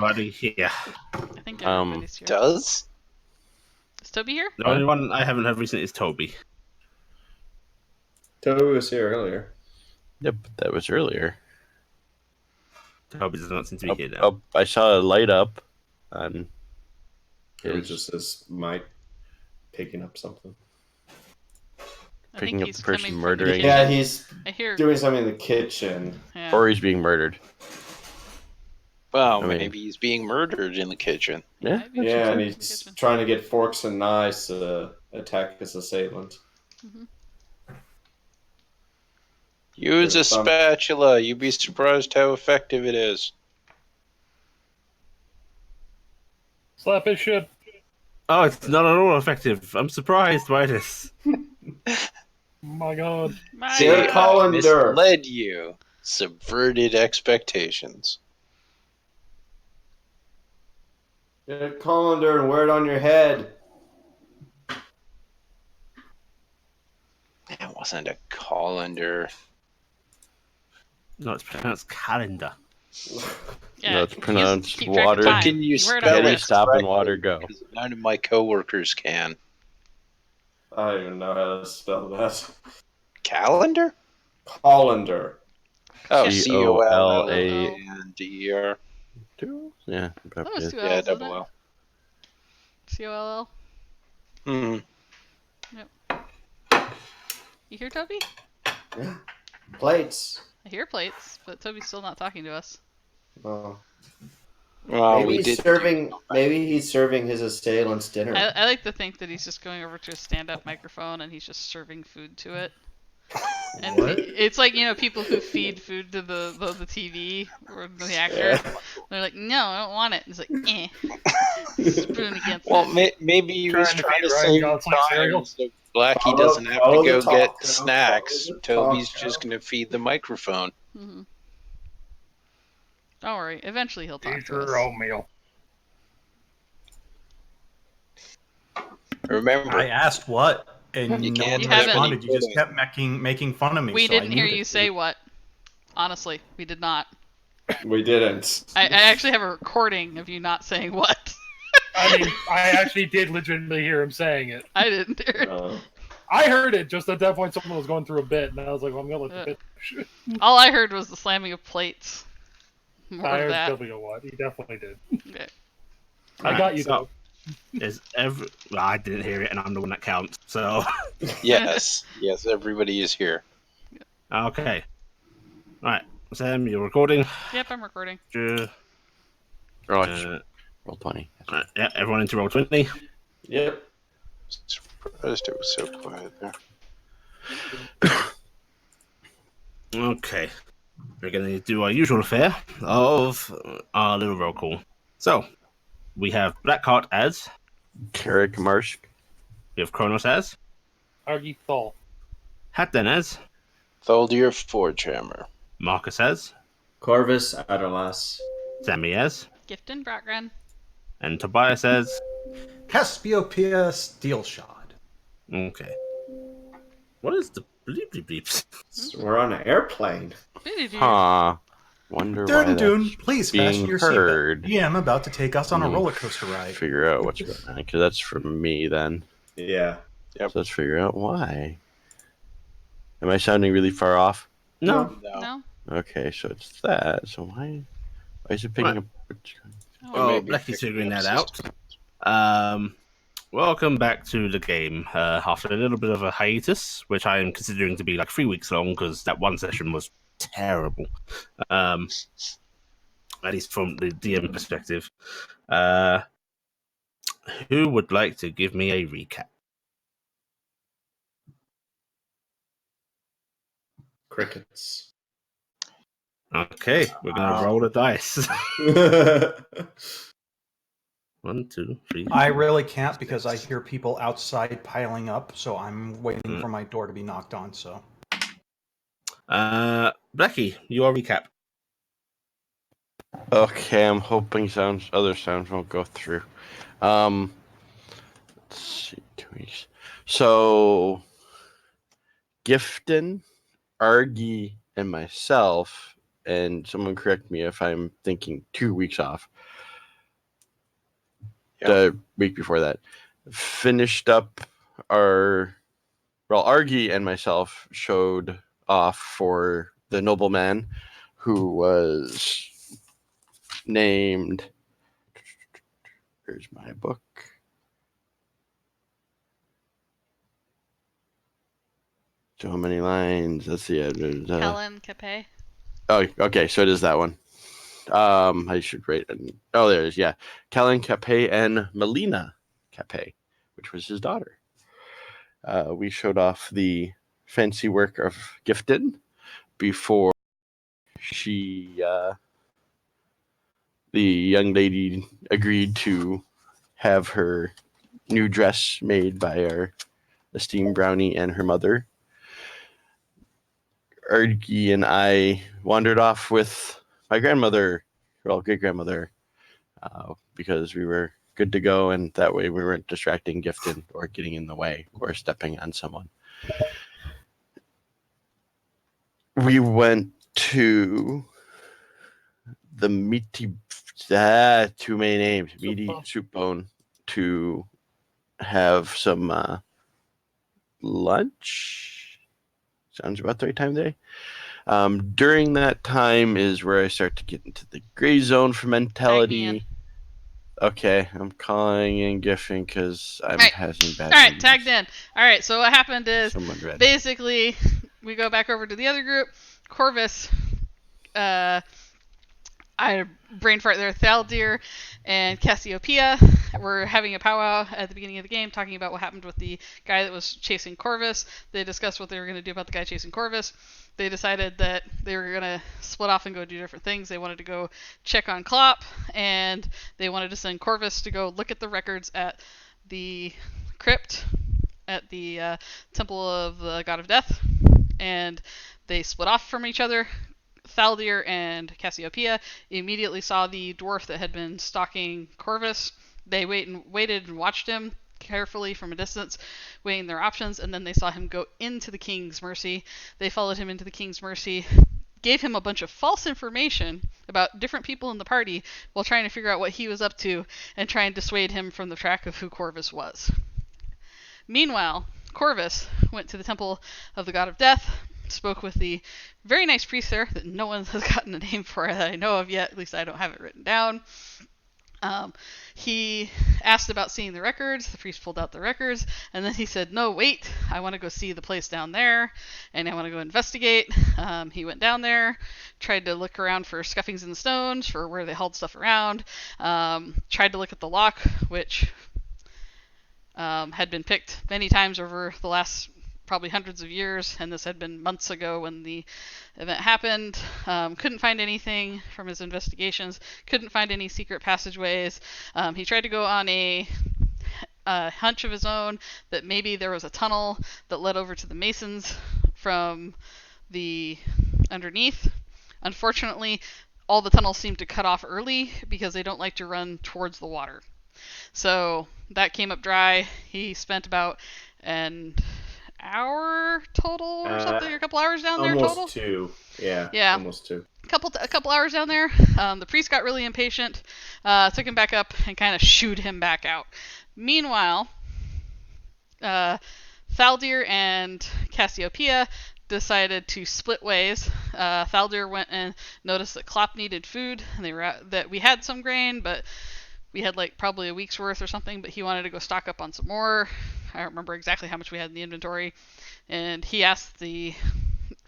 Buddy here. I think everybody's here. Does? Is Toby here? The only one I haven't heard recently is Toby. Toby was here earlier. Yep, that was earlier. Toby does not seem to be here now. Oh, I saw a light up on It was just his mic picking up something. I Picking think up he's the person coming from murdering. the Yeah, kitchen. he's I hear. doing something in the kitchen. Yeah. or he's being murdered. Well, I mean- maybe he's being murdered in the kitchen. Yeah. Might be Yeah, and in the he's kitchen. trying to get forks and knives to attack his assailant. Use a There's some- spatula. You'd be surprised how effective it is. Slap his shit. Oh, it's not at all effective. I'm surprised by this. Oh my god. My See, They're God. calling dirt. misled you. Subverted expectations. Get a colander and wear it on your head. That wasn't a colander. No, it's pronounced calendar. Yeah, No, it's you pronounced keep track of water. time. Can you wear it on spell your Ready, it? wrist. stop, and correctly? water go. Because none of my coworkers can. I don't even know how to spell that. Calendar? Colander. Oh, C-O-L-A. C-O-L-A-N-D-E-R. Yeah, That probably was is. two Yeah, L's, wasn't double it? L. C-O-L-L. Hmm. You hear Toby? Yeah. Plates. I hear plates, but Toby's still not talking to us. Oh. Well, Maybe we he's did. serving. Maybe he's serving his assailants dinner. I like to think that he's just going over to a stand-up microphone and he's just serving food to it. And What? it's like, you know, people who feed food to the TV or the actor. Yeah. They're like, no, I don't want it. And it's like, spoon against Well, it. maybe he was Trying to trying to feed Ryan save Gosling time cereal. so Blackie Follow- doesn't have follow to the go talk, get Joe. snacks. Follow the Toby's talk, just Joe. going to feed the microphone. Mhm. Don't worry. Eventually he'll talk Eat to your us. oatmeal. Remember, I asked what, and You no can't one have responded. any You just pudding. kept making fun of me. We so I didn't hear muted you say what. Honestly, we did not. We didn't. I actually have a recording of you not saying what. I mean, I actually did legitimately hear him saying it. I didn't hear it. I heard it, just at that point someone was going through a bit, and I was like, well, I'm gonna let the bit... All I heard was the slamming of plates. More I of heard that. Toby go, what? He definitely did. Okay. I got you, so- though. Well, I didn't hear it, and I'm the one that counts. So, yes, yes, everybody is here. okay. Right, Sam, you're recording. Yep, I'm recording. Uh, Roll 20. right, yeah, everyone into roll 20. Yep. Surprised it was so quiet there. Okay. We're going to do our usual affair of our little roll call. So, we have Blackheart as, Carrick Marsh. we have Kronos as, Argy Thal. Hatden as, Tholdir Forgehammer. Marcus as, Corvus Aderlas. Sammy as, Gifton Bratgren. and Tobias as. Caspiopea Steelshod. Okay. What is the bleep bleep bleeps? We're on an airplane. Huh. Wonder why Dune Dune, that's please being fasten your heard. seatbelt. Yeah, I'm about to take us on a Hmm. roller coaster ride. Figure out what's going on, because that's from me then. Yeah. Yep. So let's figure out why. Am I sounding really far off? No. No? Okay, so it's that. So why is it picking Right. up? Oh, Well, Maybe Blackie's picking figuring up that out. systems. Welcome back to the game. After a little bit of a hiatus, which I am considering to be like 3 weeks long, because that one session was terrible. At least from the DM perspective. Who would like to give me a recap? Crickets. Okay, we're gonna roll the dice. Yeah. 1, 2, 3. I really can't because I hear people outside piling up, so I'm waiting for my door to be knocked on. So, Blackie, your recap. Okay, I'm hoping other sounds won't go through. Let's see, 2 weeks. So, Gifton, Argy, and myself, and someone correct me if I'm thinking 2 weeks off, the week before that. Finished up Argy and myself showed off for the nobleman who was named. Here's my book. So many lines. Let's see. Helen Capet. Oh, okay. So it is that one. I should rate. Oh, there it is. Yeah, Callan Capet and Melina Capet, which was his daughter. We showed off the fancy work of Gifted before the young lady agreed to have her new dress made by our esteemed Brownie and her mother. Ergy and I wandered off with my grandmother, great grandmother, because we were good to go, and that way we weren't distracting Gifted or getting in the way or stepping on someone. We went to the meaty, too many names, meaty soup bone to have some lunch. Sounds about the right time of day. During that time is where I start to get into the gray zone for mentality. Okay, I'm calling in Giffin because I'm having bad. All right, tagged in. All right, so what happened is basically we go back over to the other group. Corvus, I brain fart there. Thaldir and Cassiopeia were having a powwow at the beginning of the game, talking about what happened with the guy that was chasing Corvus. They discussed what they were going to do about the guy chasing Corvus. They decided that they were going to split off and go do different things. They wanted to go check on Klopp, and they wanted to send Corvus to go look at the records at the crypt at the Temple of the God of Death. And they split off from each other. Thaldir and Cassiopeia immediately saw the dwarf that had been stalking Corvus. They waited and watched him carefully from a distance, weighing their options, and then they saw him go into the King's Mercy. They followed him into the King's Mercy, gave him a bunch of false information about different people in the party while trying to figure out what he was up to and try and dissuade him from the track of who Corvus was. Meanwhile, Corvus went to the Temple of the God of Death, spoke with the very nice priest there that no one has gotten a name for that I know of yet. At least I don't have it written down. He asked about seeing the records. The priest pulled out the records, and then he said, "No, wait, I want to go see the place down there, and I want to go investigate." He went down there, tried to look around for scuffings in the stones, for where they hauled stuff around, tried to look at the lock, which had been picked many times over the last probably hundreds of years, and this had been months ago when the event happened. Couldn't find anything from his investigations, couldn't find any secret passageways. He tried to go on a hunch of his own that maybe there was a tunnel that led over to the Masons from the underneath. Unfortunately, all the tunnels seem to cut off early because they don't like to run towards the water. So that came up dry. He spent about an hour total or something, or a couple hours down there total. Almost two. Yeah. Almost two. A couple hours down there. The priest got really impatient, took him back up and kind of shooed him back out. Meanwhile, Thaldir and Cassiopeia decided to split ways. Thaldir went and noticed that Klopp needed food, and that we had some grain, but we had like probably a week's worth or something, but he wanted to go stock up on some more. I don't remember exactly how much we had in the inventory. And he asked the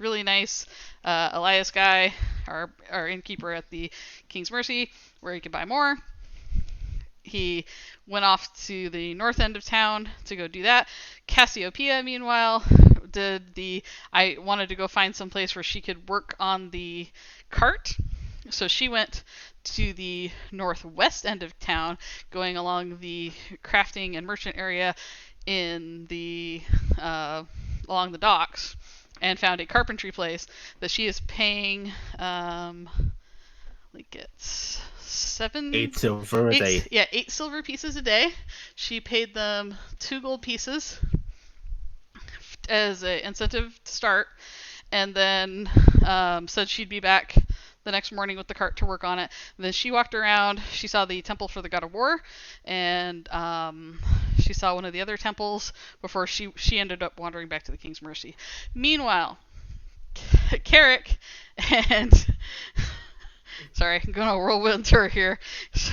really nice Elias guy, our innkeeper at the King's Mercy, where he could buy more. He went off to the north end of town to go do that. Cassiopeia, meanwhile, I wanted to go find some place where she could work on the cart. So she went to the northwest end of town, going along the crafting and merchant area in the along the docks, and found a carpentry place that she is paying like it's 8 silver a day. Yeah, 8 silver pieces a day. She paid them 2 gold pieces as an incentive to start, and then said she'd be back the next morning with the cart to work on it. And then she walked around. She saw the temple for the god of war, and she saw one of the other temples before she ended up wandering back to the King's Mercy. Meanwhile, Carrick and sorry, I'm going on a whirlwind tour here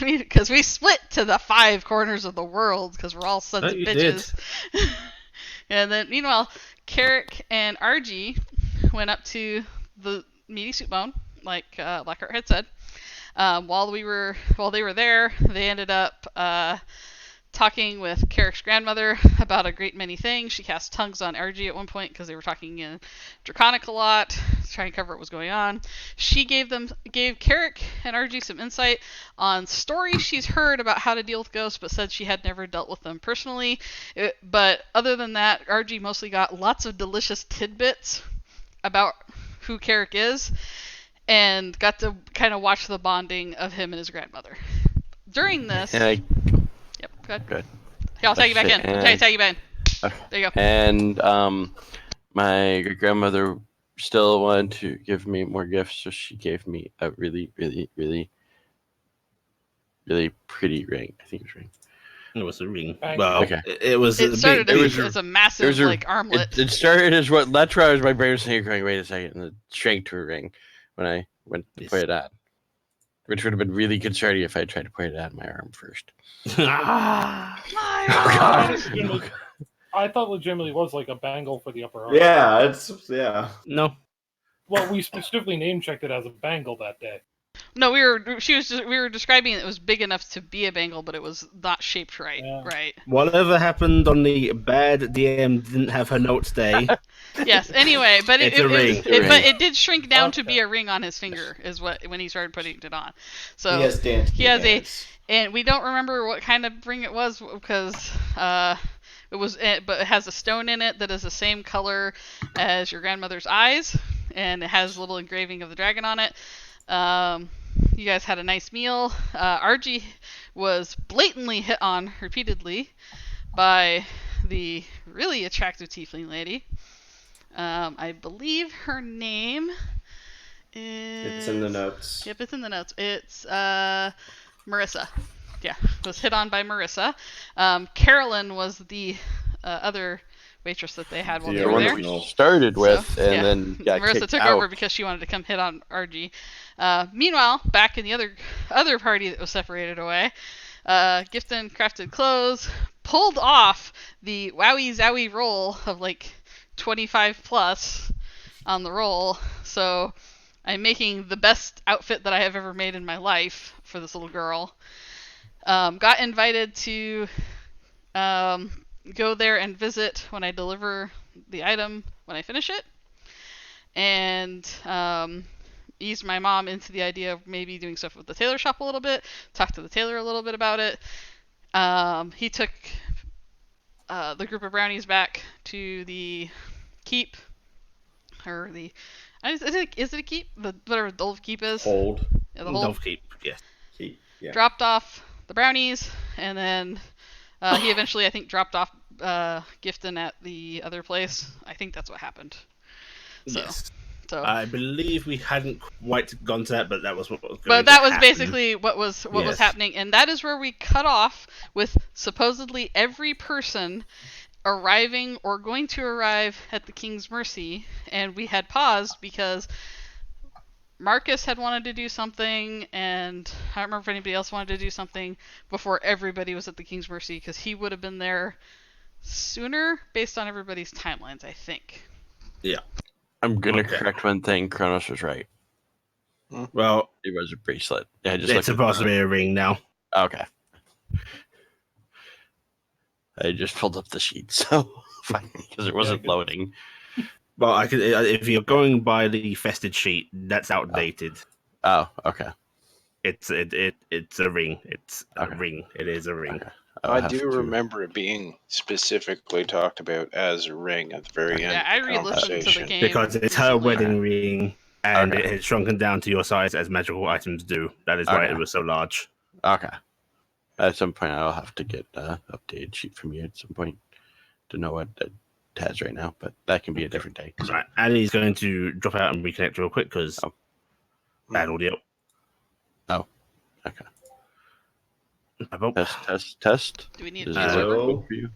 because we split to the 5 corners of the world because we're all sons of bitches. And then meanwhile, Carrick and RG went up to the meaty soup bone, like Lockhart had said. While they were there, they ended up talking with Carrick's grandmother about a great many things. She cast tongues on RG at one point because they were talking in Draconic a lot, to try and cover what was going on. She gave Carrick and RG some insight on stories she's heard about how to deal with ghosts, but said she had never dealt with them personally. But other than that, RG mostly got lots of delicious tidbits about who Carrick is, and got to kind of watch the bonding of him and his grandmother. During this... Yep, go ahead. Good. Yeah, I'll tag you back in. I'll tag you back in. Okay. There you go. And my grandmother still wanted to give me more gifts, so she gave me a really, really, really, really pretty ring. I think it was a ring. It was a ring. Thank Well, Okay. It started as a massive armlet. It started as what that's why my brain was saying, going, wait a second, and it shrank to a ring when I went to put it on. Which would have been really concerning if I tried to put it on my arm first. I thought legitimately was like a bangle for the upper arm. Yeah, No. Well, we specifically name checked it as a bangle that day. No, we were describing it was big enough to be a bangle, but it was not shaped right. Yeah. Right. Whatever happened on the bad DM didn't have her notes day. Yes. Anyway, but It's a ring. but it did shrink down to be a ring on his finger, is what when he started putting it on. So he has a, and we don't remember what kind of ring it was because it was, but it has a stone in it that is the same color as your grandmother's eyes, and it has a little engraving of the dragon on it. You guys had a nice meal. RG was blatantly hit on repeatedly by the really attractive tiefling lady. I believe her name is... It's in the notes. Yep, it's in the notes. It's Marissa. Yeah, was hit on by Marissa. Carolyn was the other waitress that they had while they were there. We started with, then Marissa took over because she wanted to come hit on RG. Meanwhile, back in the other party that was separated away, Gifton crafted clothes, pulled off the wowie zowie roll of like 25 plus on the roll. So I'm making the best outfit that I have ever made in my life for this little girl. Got invited to go there and visit when I deliver the item when I finish it, and eased my mom into the idea of maybe doing stuff with the tailor shop a little bit. Talked to the tailor a little bit about it. He took the group of brownies back to the keep, or the is it a keep? Whatever the old keep is. Hold. Yeah, the hold. Keep, yes. Keep. Yeah. Dropped off the brownies, and then he eventually, I think, dropped off Gifton at the other place. I think that's what happened. So, Yes. So I believe we hadn't quite gone to that, but that was what was going But to that was happen. basically what was happening, and that is where we cut off with supposedly every person arriving or going to arrive at the King's Mercy, and we had paused because Marcus had wanted to do something, and I don't remember if anybody else wanted to do something before everybody was at the King's Mercy, because he would have been there sooner based on everybody's timelines, I think. Yeah. I'm gonna correct one thing. Kronos was right. Well, it was a bracelet. Yeah, it's supposed to be a ring now. Okay. I just pulled up the sheet, so fine, because it wasn't loading. Well, I could, if you're going by the fested sheet, that's outdated. Oh, okay. It's a ring. It's a ring. It is a ring. Okay. I do remember it being specifically talked about as a ring at the very end. Yeah, I re-listened to the game because it's her wedding ring, and it had shrunken down to your size as magical items do. That is why it was so large. Okay. At some point, I'll have to get an updated sheet from you at some point to know what it has right now, but that can be a different day. Right, Annie's going to drop out and reconnect real quick because Bad audio. Oh, okay. Oh. Test. Do we need Does a it server? work for you?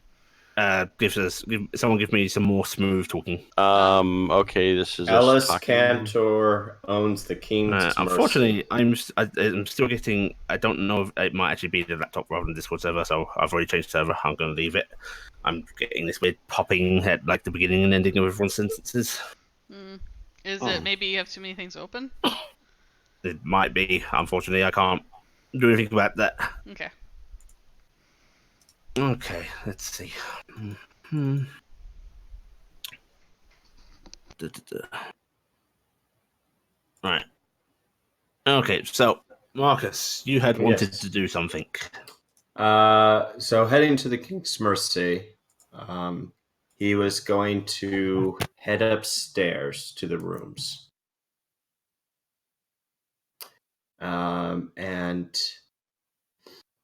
Someone give me some more smooth talking. Okay, this is Ellis talking. Cantor owns the King's Unfortunately, Mercy. I'm still getting. I don't know if it might actually be the laptop rather than Discord server, so I've already changed server. I'm going to leave it. I'm getting this weird popping at like the beginning and ending of everyone's sentences. Is it maybe you have too many things open? It might be. Unfortunately, I can't do anything about that. Okay. Okay, let's see. Hmm. Right. Okay, so Marcus, you had wanted Yes. to do something. So heading to the King's Mercy, he was going to head upstairs to the rooms. And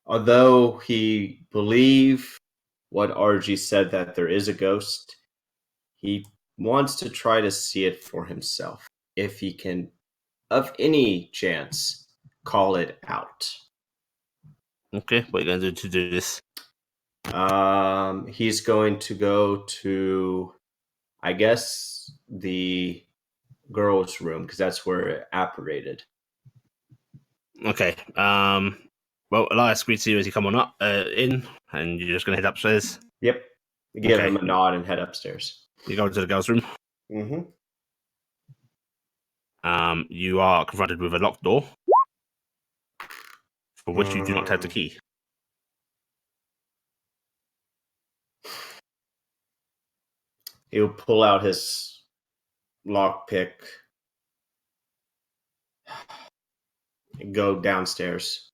although he believed what RG said that there is a ghost, he wants to try to see it for himself. If he can, of any chance, call it out. Okay, what are you going to do to do this? He's going to go to, I guess, the girls' room because that's where it apparated. Okay. Well, Elias greets you as you come on up in, and you're just going to head upstairs. Yep. Give Okay. him a nod and head upstairs. You go to the girls' room. Mm-hmm. You are confronted with a locked door, for which you do not have the key. He'll pull out his lockpick and go downstairs.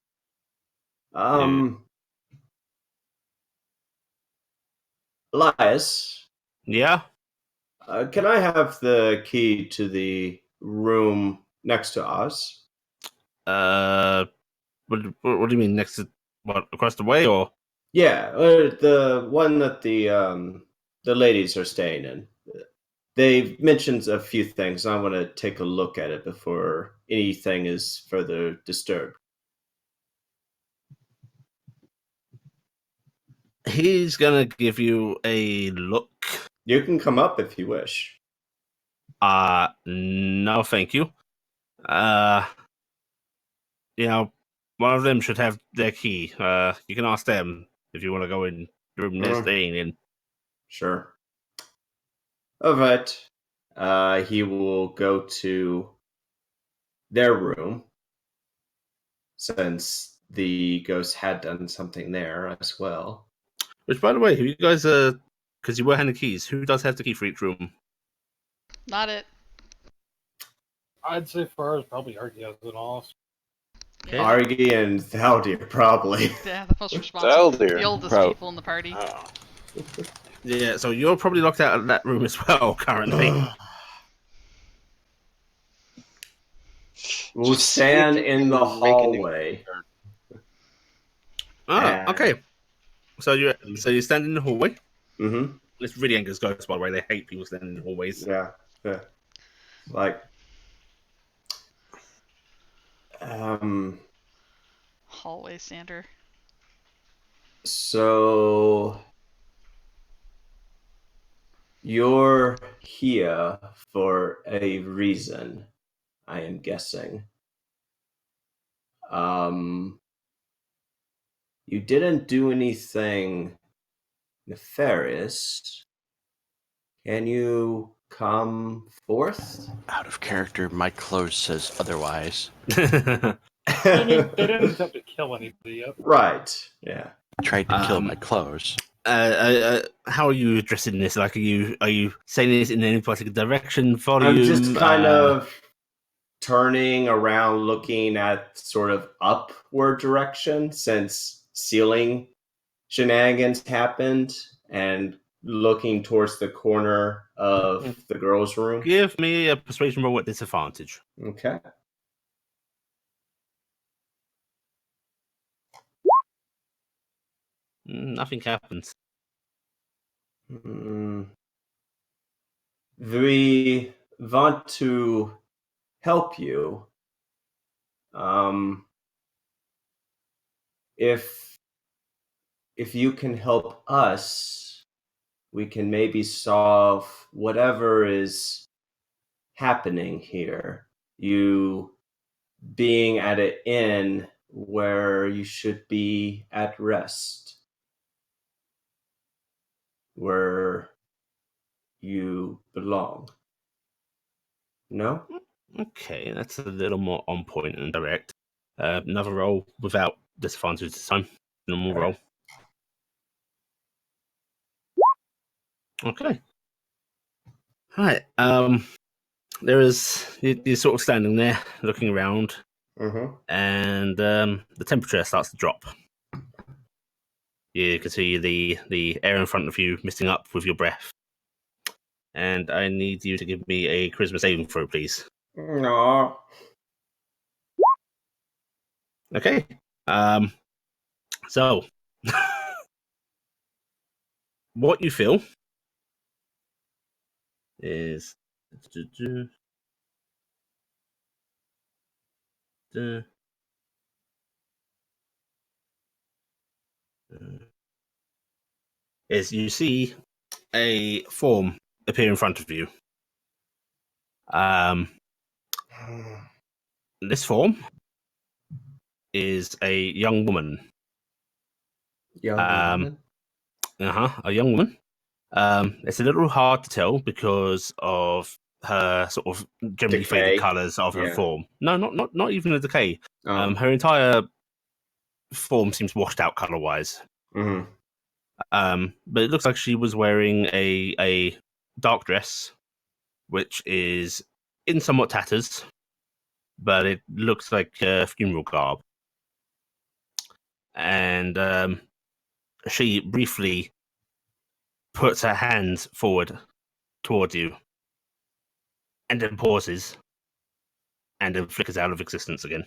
Elias, Yeah. can I have the key to the room next to us? What do you mean next to what across the way or? Yeah, the one that the ladies are staying in. They've mentioned a few things. I want to take a look at it before anything is further disturbed. He's gonna give you a look. You can come up if you wish. No, thank you. You know, one of them should have their key. You can ask them if you want to go in the room they're staying in. Sure. All right. He will go to their room since the ghost had done something there as well. Which, by the way, you guys because you were handed keys. Who does have the key for each room? Not it. I'd say for ours, probably Arky has it all. Okay. Argy and Thaldir, probably. Yeah, the most responsible. Thaldir. The oldest Bro. people in the party. Yeah, so you're probably locked out of that room as well currently. We'll Just see if stand you in the can make a new hallway. Okay. So you stand in the hallway. Mm-hmm. This really angers ghosts, by the way. They hate people standing in hallways. Yeah. Like, Hallway sander. so you're here for a reason, I am guessing. You didn't do anything nefarious. Can you come forth? Out of character, my clothes says otherwise. They didn't attempt to kill anybody yet. Right. Yeah. Tried to kill my clothes. How are you addressing this? Like, are you saying this in any particular direction? Volume? I'm just kind of turning around, looking at sort of upward direction since ceiling shenanigans happened, and looking towards the corner of the girls' room. Give me a persuasion roll at disadvantage. Okay. Nothing happens. We want to help you, If you can help us, we can maybe solve whatever is happening here. You being at an inn where you should be at rest, where you belong. No? Okay, that's a little more on point and direct. Another roll without disadvantage this time. Normal Okay. roll. Okay. Right. There is you're sort of standing there, looking around, and the temperature starts to drop. You can see the air in front of you misting up with your breath. And I need you to give me a charisma saving throw, please. No. Okay. So what you feel is you see a form appear in front of you. This form is a young woman. Young woman? A young woman. It's a little hard to tell because of her sort of generally Decay. faded colours of her Yeah. form. No, not even a decay. Oh. Her entire form seems washed out colour-wise. Mhm. But it looks like she was wearing a dark dress, which is in somewhat tatters, but it looks like a funeral garb. And she briefly puts her hands forward towards you, and then pauses, and then flickers out of existence again.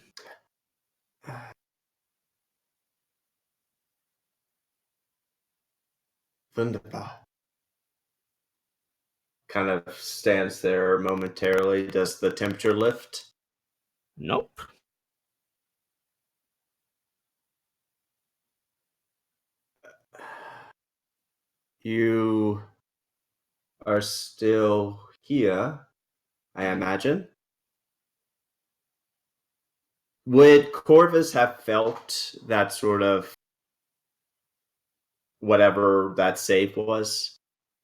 Wunderbar. Kind of stands there momentarily. Does the temperature lift? Nope. You are still here, I imagine. Would Corvus have felt that sort of whatever that save was?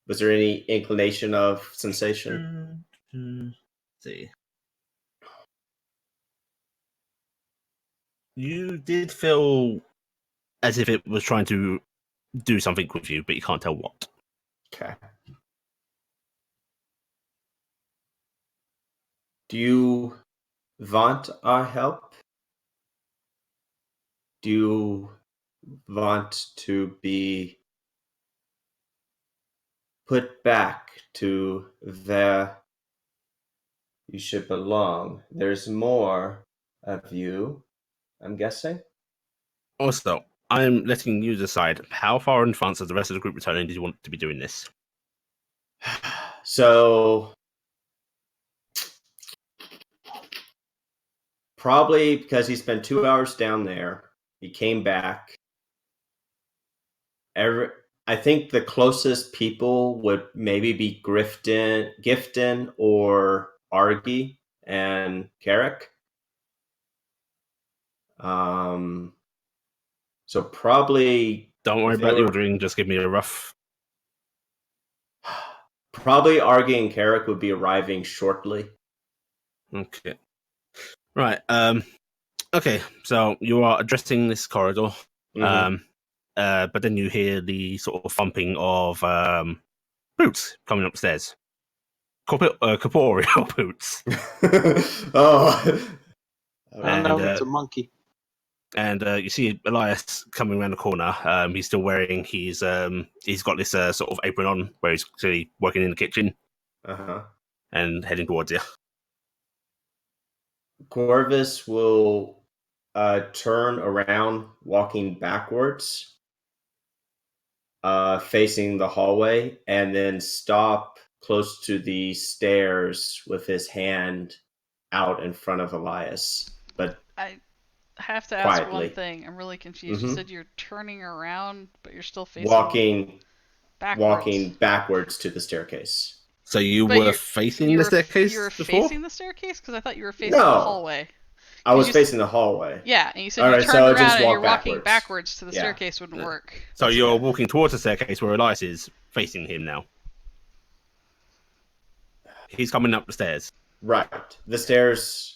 Was there any inclination of sensation? Let's see. You did feel as if it was trying to do something with you, but you can't tell what. Okay. Do you want our help? Do you want to be put back to where you should belong? There's more of you, I'm guessing. Also, I'm letting you decide how far in advance of the rest of the group returning did you want to be doing this? So probably because he spent 2 hours down there, he came back. I think the closest people would maybe be Gifton or Argy and Carrick. So probably Don't worry if about they the were- ordering, just give me a rough. Probably Argy and Carrick would be arriving shortly. Okay. Right. Okay, so you are addressing this corridor. But then you hear the sort of thumping of boots coming upstairs. Corporeal boots. Oh, I don't know, it's a monkey. And you see Elias coming around the corner. He's still wearing he's got this sort of apron on where he's clearly working in the kitchen and heading towards you. Corvus will turn around, walking backwards, facing the hallway, and then stop close to the stairs with his hand out in front of Elias, but I have to ask Quietly. one thing. I'm really confused. Mhm. You said you're turning around, but you're still facing Walking backwards. to the staircase. So you But were facing the staircase You were before? facing the staircase because I thought you were facing the No, hallway. I was you facing the hallway. Yeah, and you said All you right, turned so I around just and you're walk walking backwards. backwards to the Yeah. staircase wouldn't work. So That's you're okay. walking towards the staircase where Elias is facing him now. He's coming up the stairs. Right. The stairs.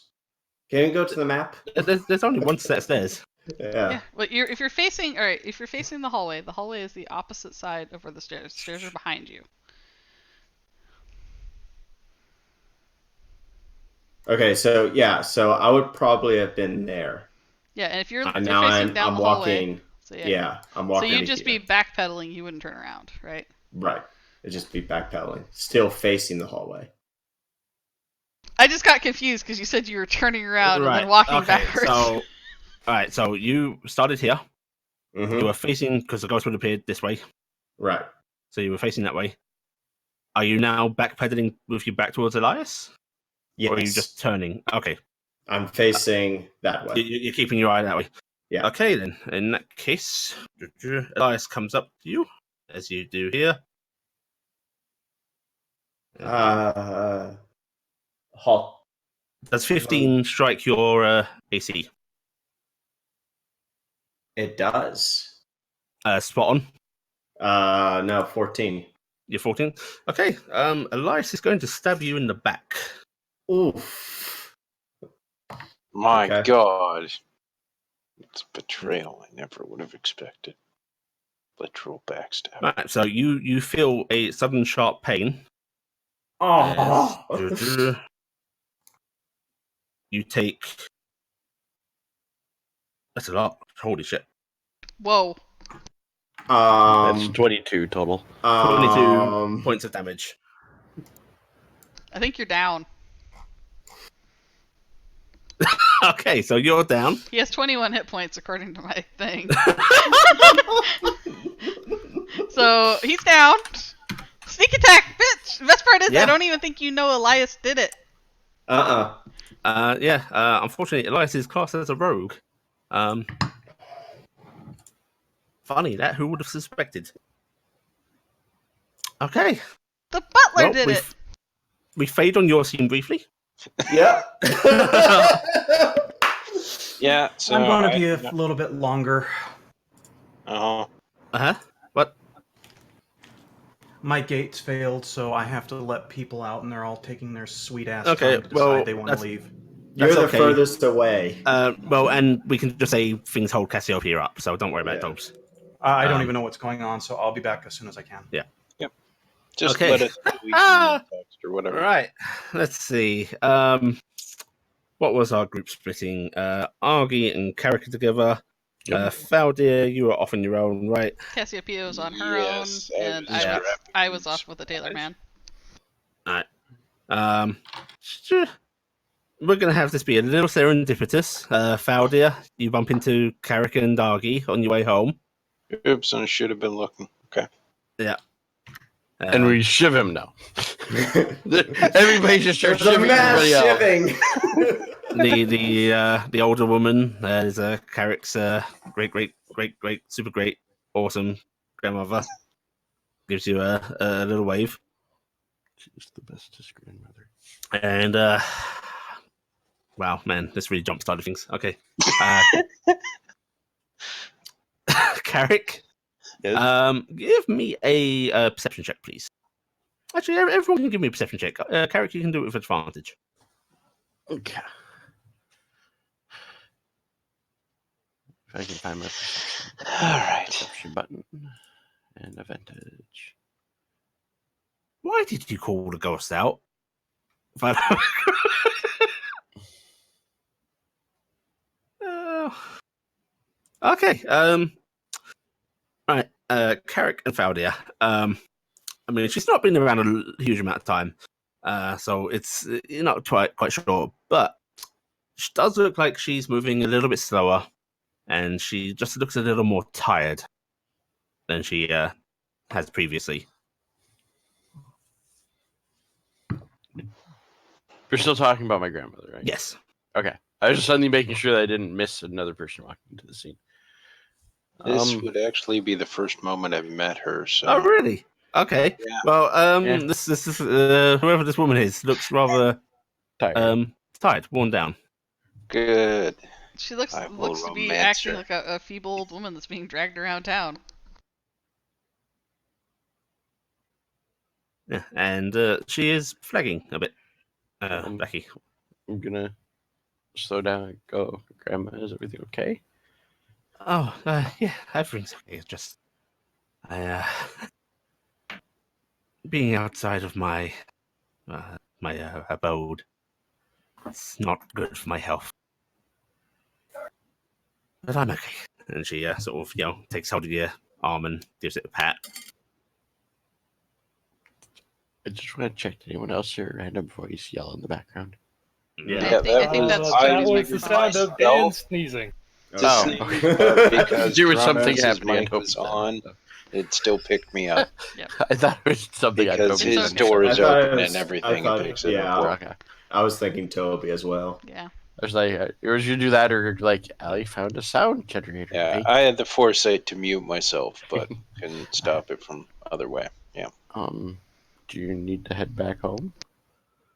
Can you go to the map? There's only one set of stairs. Yeah, but if you're facing the hallway is the opposite side of where the stairs. The stairs are behind you. Okay, so yeah, so I would probably have been there. Yeah, and if you're Now facing down I'm the walking. hallway, so Yeah, I'm walking. So you'd just here. be backpedaling. You wouldn't turn around, right? Right. It'd just be backpedaling, still facing the hallway. I just got confused because you said you were turning around and then walking backwards. So, all right. So you started here. Mm-hmm. You were facing because the ghost would appear this way. Right. So you were facing that way. Are you now backpedaling with your back towards Elias? Yes. Or are you just turning? Okay. I'm facing that way. You're keeping your eye that way. Yeah. Okay, then. In that case, Elias comes up to you, as you do here. Halt. Does 15 strike your AC? It does. Spot on. No, 14. You're 14. Okay. Elias is going to stab you in the back. Oof. My Okay. God. It's betrayal I never would have expected. Literal backstab. Right. So you feel a sudden sharp pain. Oh. You take. That's a lot. Holy shit. Whoa. That's 22 total. 22 points of damage. I think you're down. Okay, so you're down. He has 21 hit points according to my thing. So he's down. Sneak attack, bitch! The best part is I don't even think you know Elias did it. Unfortunately, Elias is classed as a rogue. Funny that. Who would have suspected? Okay. The butler did it. We fade on your scene briefly. Yeah. Yeah, so I'm going to be a little bit longer. What? My gates failed, so I have to let people out, and they're all taking their sweet ass Okay, time to decide they want to leave. You're the okay. furthest away. And we can just say things hold Cassiopeia up, so don't worry about those. I don't even know what's going on, so I'll be back as soon as I can. Yeah. Yep. Just Okay. let us know we can text or whatever. Right. Let's see. What was our group splitting? Argy and Karika together. Faldir, you were off on your own, right? Cassiopeia was on her Yes, own, and I was off with the Taylor man. Alright. We're going to have this be a little serendipitous. Faldir, you bump into Karika and Argy on your way home. Oops, I should have been looking. Okay. Yeah. And we shiv him now. Everybody just starts The shiving mass everybody else. shiving. the older woman is Carrick's great, super great, awesome grandmother. Gives you a little wave. She's the bestest grandmother. And wow, man, this really jump started things. Okay. Carrick, Yes. give me a perception check, please. Actually, everyone can give me a perception check. Carrick, you can do it with advantage. Okay. If I can find my perception. All right. Perception button and advantage. Why did you call the ghost out? Okay. Right. Carrick and Faldia. I mean, she's not been around a huge amount of time, so you're not quite sure. But she does look like she's moving a little bit slower, and she just looks a little more tired than she has previously. We're still talking about my grandmother, right? Yes. Okay. I was just suddenly making sure that I didn't miss another person walking into the scene. This would actually be the first moment I've met her. So. Oh, really? Okay. Yeah. Well, Yeah. this is whoever this woman is looks rather Tired. tired, worn down. Good. She looks I will to be romance acting her. like a feeble old woman that's being dragged around town. Yeah, and she is flagging a bit. Becky. I'm gonna slow down and go. Grandma, is everything okay? Oh, yeah, everything's okay. It's just being outside of my abode. It's not good for my health. But I'm okay. And she sort of, takes hold of your arm and gives it a pat. I just want to check. Did anyone else hear a random voice yell in the background? Yeah. I think that's I that was the muted sound of Dan myself sneezing. to Oh, see, okay. but because There was something Drummonds' happening. I mic hope was that- on, it still picked me up I thought it was something because I'd his okay. door is I thought open it was- and everything. I thought- It picks it yeah. up. Okay. I was thinking Toby as well. Yeah. I was like, it was you do that, or like, Allie found a sound generator. Yeah, right? I had the foresight to mute myself, but couldn't stop it from other way. Yeah. Do you need to head back home?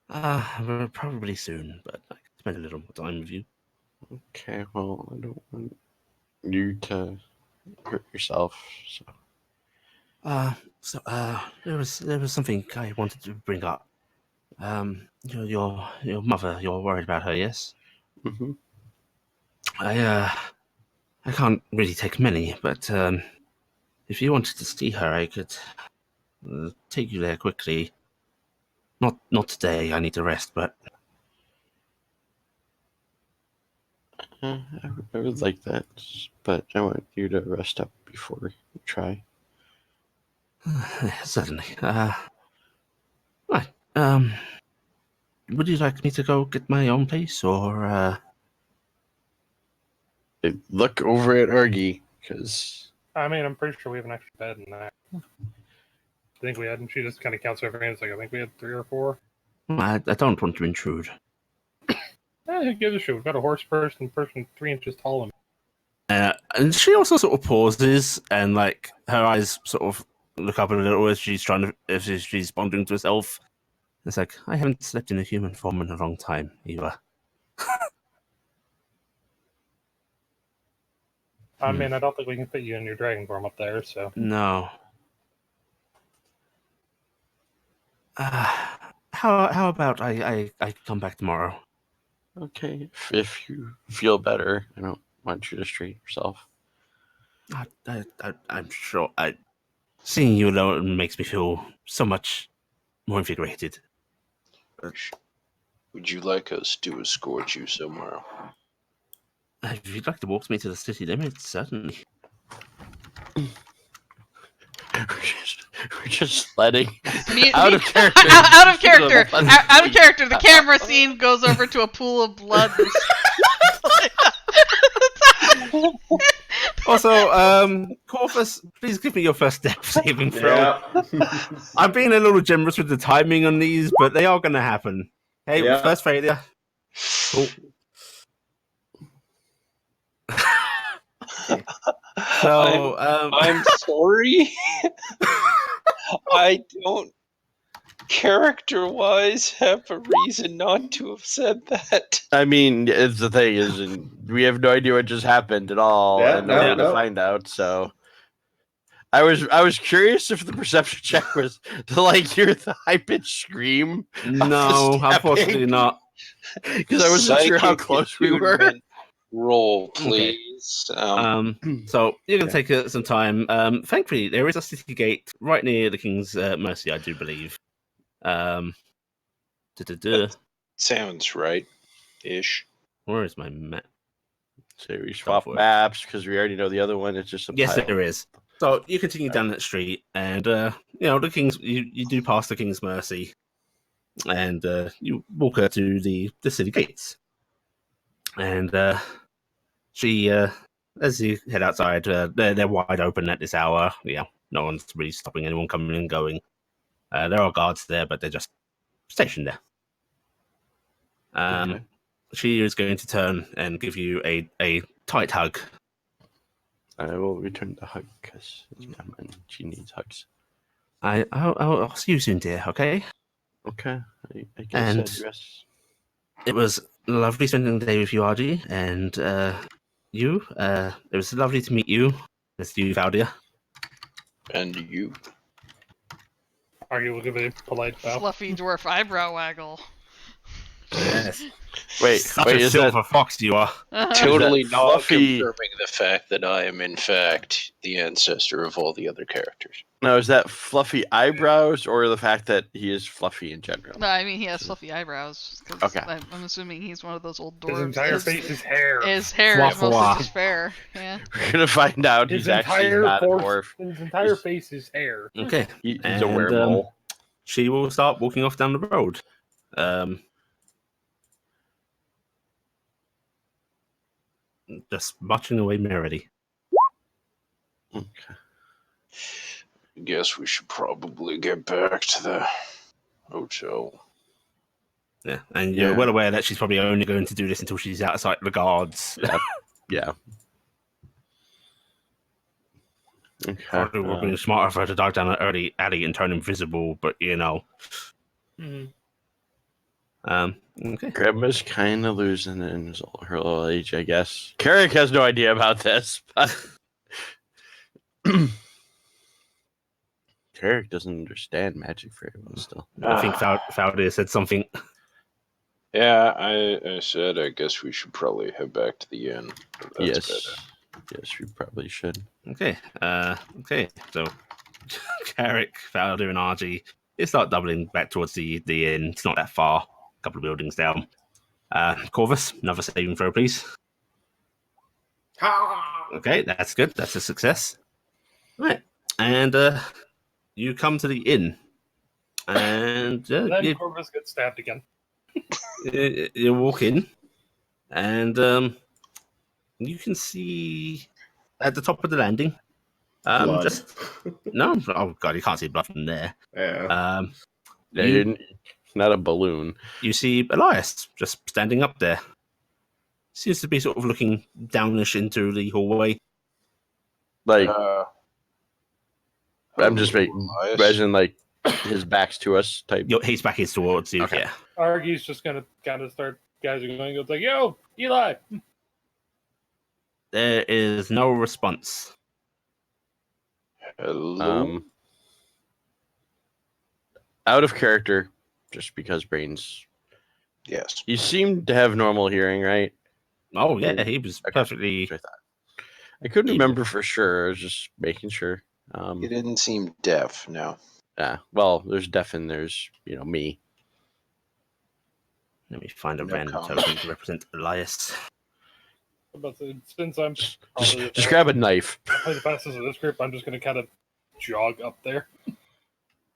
Probably soon, but I can spend a little more time with you. Okay, well, I don't want you to hurt yourself. So. There was something I wanted to bring up. Your mother, you're worried about her, yes? Mm-hmm. I can't really take many, but if you wanted to see her, I could take you there quickly. Not today. I need to rest, but I would like that, but I want you to rest up before you try. certainly. Right. Would you like me to go get my own place, or Hey, look over at Argy, because I mean, I'm pretty sure we have an extra bed in that. I think we had, and she just kind of counts everything. It's like, I think we had 3 or 4. I don't want to intrude. Who gives a shit? We've got a horse person 3 inches tall. And she also sort of pauses, and like her eyes sort of look up a little as she's responding to herself. It's like, I haven't slept in a human form in a long time, either. I mean, I don't think we can fit you in your dragon form up there, so. No. How about I come back tomorrow? okay, if you feel better, I don't want you to strain yourself. I'm sure. Seeing you alone makes me feel so much more invigorated. Would you like us to escort you somewhere? If you'd like to walk me to the city limits, certainly. We're just letting Out of character. Out of character. Out of character. The camera scene goes over to a pool of blood. Also, Corvus, please give me your first death saving throw. Yeah. I'm being a little generous with the timing on these, but they are going to happen. Hey, Yeah. first failure. Cool. So, I'm sorry. I don't, character-wise, have a reason not to have said that. I mean, it's the thing is, we have no idea what just happened at all, Yeah, and no way to no. find out. So, I was curious if the perception check was to like hear the high pitched scream. no, unfortunately not. Because I wasn't sure how Psychic close we were. attunement roll, Okay. please. So you're going to take some time. Thankfully, there is a city gate right near the King's Mercy, I do believe. Sounds right-ish. Where is my map? So we swap for it. maps because we already know the other one. It's just a Yes, pile. there is. So you continue down that street, and the King's. You do pass the King's Mercy, and you walk her to the city gates, and she, as you head outside, they're wide open at this hour. Yeah, no one's really stopping anyone coming and going. There are guards there, but they're just stationed there. Okay. she is going to turn and give you a tight hug. I will return the hug because it's Emma and she needs hugs. I'll see you soon, dear. Okay. Okay, I guess And address. it was lovely spending the day with you, RG, and you. It was lovely to meet you. It's you, Valdia. And you. Are you looking at a polite bow? Fluffy dwarf eyebrow waggle. Yes. Wait, Such wait, a is that silver fox you are. Totally not Fluffy- confirming the fact that I am, in fact, the ancestor of all the other characters. now? Is that fluffy eyebrows or the fact that he is fluffy in general? No, I mean he has fluffy eyebrows. 'Cause Okay. I'm assuming he's one of those old His dwarves. entire face is hair. His hair is mostly Fluff-wah. just fair. Yeah. We're gonna find out His he's actually entire not a dwarf. his entire face is hair. Okay. He's a And, werewolf. she will start walking off down the road. Just marching away merrily. Okay. Guess we should probably get back to the hotel. Yeah, and you're Yeah. well aware that she's probably only going to do this until she's outside the guards. Yeah. Okay. Probably would have been smarter for her to dive down an early alley and turn invisible, but you know. Okay. Grandma's kind of losing in her old age, I guess. Carrick has no idea about this, but Carrick doesn't understand magic very well still. I think Faldir said something. Yeah, I said I guess we should probably head back to the inn. That's Yes. better. Yes, we probably should. Okay. Okay. So Carrick, Faldir, and RG, they start doubling back towards the inn. It's not that far. A couple of buildings down. Corvus, another saving throw, please. Okay, that's good. That's a success. Right. And you come to the inn. And Then Corvus gets stabbed again. you walk in. And you can see at the top of the landing. Blood. No. Oh, God, you can't see blood from there. Yeah. Yeah, You- you're not a balloon. You see Elias just standing up there. Seems to be sort of looking downish into the hallway. Like, I'm just Elias? imagining like his back's to us type. His back is towards you, Okay. yeah. Argy's just gonna kind of start. Guys are going. It's like, yo, Eli. There is no response. Hello. Out of character, just because brains. Yes. You seem to have normal hearing, right? Oh, yeah, he was Okay. perfectly... That's what I thought. I couldn't remember for sure. I was just making sure. He didn't seem deaf, no. Yeah. Well, there's deaf and there's me. Let me find a No random comment. token to represent Elias. But since I'm probably Just grab a knife. the fastest of this group, I'm just gonna kind of jog up there.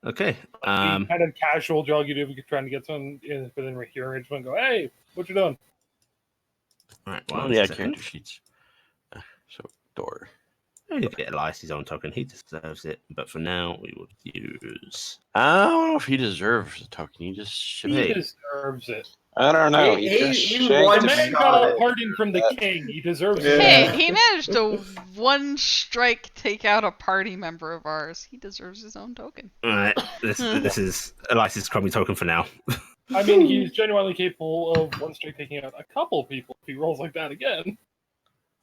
Okay. The kind of casual jog you do if you're trying to get someone within hearing range and go, hey, what you doing? All right, Oh one yeah, second. character sheets. So door. You get Elias his own token. He deserves it. But for now, we will use... I don't know if he deserves a token. He just should. He Hey. deserves it. I don't know. He He won The just man got got a it. pardon from the king. He deserves Yeah. it. Hey, he managed to one strike take out a party member of ours. He deserves his own token. All right, this is Elias's crummy token for now. I mean, he's genuinely capable of one strike taking out a couple people if he rolls like that again.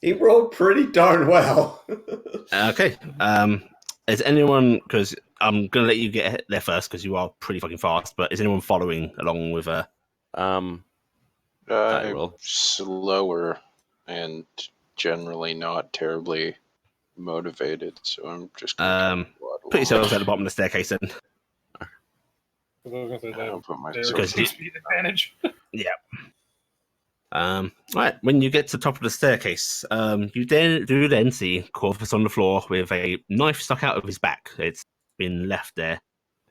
He rolled pretty darn well. Okay. Is anyone... Because I'm going to let you get there first because you are pretty fucking fast. But is anyone following along with... I I'm will. slower and generally not terribly motivated, so I'm just gonna Put yourselves at the bottom of the staircase then. Because I was going to say I'll that put my there Because is a speed advantage. Right, when you get to the top of the staircase, you then see Corvus on the floor with a knife stuck out of his back. It's been left there,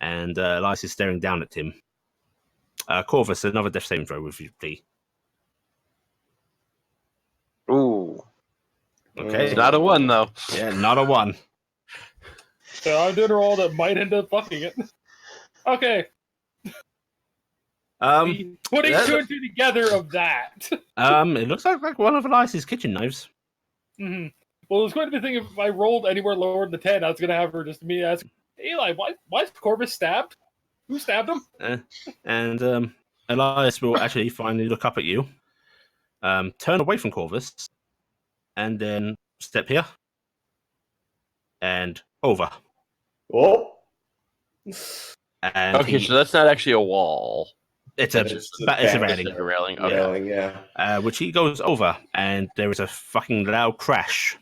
and Elias is staring down at him. Corvus, another death saving throw with you, please. Ooh. Okay. It's not a one though. Yeah, not a one. So I did a roll that might end up fucking it. Okay. Putting that- two and two together of that. it looks like one of Elias's kitchen knives. Mm-hmm. Well, it was going to be the thing if I rolled anywhere lower than the 10, I was going to have her just me ask, Eli, why is Corvus stabbed? Who stabbed him? And Elias will actually finally look up at you, turn away from Corvus, and then step here and over. Oh, And Okay, so that's not actually a wall. it's a It's it's a railing. Like a railing. Okay. Railing, yeah. Which he goes over, and there is a fucking loud crash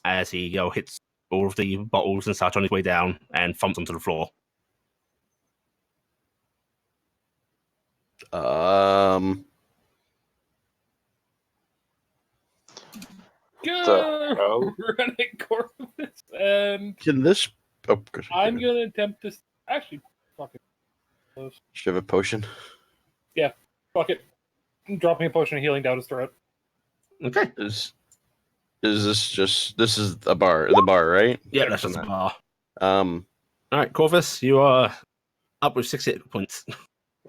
as he hits all of the bottles and such on his way down and thumps onto the floor. Good. hell? Running Corvus. And Can this? Oh, good. I'm going to attempt to. Actually, fuck it. Should have a potion. Fuck it. I'm dropping a potion of healing down his throat. Okay. Is this just? This is the bar, right? Yeah, that's just the bar. Um, All right, Corvus, you are up with 6 hit points.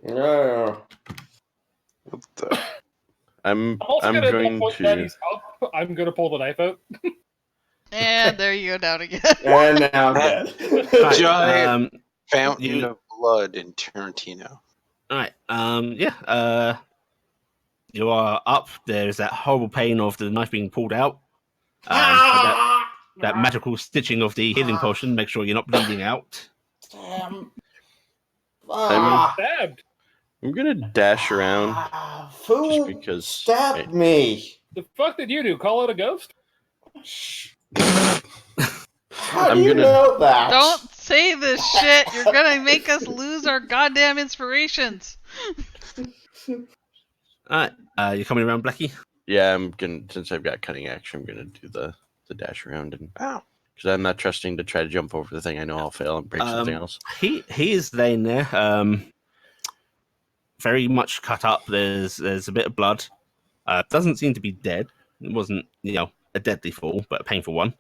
Yeah. What the? I'm Also going at that point that to. he's up, I'm going to pull the knife out. And there you go down again. And now I'm dead. Right, Giant fountain you- of blood in Tarantino. all right. You are up. There's that horrible pain of the knife being pulled out. But that magical stitching of the healing potion makes sure you're not bleeding out. Damn. Stabbed. I'm gonna dash around just Who because. stabbed me? The fuck did you do? Call out a ghost? How I'm do you gonna- know that? Don't say this shit. You're gonna make us lose our goddamn inspirations. All right. You're coming around, Blackie. Yeah, I'm gonna. Since I've got cutting action, I'm gonna do the dash around and Ow. because I'm not trusting to try to jump over the thing. I know I'll fail and break something else. He is laying there, very much cut up. There's a bit of blood. Doesn't seem to be dead. It wasn't a deadly fall, but a painful one.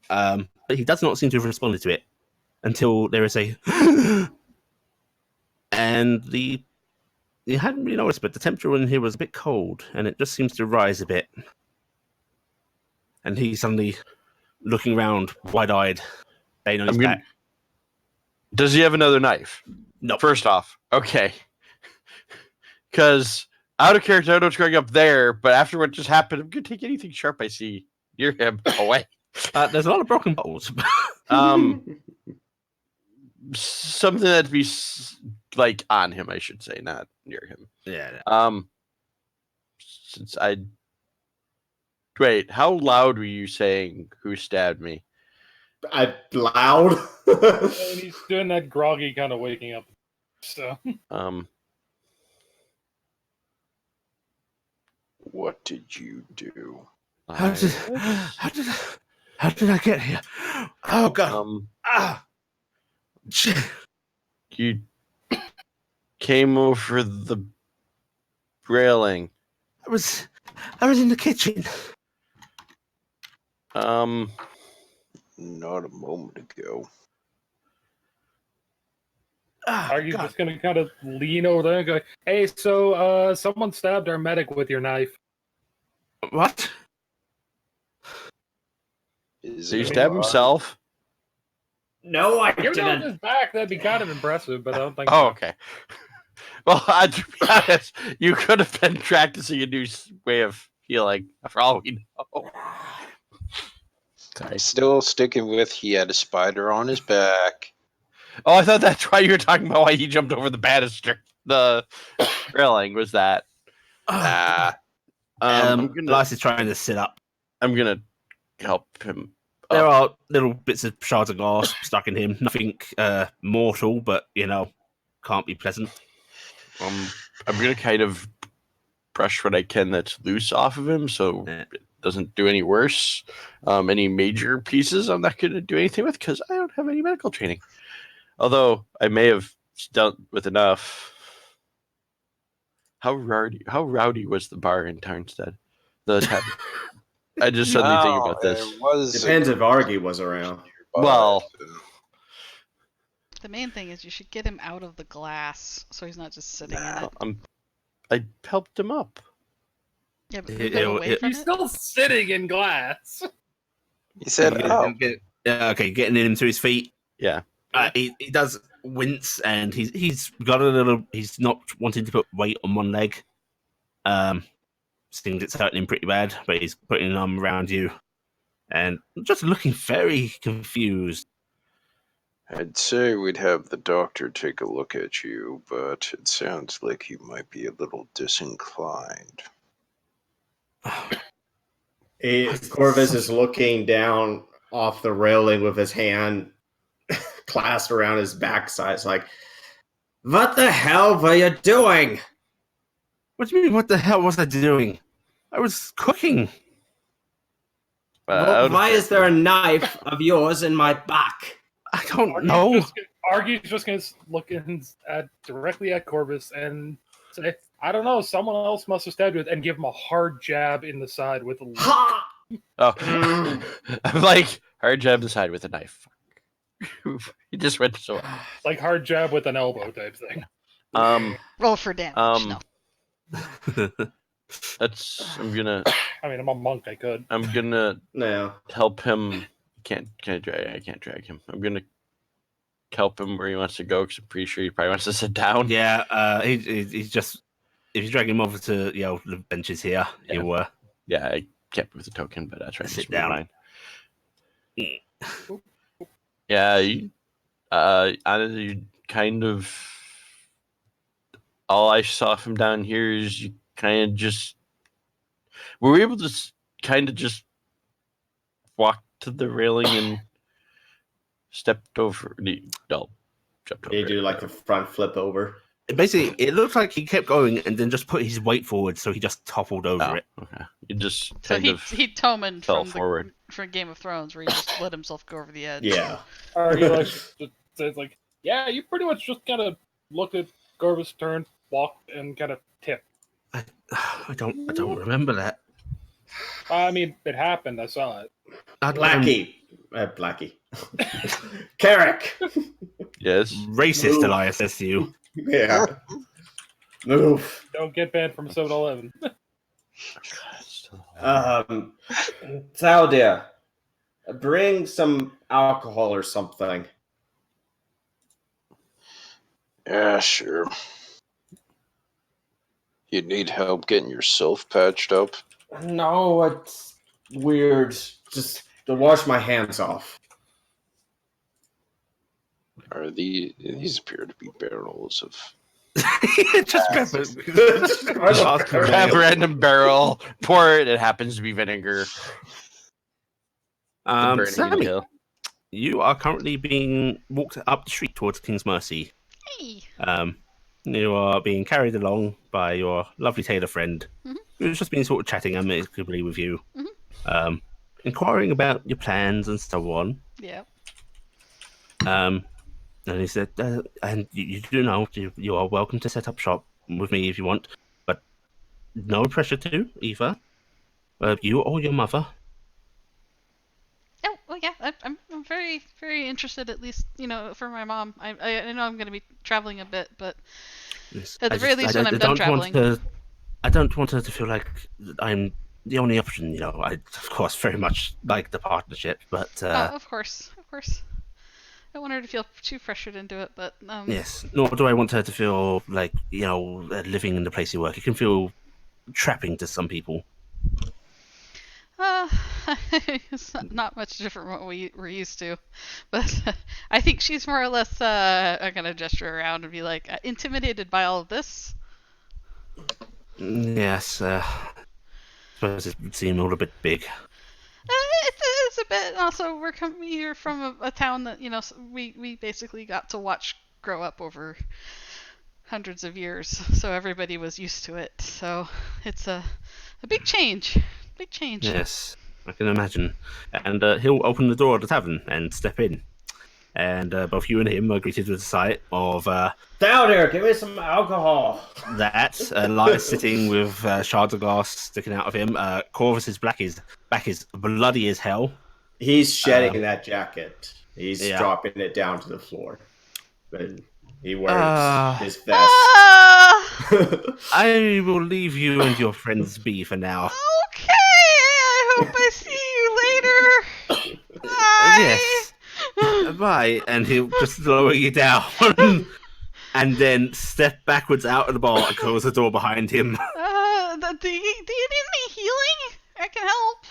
But he does not seem to have responded to it until there is a and you hadn't really noticed, but the temperature in here was a bit cold, and it just seems to rise a bit. And he's suddenly looking around, wide-eyed, laying on his back. Does he have another knife? No. First off, okay. Because out of character, I know what's going up there, but after what just happened, I'm gonna take anything sharp I see near him away. There's a lot of broken bottles. Something that'd be like on him, I should say, not near him. Yeah. Since I wait, how loud were you saying who stabbed me? I loud. And he's doing that groggy kind of waking up. So What did you do? How did I get here? Oh god. Shit. You came over the railing. I was in the kitchen. Not a moment ago. are you just going to kind of lean over there and go, hey, so someone stabbed our medic with your knife. What? So he stabbed himself? No, I If you're doing didn't. his back, that'd be kind of impressive, but I don't think Oh, okay. Well, to be honest, you could have been practicing a new way of healing, for all we know. I'm still sticking with he had a spider on his back. Oh, I thought that's why you were talking about why he jumped over the banister. The railing was that. Ah, Elias is trying to sit up. I'm gonna help him. There are little bits of shards of glass stuck in him. Nothing mortal, but can't be pleasant. I'm gonna kind of brush what I can that's loose off of him, so Yeah. it doesn't do any worse. Any major pieces, I'm not gonna do anything with because I don't have any medical training. Although I may have dealt with enough. How rowdy was the bar in Tarnstead? I just suddenly think about this. It was Depends if Argy was around. Well, The main thing is you should get him out of the glass so he's not just sitting in it. I helped him up. Yeah, but It- move it'll- away it- from He's it. still sitting in glass. He said, "Oh, Yeah, okay, getting him to his feet. Yeah. He does wince, and he's got a little. He's not wanting to put weight on one leg. Things it's hurting him pretty bad, but he's putting an arm around you, and just looking very confused. I'd say we'd have the doctor take a look at you, but it sounds like you might be a little disinclined." Corvus is looking down off the railing with his hand clasped around his backside. It's like, what the hell were you doing? What do you mean? What the hell was I doing? I was cooking. Why is there a knife of yours in my back? I don't know. Argy's just gonna look directly at Corvus and say, "I don't know. Someone else must have stabbed you," and give him a hard jab in the side with a. Ha! Oh, I'm like hard jab the side with a knife. He just went so. Like hard jab with an elbow type thing. Roll for damage. No. I'm gonna I mean, I'm a monk. I could. No. help him. I can't drag him. I'm gonna help him where he wants to go because I'm pretty sure he probably wants to sit down. Yeah, he's just. If you drag him over to the benches here, Yeah. he'll Yeah, I kept with the token, but that's right. Sit it's mine. down. Yeah, honestly, kind of. All I saw from down here is you kind of just. Were we able to kind of just walk to the railing and stepped over? No, jumped over. You do it. like the front flip over. Basically, it looked like he kept going and then just put his weight forward, so he just toppled over Oh, it. okay. You just So kind of he Toman fell from forward. from Game of Thrones, where he just let himself go over the edge. Yeah. Argy just says like, "Yeah, you pretty much just kind of looked at Corvus, turned, walked, and kind of tipped." I don't remember that. I mean, it happened. I saw it. Blackie. Carrick. Yes. Racist, Move. Elias says to you. Yeah. Move. Don't get banned from 7-Eleven. Saldia, bring some alcohol or something. "Yeah, sure. You need help getting yourself patched up?" No, it's weird. Just to wash my hands off. Are these appear to be barrels of... Just Grab a random barrel, pour it. It happens to be vinegar. Burning Sammy, hill. you are currently being walked up the street towards King's Mercy. Hey. You are being carried along by your lovely tailor friend, Mhm. who's just been sort of chatting amicably with you, Mhm. Inquiring about your plans and so on. Yeah. And he said, and you do know you are welcome to set up shop with me if you want, but no pressure to either. You or your mother. Oh, well, yeah. I'm very, very interested. At least, for my mom. I know I'm going to be traveling a bit, but Yes, at the very least, when I'm done traveling. I don't want her to feel like I'm the only option. I of course very much like the partnership, but Of course. I don't want her to feel too pressured into it, but yes. Nor do I want her to feel like living in the place you work. It can feel trapping to some people. It's not much different from what we're used to, but I think she's more or less gonna gesture around and be like intimidated by all of this. Yes, I suppose it would seem a little bit big. It's a bit. Also, we're coming here from a town that we basically got to watch grow up over hundreds of years, so everybody was used to it. So it's a big change. Big change. Yes, I can imagine. And he'll open the door of the tavern and step in. And both you and him are greeted with the sight of Down here, give me some alcohol. that. Elias sitting with shards of glass sticking out of him. Corvus's back is bloody as hell. He's shedding that jacket. He's yeah. dropping it down to the floor. But he wears his vest. I will leave you and your friends be for now. Okay, I hope I see you later. Bye. Yes. Bye. And he'll just lower you down. And then step backwards out of the bar and close the door behind him. Do you need any healing? I can help.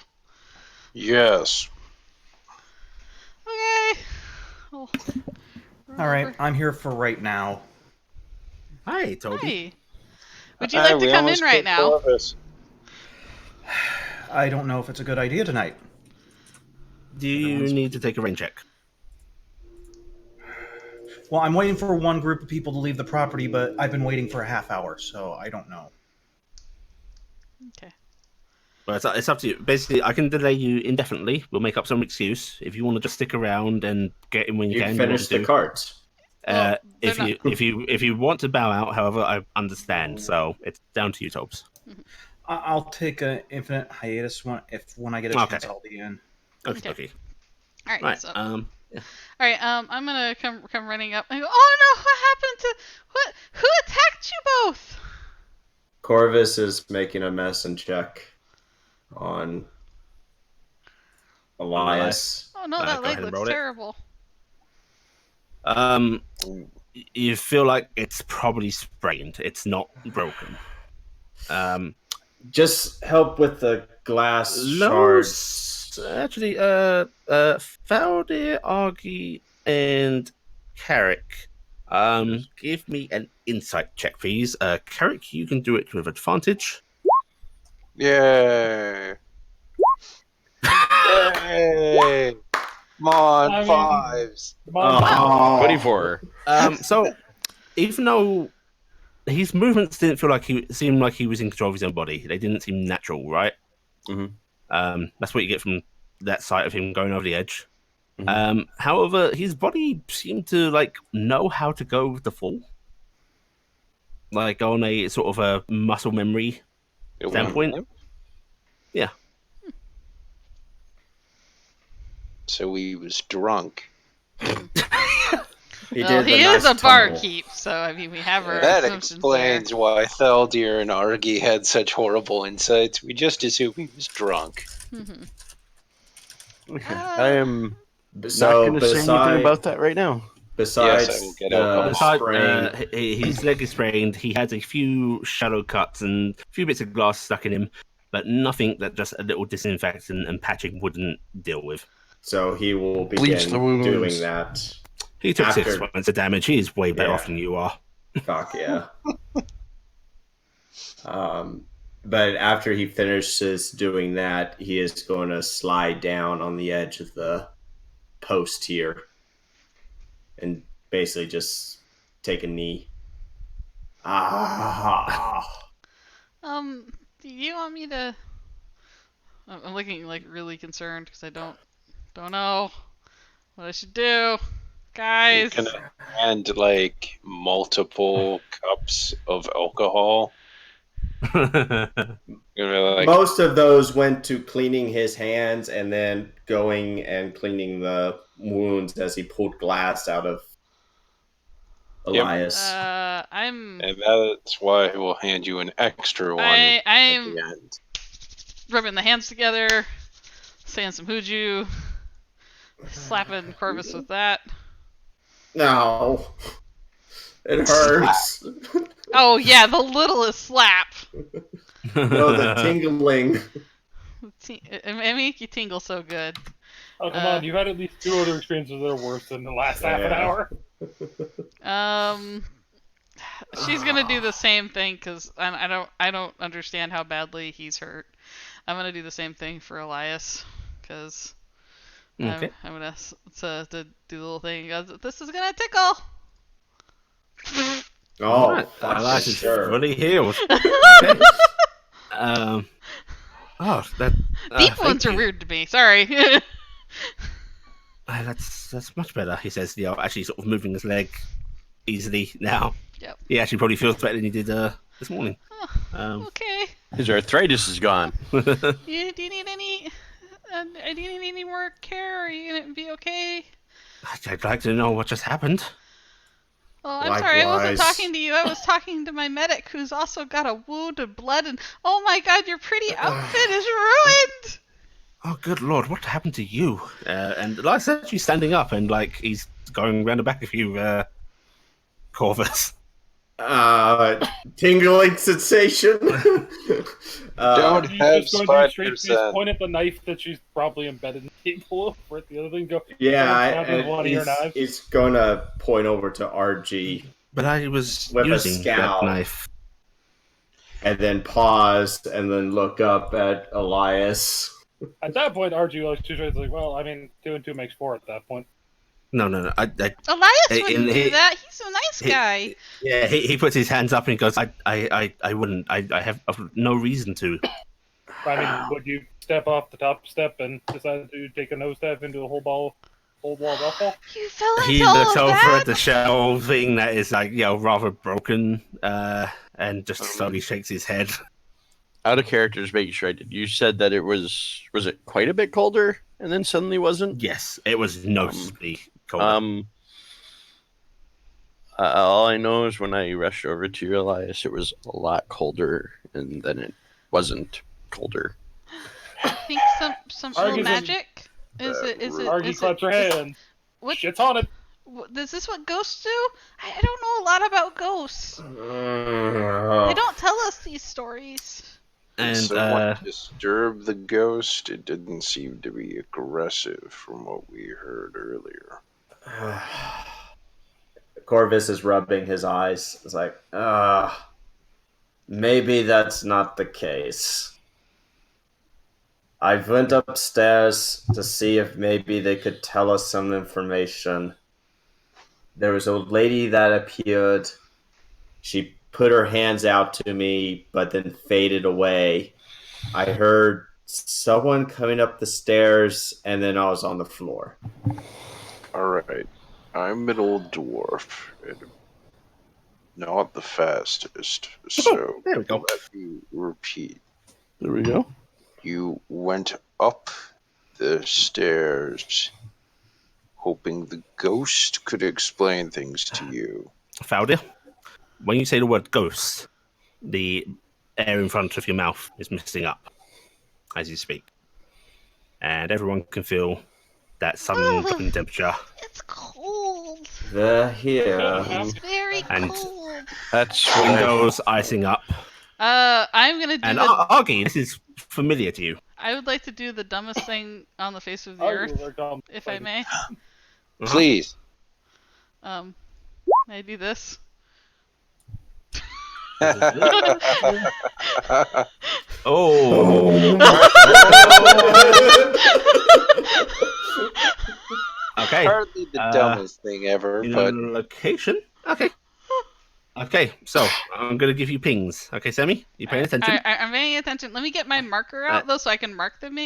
Yes. Okay. Oh, All right, I'm here for right now. Hi, Toby. Hi. Would you like to come in right now? Corvus. I don't know if it's a good idea tonight. Do you need to take a rain check? Well, I'm waiting for one group of people to leave the property, but I've been waiting for a half hour, so I don't know. Okay. Well, it's up to you. Basically, I can delay you indefinitely. We'll make up some excuse. If you want to just stick around and get in when you can, finish the cards. Well, if they're you want to bow out, however, I understand. So it's down to you, Tobes. I'll take an infinite hiatus when I get a chance. I'll be in. Okay. All right. Right. So, Yeah. all right. I'm gonna come running up and go. Oh no! What happened to what? Who attacked you both? Corvus is making a medicine check on Elias. Oh no! Go That ahead leg and looks roll it. terrible. You feel like it's probably sprained. It's not broken. Just help with the glass shards. Actually, Faldir, Argy, and Carrick. Give me an insight check, please. Carrick, you can do it with advantage. Yay. Yay. Come on, fives. Come on. 24. So, even though his movements didn't feel like he seemed like he was in control of his own body, they didn't seem natural, right? Mm-hmm. That's what you get from that sight of him going over the edge. Mm-hmm. However, his body seemed to know how to go with the fall, on a sort of a muscle memory standpoint. Yeah. So he was drunk. He is a barkeep, so I mean we have our That assumptions explains there. why Thaldir and Argy had such horrible insights. We just assumed he was drunk. I am not So going to say anything about that right now. Besides Yes, I will get the alcohol. sprain, His leg is sprained. He has a few shallow cuts and a few bits of glass stuck in him, but nothing that just a little disinfectant and patching wouldn't deal with. so he will Bleach begin the wounds. doing that. He took 6 After- points of damage. He is way better Yeah. off than you are. Fuck yeah. But after he finishes doing that, he is going to slide down on the edge of the post here and basically just take a knee. Do you want me to? I'm looking really concerned because I don't know what I should do, guys. Can I hand multiple cups of alcohol? Most of those went to cleaning his hands and then going and cleaning the wounds as he pulled glass out of Elias. I'm. And that's why we'll hand you an extra one at I'm the end. rubbing the hands together, saying some hooju, slapping Corvus with that. No. It hurts. Oh yeah, the littlest slap. No, the tingling. It make you tingle so good. Oh, come on. You've had at least 2 other experiences that are worse than the last half an hour. She's gonna do the same thing because I don't understand how badly he's hurt. I'm gonna do the same thing for Elias because Okay. I'm gonna to do the little thing. He goes, this is gonna tickle. Oh, Elias is sure. fully healed. Okay. Deep ones are weird to me. Sorry. That's much better. He says, actually sort of moving his leg easily now. Yep. He actually probably feels better than he did this morning. Okay. His arthritis is gone. Do you need any? Do you need any more care? Are you gonna be okay? I'd like to know what just happened. Oh, I'm sorry, I wasn't Likewise. talking to you. I was talking to my medic, who's also got a wound and blood, and oh my god, your pretty outfit is ruined! Oh, good lord, what happened to you? And Elias is actually standing up and, like, he's going around the back of you, Corvus. Tingling sensation. Don't She's have just going to straight face, 5%. point at the knife that she's probably embedded in the table over at the other thing. Go. Yeah, With one of your and knives. he's gonna point over to RG But I was With a using that scowl. knife. and then pause and then look up at Elias. At that point, RG looks two straight like, well, I mean, 2 and 2 makes 4 at that point. No. Elias Hey, wouldn't in do he- that. He's a nice guy. Yeah, he puts his hands up and he goes, I wouldn't. I have no reason to. I mean, would you step off the top step and decide to take a nose step into a whole wall of alcohol? You fell into He all looks of over that? at the shelving that is like, rather broken, and just slowly shakes his head. Out of character, just making sure I did. You said that it was it quite a bit colder, and then suddenly wasn't? Yes, it was noticeably colder. All I know is when I rushed over to you, Elias, it was a lot colder, and then it wasn't colder. I think some little Argus magic. Is it? Argy claps her hands. What? Shit's on it. Is this what ghosts do? I don't know a lot about ghosts. They don't tell us these stories. Did And someone disturb the ghost? It didn't seem to be aggressive from what we heard earlier. Corvus is rubbing his eyes. It's like, maybe that's not the case. I went upstairs to see if maybe they could tell us some information. There was a lady that appeared. She put her hands out to me, but then faded away. I heard someone coming up the stairs, and then I was on the floor. Alright. I'm an old dwarf, and not the fastest, so there we go. let me repeat. There we go. You went up the stairs, hoping the ghost could explain things to you. Faldia, when you say the word ghost, the air in front of your mouth is misting up as you speak. And everyone can feel that sudden drop in temperature. It's cold. Here. It's very And- cold. That's Windows icing up. I'm gonna do And the. Argy, this is familiar to you. I would like to do the dumbest thing on the face of the Argy earth, will come. if I may. Please. I do this. Oh. Okay. Hardly the dumbest thing ever, In but location. Okay. Okay, so I'm gonna give you pings. Okay, Sammy, you paying attention? I'm paying attention. Let me get my marker out though, so I can mark them so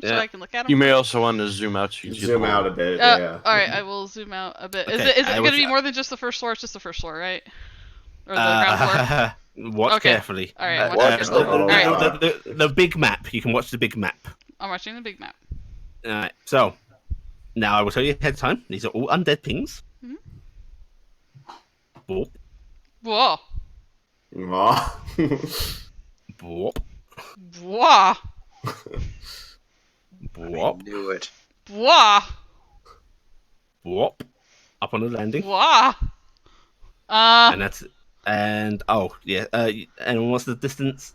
Yeah. I can look at them. You may also want to zoom out so you can see Zoom the out a bit, yeah. All right, I will zoom out a bit. Is Okay, it I going was- to be more than just the first floor? It's just the first floor, right? Or the ground floor? Watch Okay. carefully. All right, watch carefully. carefully. All right, The big map. You can watch the big map. I'm watching the big map. All right. So now I will tell you ahead of time. These are all undead pings. Mhm. Boop, Whoa, Aw. boop, whoa, boop, I knew it. whoa, boop. Up on the landing, whoa. and what's the distance?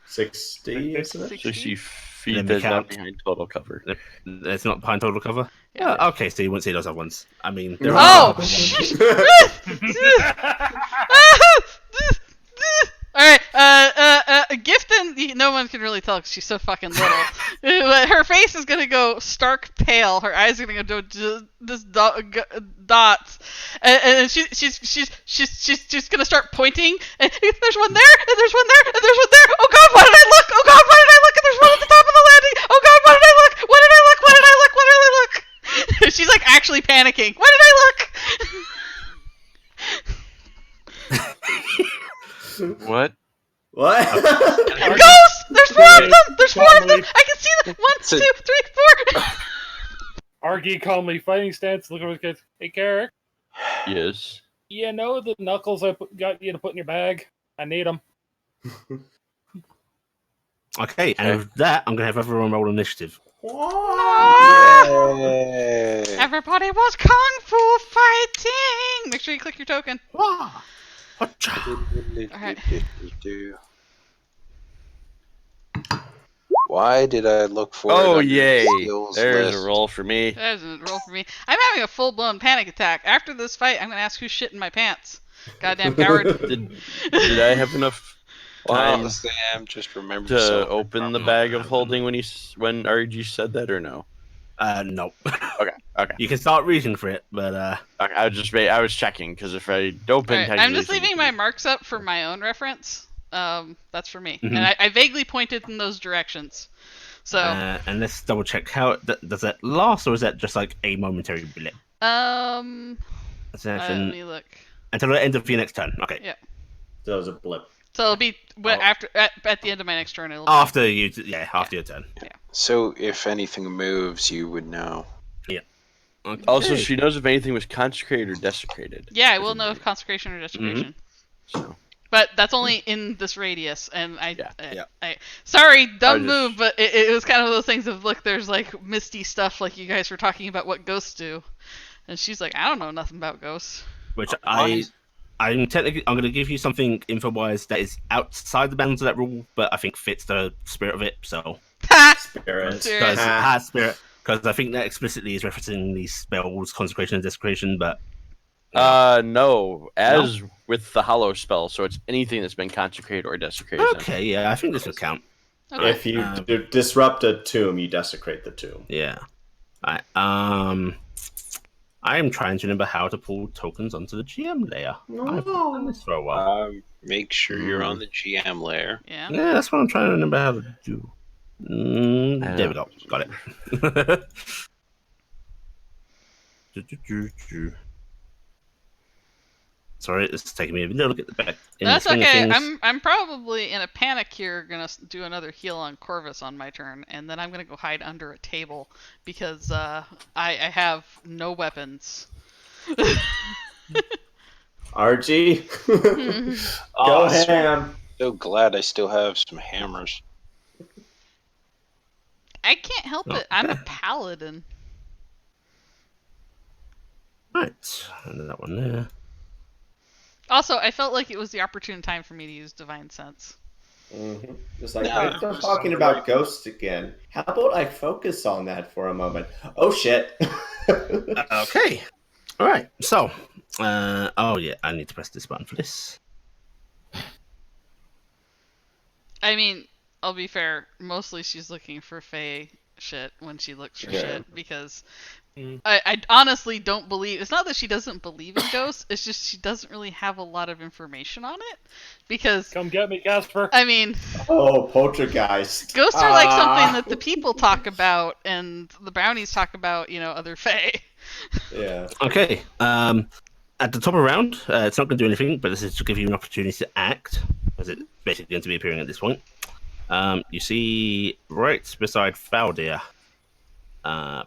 60, isn't it? 60 feet Let me that's not count. behind total cover. It's not behind total cover. Yeah. Okay, so you wouldn't see those other ones. I mean, there Oh! are. Alright, Gifton, no one can really tell because she's so fucking little. But her face is gonna go stark pale. Her eyes are gonna go just dots, and she's gonna start pointing. And there's one there, and there's one there, and there's one there. Oh God, why did I look? Oh God, why did I look? And there's one at the top of the landing. Oh God, why did I look? Why did I look? Why did I look? Why did I look? She's like actually panicking. Why did I look? What? What? Ghosts! There's four of them! There's four of them! I can see them! 1, 2, 3, 4! Argy calmly, fighting stance, look at his kids. Hey, Carrick. Yes. You know the knuckles I got you to put in your bag? I need them. Okay, and with that, I'm going to have everyone roll initiative. Yay! Everybody was kung fu fighting. Make sure you click your token. Wah! Hacha! Alright. Why did I look for it? Oh, under the yay. skills There's list? a roll for me. That doesn't roll for me. I'm having a full-blown panic attack. After this fight, I'm gonna ask who's shit in my pants. Goddamn coward. Did I have enough time Wow, Sam just remembered to something open the from- bag of holding when RG said that, or no? No. Okay. You can start reading for it, but Okay, I was checking because if I open, Alright, I'm just leaving my marks up for my own reference. That's for me. Mhm. And I vaguely pointed in those directions. So, and let's double check how does that last, or is that just like a momentary blip? let Session me look. until the end of your next turn. Okay. Yeah. So it was a blip. So it'll be after at the end of my next turn. It'll be, After you, after your turn. So if anything moves, you would know. Okay. Also, she knows if anything was consecrated or desecrated. yeah, I will know if consecration or desecration. So But that's only in this radius, and Yeah. sorry, dumb just- move, but it was kind of those things of, look, there's like misty stuff, like you guys were talking about what ghosts do, and she's like, I don't know nothing about ghosts. Which I'm going to give you something info-wise that is outside the bounds of that rule, but I think fits the spirit of it. So Spirit. Spirit. spirit, because I think that explicitly is referencing these spells, consecration and desecration. But no, as with the hollow spell, so it's anything that's been consecrated or desecrated. okay, yeah, I think this would count. Okay. If you disrupt a tomb, you desecrate the tomb. Yeah. I am trying to remember how to pull tokens onto the GM layer. I've done this for a while. Make sure you're on the GM layer. Yeah. Yeah, that's what I'm trying to remember how to do. There we go. Got it. Sorry, it's taking me a little bit back. In That's the swing of okay. things. I'm probably in a panic here, gonna do another heal on Corvus on my turn, and then I'm gonna go hide under a table because I have no weapons. RG, go ham. So glad I still have some hammers. I can't help it. I'm a paladin. Right, and that one there. Also, I felt like it was the opportune time for me to use Divine Sense. Mm-hmm. Just like, No, wait, I'm talking about ghosts again. How about I focus on that for a moment? Oh, shit. Okay. All right. So, oh yeah, I need to press this button for this. I mean, I'll be fair. Mostly, she's looking for Fae shit when she looks for shit because I honestly don't believe. It's not that she doesn't believe in ghosts. It's just she doesn't really have a lot of information on it because. Come get me, Casper. I mean, Oh, poltergeist. ghosts are like something that the people talk about and the brownies talk about. Other Fae. Yeah. Okay. At the top of the round, it's not going to do anything, but this is to give you an opportunity to act, as it's basically going to be appearing at this point. You see right beside Faldir. How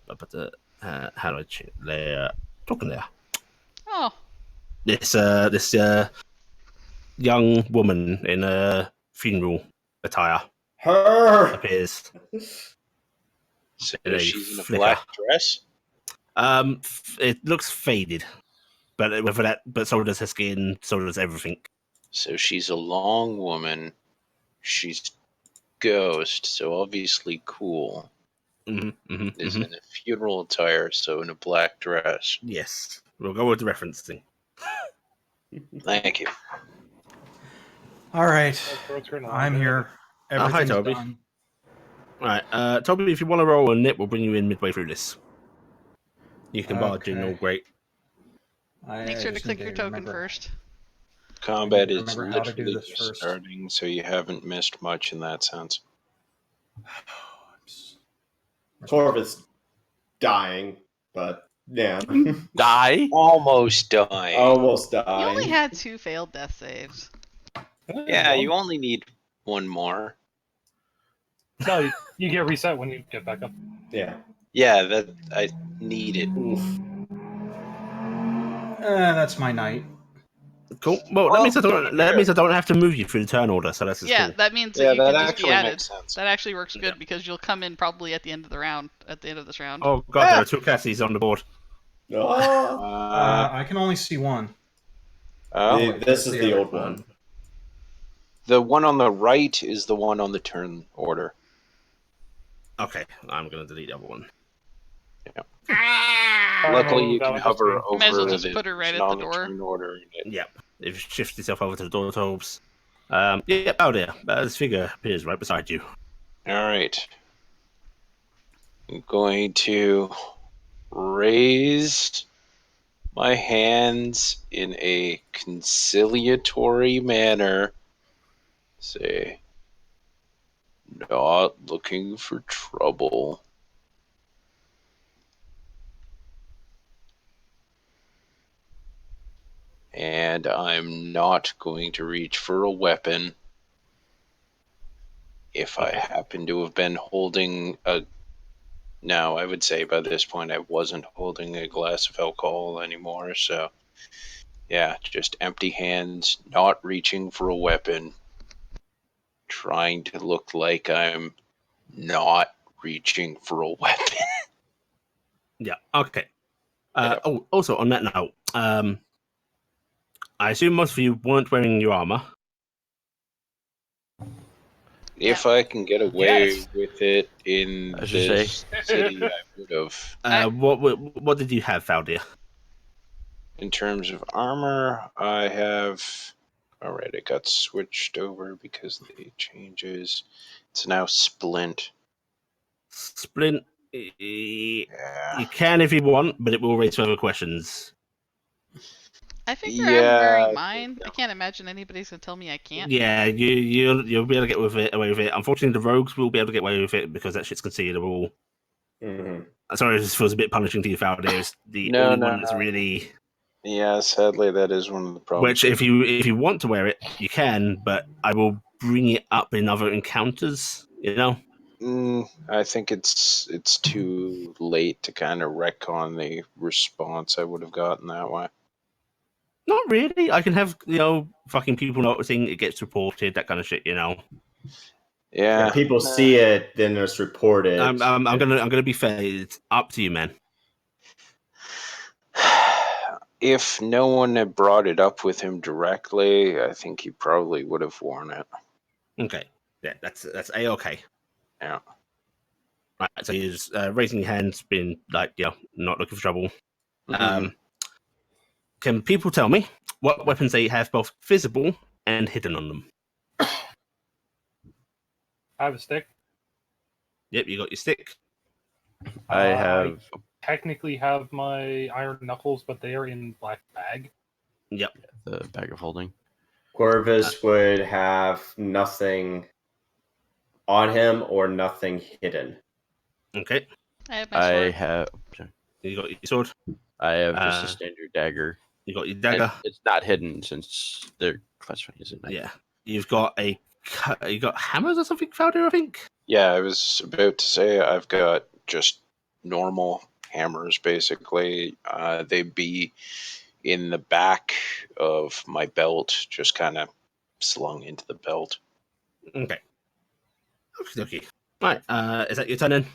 do I change layer? Token layer. Oh. This young woman in a funeral attire Her. appears. So In a she's in a flicker. black dress. It looks faded, but so does her skin, so does everything. So she's a long woman. She's ghost, so obviously cool. Is in a funeral attire, so in a black dress. Yes, we'll go with the referencing. Thank you. All right, I'm here. hi, Everything's Toby. done. All right, Toby, if you want to roll a nip, we'll bring you in midway through this. You can barge in, all great. Make sure to just click need your to token remember. first. Combat is Remember how to do literally this just first. starting, so you haven't missed much in that sense. Corvus dying, but yeah. Die? Almost dying. Almost You dying. only had 2 failed death saves. Yeah, you only need one more. No, you get reset when you get back up. Yeah. Yeah, that I need it. Oof. That's my night. Cool. Well, that means I don't have to move you through the turn order, so that's Yeah, cool. that means Yeah, that you that can just be actually added. makes sense. That actually works good because you'll come in probably at the end of the round. At the end of this round. Oh god, there are 2 Cassies on the board. Oh, I can only see one. Oh, this is the old one. one. the one on the right is the one on the turn order. Okay, I'm gonna delete the other one. Luckily, you that can was hover just over Might as well just the put her right person at the on door. turn order. Yep. If you shift yourself over to the door tobes. Yeah, oh there. This figure appears right beside you. All right. I'm going to raise my hands in a conciliatory manner. Say, not looking for trouble. And I'm not going to reach for a weapon. If I happen to have been holding a... No, I would say by this point I wasn't holding a glass of alcohol anymore, so... Yeah, just empty hands, not reaching for a weapon. Trying to look like I'm not reaching for a weapon. Yeah, okay. Oh, also on that note, I assume most of you weren't wearing your armor. If I can get away with it in I should this city, I would have. What did you have, Valdir? In terms of armor, I have... Alright, it got switched over because of the changes. It's now Splint. Splint. Yeah. You can if you want, but it will raise further questions. I figure I'm Yeah, wearing mine. I can't imagine anybody's gonna tell me I can't. Yeah, you'll be able to get away with it. Unfortunately, the rogues will be able to get away with it because that shit's concealable. Mm-hmm. I'm sorry, this feels a bit punishing to you, Valdir. It's the No, only no, one that's really. Yeah, sadly, that is one of the problems. Which, if you want to wear it, you can, but I will bring it up in other encounters. You know. I think it's too late to kind of retcon the response I would have gotten that way. Not really. I can have fucking people noticing it gets reported, that kind of shit. Yeah. People see it, then it's reported. I'm gonna be fair. It's up to you, man. If no one had brought it up with him directly, I think he probably would have worn it. Okay. Yeah, that's a-okay. Yeah. Right, so he's raising your hands, being like, not looking for trouble. Mhm. Can people tell me what weapons they have both visible and hidden on them? I have a stick. Yep, you got your stick. I have. Technically have my iron knuckles, but they are in black bag. Yep. The bag of holding. Corvus would have nothing on him or nothing hidden. Okay. I have my sword. You got your sword. I have just a standard dagger. You got your dagger. And it's not hidden since they're classified as a knife. Yeah. You got hammers or something, Valdir, I think? Yeah, I was about to say I've got just normal hammers, basically. They'd be in the back of my belt, just kind of slung into the belt. Okay. Okay. Right. Is that your turn then?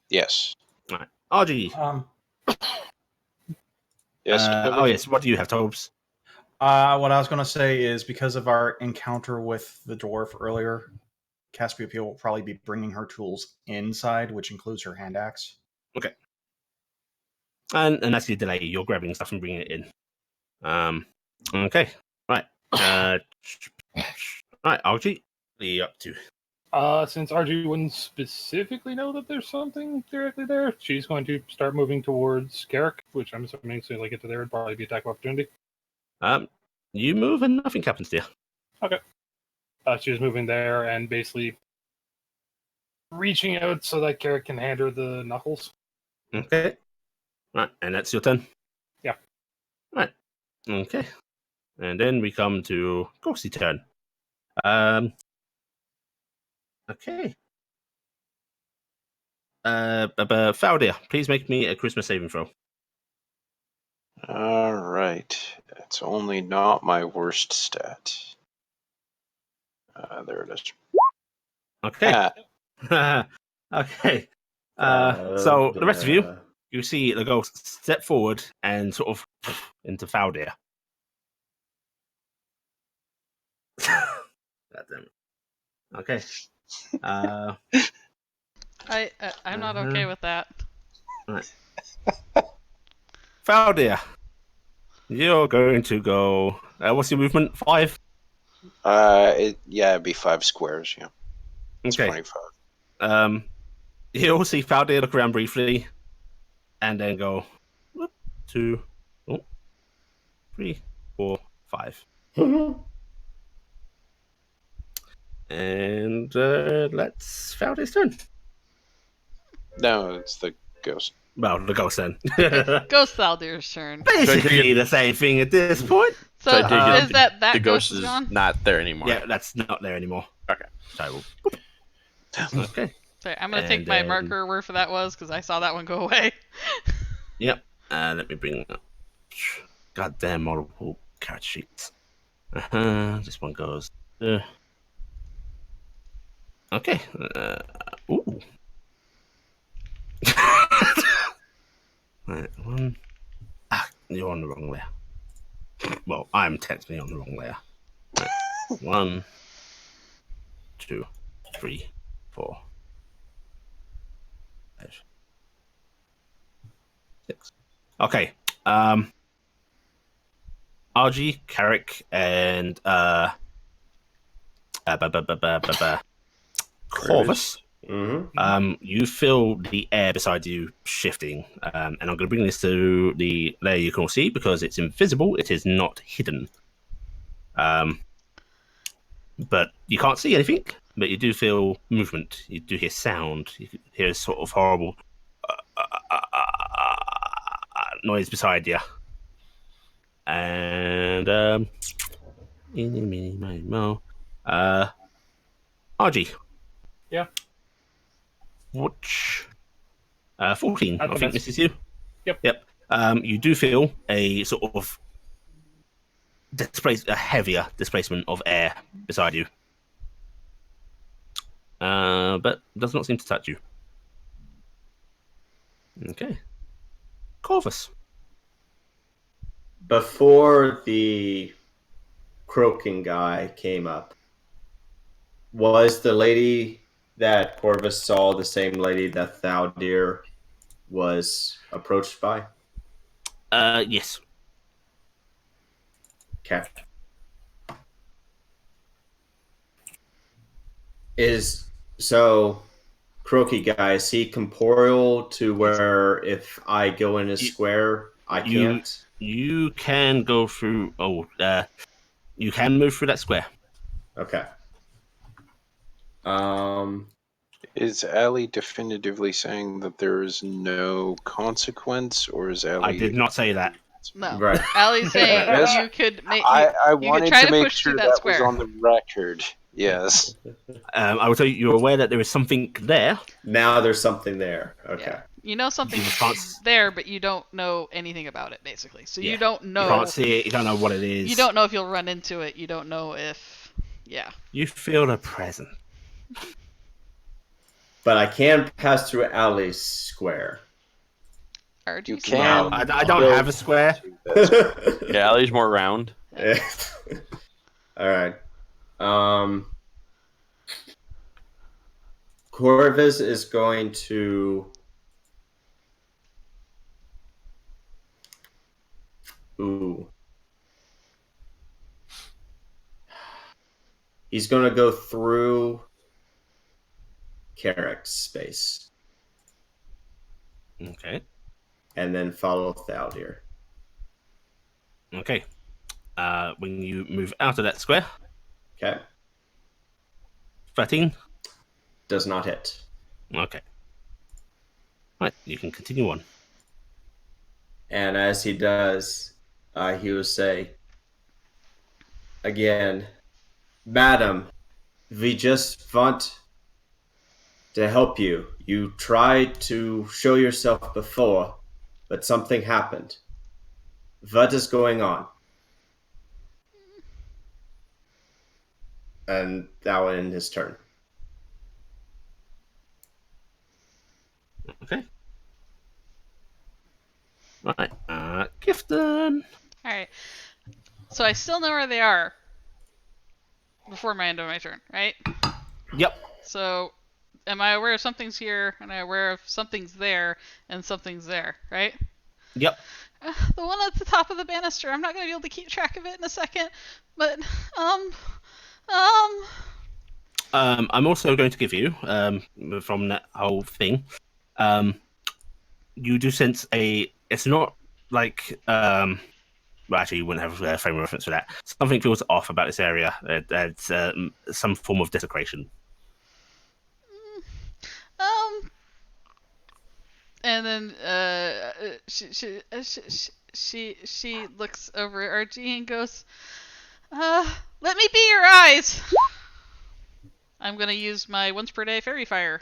Yes. Right. RG. Yes. Yes. What do you have, Tobes? What I was going to say is because of our encounter with the dwarf earlier, Cassiopeia will probably be bringing her tools inside, which includes her hand axe. Okay. And that's your delay. You're grabbing stuff and bringing it in. Okay. Right. Right, RG. What are you up to? Since RG wouldn't specifically know that there's something directly there, she's going to start moving towards Garrick, which I'm assuming as soon as I get to there, it'd probably be attack of opportunity. You move and nothing happens to you. Okay. She's moving there and basically reaching out so that Garrick can hand her the knuckles. Okay. Right, and that's your turn? Yeah. Right. Okay. And then we come to Ghost's turn. Okay. Valdir, please make me a Christmas saving throw. All right. right. It's only not my worst stat. There it is. Okay. Ah, Okay. So the rest of you see the ghost step forward and sort of into Faldir. God damn it. Okay. I'm not okay with that. Right. Faldir, you're going to go. What's your movement? 5. it'd be 5 squares. Yeah, it's Okay. 25. You'll see Faldir look around briefly, and then go 1, 2, 3, 4, 5. And let's Faldir's turn. No, it's the ghost. Well, the ghost then. Ghost Thaldir's turn. Basically the same thing at this point. So I take it is that the ghost ghost is is gone? not there anymore. Yeah, that's not there anymore. Okay. So, okay. Sorry, I'm gonna take And my then- marker wherever that was because I saw that one go away. Yep. Let me bring up. Goddamn multiple character sheets. This one goes. Okay. Ooh. Right, one. You're on the wrong layer. Well, I'm technically on the wrong layer. Right. 1, 2, 3, 4, 5, 6. Okay. RG, Carrick, and Corvus. Mm-hmm. You feel the air beside you shifting, and I'm going to bring this to the layer you can all see because it's invisible. It is not hidden. But you can't see anything, but you do feel movement. You do hear sound. You hear a sort of horrible noise beside you. And RG. Yeah. Which 14. That's I a think miss. this is you. Yep. You do feel a sort of a heavier displacement of air beside you. But does not seem to touch you. Okay. Corvus. Before the croaking guy came up, was the lady that Corvus saw the same lady that Thaldir was approached by? Yes. Okay. Croaky guy, is he corporeal to where if I go in a square, I can't? You can go through. You can move through that square. Okay. Is Allie definitively saying that there is no consequence, or is Allie? I did not say that. No. Right. Allie's saying Yes. you could make. I you could wanted try to to make push sure through that square. was on the record. Yes. I will tell you, you're aware that there is something there. Now there's something there. Okay. Yeah. You know something's You can't- there, but you don't know anything about it, basically. So Yeah. you don't know. You can't see it. You don't know what it is. You don't know if you'll run into it. You don't know if. Yeah. You feel the presence. But I can pass through Alley's square. RG You square. can. I don't have a square. Yeah, Allie's more round. All right. Corvus is going to. Ooh. He's going to go through Carrick's space Okay. and then follow Thaldir. Okay. When you move out of that square, Okay. 13. Does not hit. Okay. Right. You can continue on. And as he does, he will say, again, Madam, we just want to help you. You tried to show yourself before, but something happened. What is going on? And that will end his turn. Okay. Right. Gifton. All right. So I still know where they are before my end of my turn, right? Yep. So am I aware of something's here, and I'm aware of something's there, and something's there, right? Yep. The one at the top of the banister. I'm not going to be able to keep track of it in a second, but I'm also going to give you from that whole thing. You do sense it's not like well, actually, you wouldn't have a frame of reference for that. Something feels off about this area. It's some form of desecration. And then she looks over at Archie and goes, "Let me be your eyes." I'm gonna use my once per day fairy fire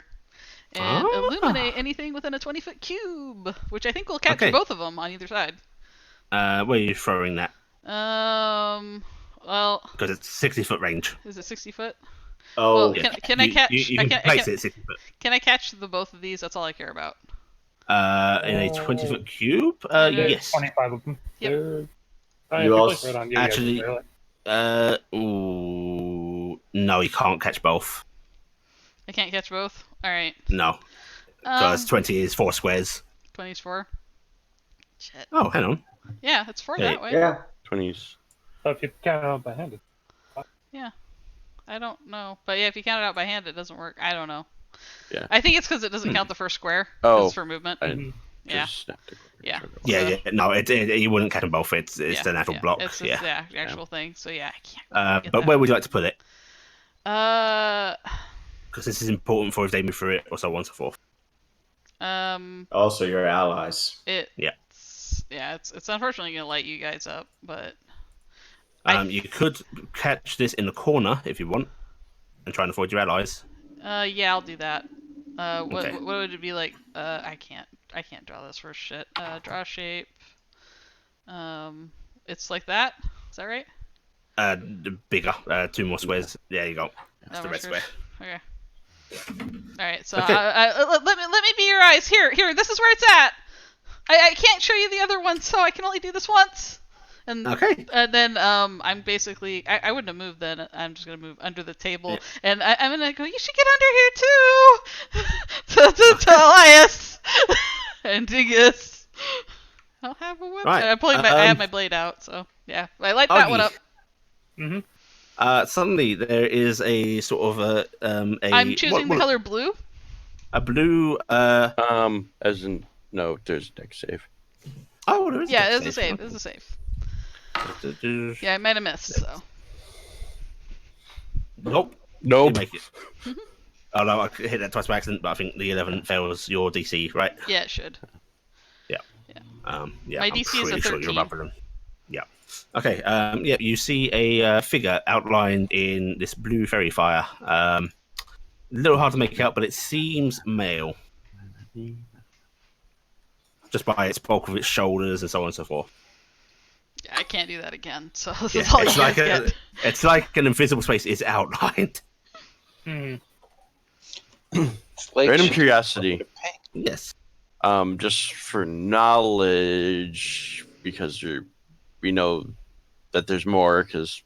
and illuminate anything within a 20-foot cube, which I think will catch both of them on either side. Where are you throwing that? Well, because it's 60-foot range. Is it 60 foot? Oh, Well, can I catch? You can place it at 60 foot. Can I catch the both of these? That's all I care about. In a 20-foot cube? Yes. 25 of them. Yep. You also- Actually, no, you can't catch both. I can't catch both. All right. No, because 20 is 4 squares. 20 is 4. Shit. Oh, hang on. Yeah, it's 4 Yeah, that way. yeah. 20s. So if you count it out by hand, Yeah. I don't know, but yeah, if you count it out by hand, it doesn't work. I don't know. Yeah. I think it's because it doesn't count the first square. Oh. It's for movement. Yeah. Yeah. Yeah, no, you wouldn't catch them both. It's Yeah, the natural yeah. block. It's yeah. the actual thing. So yeah, I can't. Get But that. where would you like to put it? Uh. Because this is important for if they move through it, or so on and so forth. Also, your allies. Yeah. It's unfortunately gonna light you guys up, but. You could catch this in the corner if you want, and try and avoid your allies. Yeah, I'll do that. Okay. What would it be like? I can't draw this first shit. Draw shape. It's like that. Is that right? Bigger, 2 more squares. There you go. That's That the much red square. Okay. All right. So Okay. let me be your eyes. Here. This is where it's at. I can't show you the other one, so I can only do this once. And Okay. Then I'm basically I wouldn't have moved then. I'm just gonna move under the table, Yeah. and I'm gonna go. You should get under here too. to Elias and Dingus. I'll have a whip. Right, I'm pulling I have my blade out, so yeah. I light that one up. Suddenly there is a sort of I'm choosing the color blue. A blue. As in, no, there's a deck save. Oh, there is. Yeah, it is a save. It is a save. Yeah, I might have missed. So. Nope. Nope. You make it. Oh no, I hit that twice by accident, but I think the 11 fails your DC, right? Yeah, it should. Yeah. Yeah. Yeah. My I'm DC is a pretty sure 13. you're above them. Yeah. Okay. Yeah. You see a figure outlined in this blue fairy fire. A little hard to make out, but it seems male, just by its bulk of its shoulders and so on and so forth. Yeah, I can't do that again. So this Yeah, is all you it's guys like get. it's like an invisible space is outlined. Random curiosity. Yes. Just for knowledge, because we know that there's more. Because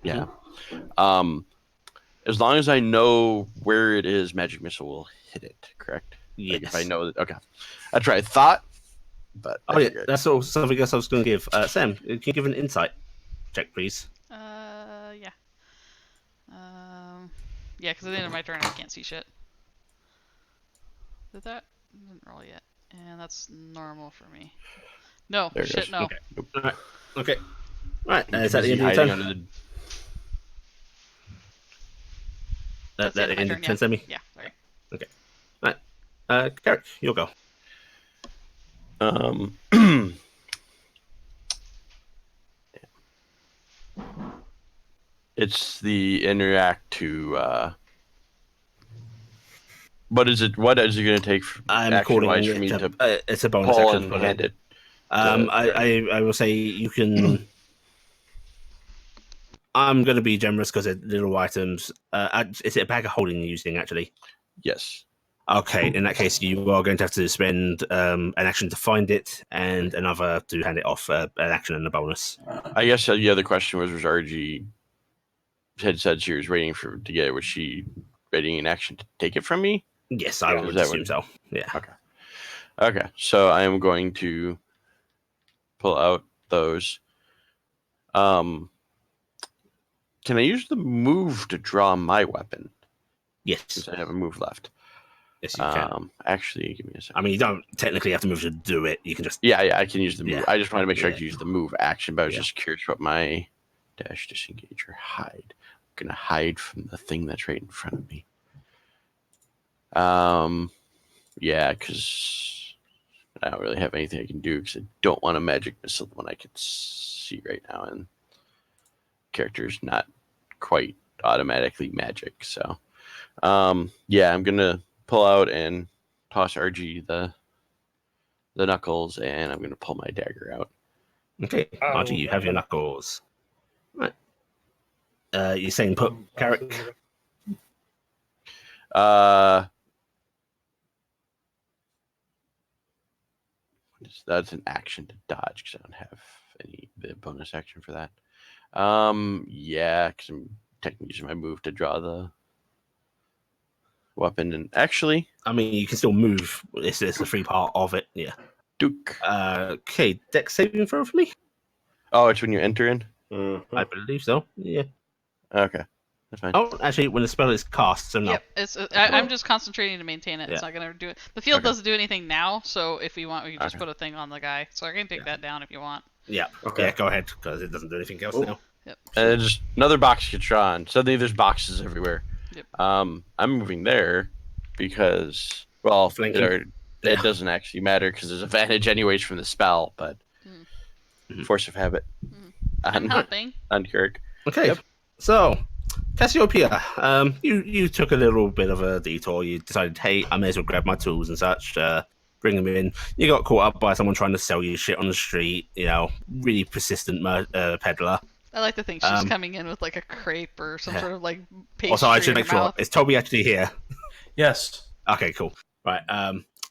yeah. As long as I know where it is, magic missile will hit it. Correct. Yes. Like if I know that. Okay. That's right. Thought. But Oh yeah, that's all. Something else I was going to give. Sam, can you give an insight check, please? Yeah. Yeah, because at the end of my turn, I can't see shit. Did that? Didn't roll yet. And that's normal for me. No, There it shit, goes. no. Okay. All right. Okay. Right. Is that the end Busy of your hiding turn? under That's That the the end my of turn, turn, Sammy? Yeah, sorry. Okay. Right. Carrick, you'll go. It's the interact to. What is it? What is it going to take? I'm action calling wise it. for me to It's a bonus pull action. and for hand it. The- I will say you can. I'm going to be generous because they're little items. Is it a bag of holding you're using, actually? Yes. Okay, in that case, you are going to have to spend an action to find it and another to hand it off, an action and a bonus. I guess the other question was RG had said she was waiting to get it. Was she waiting in action to take it from me? Yes, I Yeah, would is that assume what- so. Yeah. Okay, so I am going to pull out those. Can I use the move to draw my weapon Yes. since I have a move left? Yes, you can. Actually, give me a second. I mean, you don't technically have to move to do it. You can just. Yeah, I can use the move. Yeah. I just wanted to make sure I Yeah. could use the move action, but I was Yeah. just curious what my dash, disengage, or hide. I'm gonna hide from the thing that's right in front of me. Yeah, because I don't really have anything I can do because I don't want a magic missile when I can see right now, and character's not quite automatically magic. So, yeah, I'm gonna pull out and toss RG the knuckles, and I'm gonna pull my dagger out. Okay, Archie, you have your knuckles. Right. You're saying put Carrick. That's an action to dodge because I don't have any bonus action for that. Yeah, because I'm technically using my move to draw the weapon. And actually, I mean, you can still move. It's a free part of it. Yeah. Duke. Okay, dex saving throw for me. Oh, it's when you enter in. I believe so. Yeah. Okay, that's fine. Oh, actually, when the spell is cast, so no. Yep, I'm just concentrating to maintain it. Yeah. It's not gonna do it. The field Okay. doesn't do anything now, so if we want, we can just Okay. put a thing on the guy. So I can take that down if you want. Yeah. Okay. Yeah, go ahead, because it doesn't do anything else now. Yep. And just another box gets drawn. Suddenly, there's boxes everywhere. Yep. I'm moving there because, well, Flanking. it doesn't actually matter because there's advantage anyways from the spell, but force of habit I'm helping. on Kirk. Okay. Yep. So, Cassiopeia, you took a little bit of a detour. You decided, hey, I may as well grab my tools and such, bring them in. You got caught up by someone trying to sell you shit on the street, really persistent peddler. I like to think she's coming in with like a crepe or some sort of like pastry Also, I should in her make sure, mouth. is Toby actually here? Yes. Okay, cool. Right.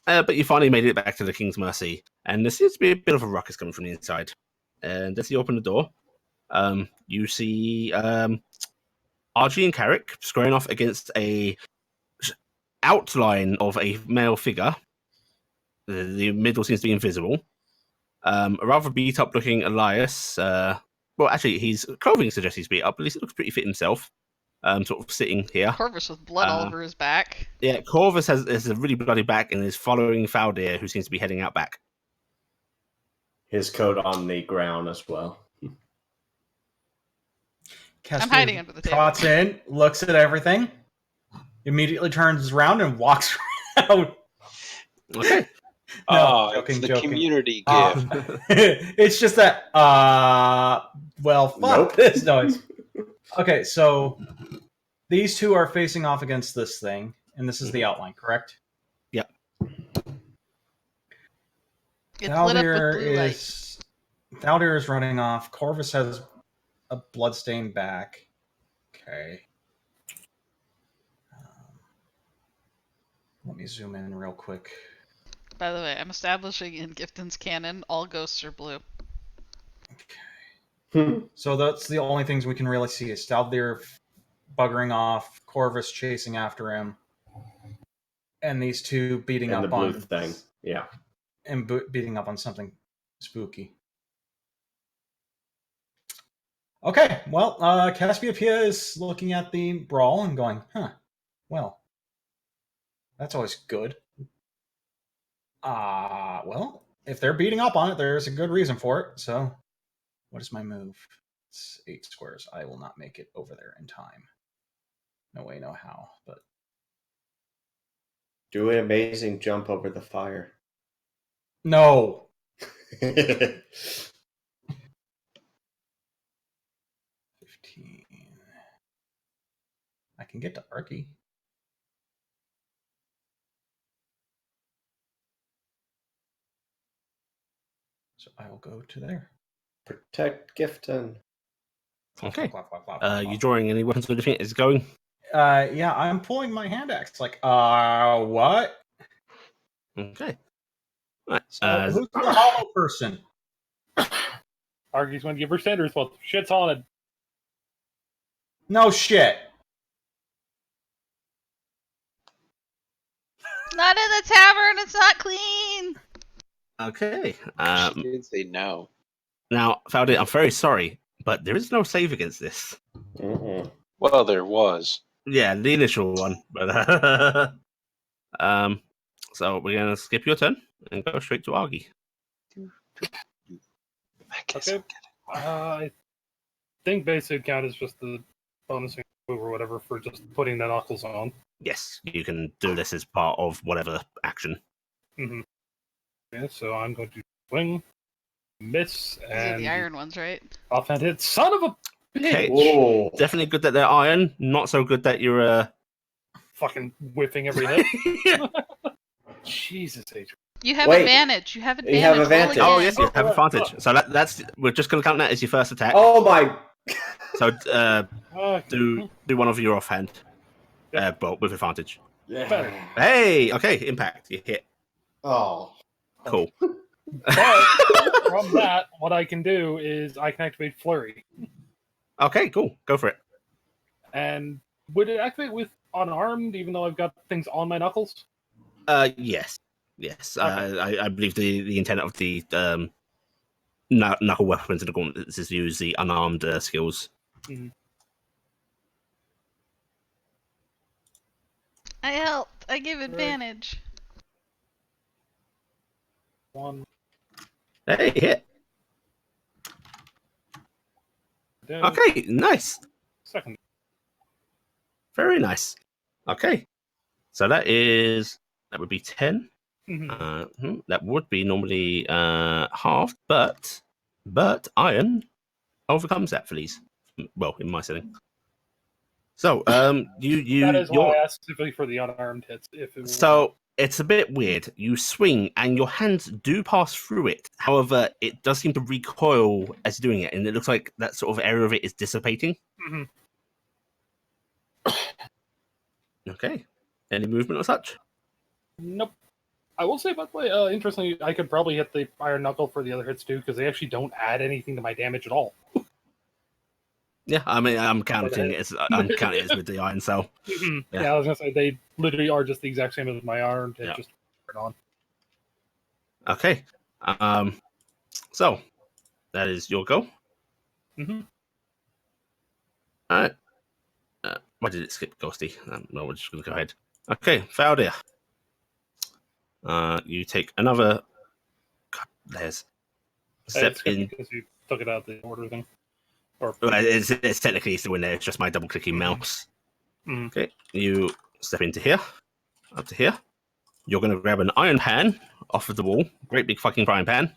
But you finally made it back to the King's Mercy, and there seems to be a bit of a ruckus coming from the inside. And as you open the door, you see Archie and Carrick squaring off against a outline of a male figure. The middle seems to be invisible. A rather beat up looking Elias. Well, actually, his clothing suggests he's beat up, but at least it looks pretty fit himself. Sort of sitting here. Corvus with blood all over his back. Yeah, Corvus has a really bloody back and is following Faldir, who seems to be heading out back. His coat on the ground as well. I'm hiding under the table. Trots in, looks at everything, immediately turns around and walks out. Okay. No, it's the joking. community gift. It's just that, well, fuck Nope. this noise. Okay, so these two are facing off against this thing, and this is the outline, correct? Yep. It's lit up with blue light. Thaldir is running off. Corvus has a bloodstained back. Okay. Let me zoom in real quick. By the way, I'm establishing in Gifton's canon all ghosts are blue. So that's the only things we can really see is Thaldir buggering off, Corvus chasing after him, and these two beating And up the blue on thing. Yeah. and beating up on something spooky. Okay, well, Cassiopeia is looking at the brawl and going, well, that's always good. Well, if they're beating up on it, there's a good reason for it, so what is my move? It's 8 squares. I will not make it over there in time. No way, no how, but... Do an amazing jump over the fire. No! 15. I can get to Arky. So I will go to there. Protect Gifton. Okay. Flop, flop, flop, flop, You flop. drawing any weapons or anything? Is it going? Yeah, I'm pulling my hand axe. Like, what? Okay. Right. Who's the hollow person? Argy's going to give her standards. Well, shit's on it. No shit. Not in the tavern. It's not clean. Okay. She did say no. Now, Faldi, I'm very sorry, but there is no save against this. Mm-mm. Well, there was. Yeah, the initial one, but so we're gonna skip your turn and go straight to Argy. I guess Okay. I think basic count is just the bonus move or whatever for just putting the knuckles on. Yes, you can do this as part of whatever action. Mm-hmm. Yeah, so I'm going to swing, miss, These are and the iron ones, right? offhand hit. Son of a Okay. bitch! Whoa. Definitely good that they're iron. Not so good that you're Fucking whiffing every hit. Jesus H. You have Wait. advantage. You have advantage. You have Roll advantage. again. Oh yes, you have advantage. So that's we're just gonna count that as your first attack. Oh my. So Uh, do one of your offhand, Yep. well with advantage. Better. Hey, okay, impact. You hit. Oh. Cool. But from that, what I can do is I can activate Flurry. Okay, cool. Go for it. And would it activate with unarmed, even though I've got things on my knuckles? Yes. Okay. I believe the intent of the knuckle weapons and the gauntlets is to use the unarmed skills. I helped. I gave advantage. One. Hey, hit. Down. Okay, nice. Second. Very nice. Okay. So that would be 10. That would be normally half, but iron overcomes that for these. Well, in my setting. So that is why you're I asked specifically for the unarmed hits. If it so it's a bit weird. You swing and your hands do pass through it. However, it does seem to recoil as you're doing it, and it looks like that sort of area of it is dissipating. Okay. Any movement or such? Nope. I will say, by the way, interestingly, I could probably hit the iron knuckle for the other hits too, because they actually don't add anything to my damage at all. Yeah, I mean, I'm counting it as with the iron cell. Yeah, I was gonna say they literally are just the exact same as my iron hit, Yeah. just on. Okay. So that is your go. Mm-hmm. All right. Why did it skip Ghosty? No, we're just gonna go ahead. Okay, Faldia. You take another. God, there's step in. Because you took it out the order thing. Or Well, it's technically still in there. It's just my double clicking mouse. Okay, you step into here, up to here. You're gonna grab an iron pan off of the wall. Great big fucking frying pan.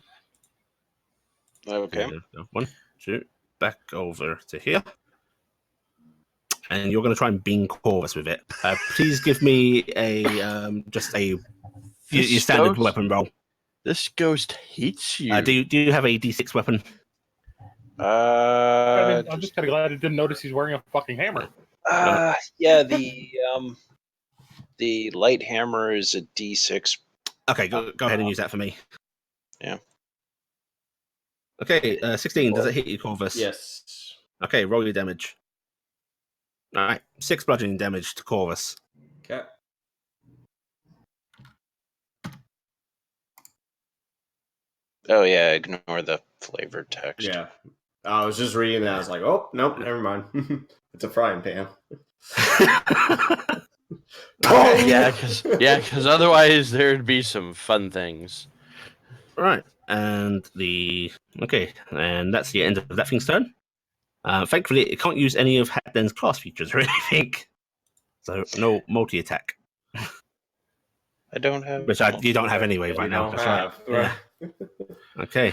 Okay. Go 1, 2, back over to here. And you're going to try and beam Corvus with it. Please give me just a your standard weapon roll. This ghost hates you. Do you have a D6 weapon? I'm just kind of glad I didn't notice he's wearing a fucking hammer. Yeah, the light hammer is a D6. Okay, go ahead and use that for me. Yeah. Okay, 16. Does it hit you, Corvus? Yes. Okay, roll your damage. All right, 6 bludgeoning damage to Corvus. Okay. Oh yeah, ignore the flavored text. Yeah. I was just reading that. I was like, oh, nope, never mind. It's a frying pan. Okay. Yeah, because otherwise there'd be some fun things. Right, and that's the end of that thing's turn. Thankfully, it can't use any of Hatden's class features or anything, so no multi-attack, I don't have. which you don't have anyway right now. That's right. Yeah. Okay.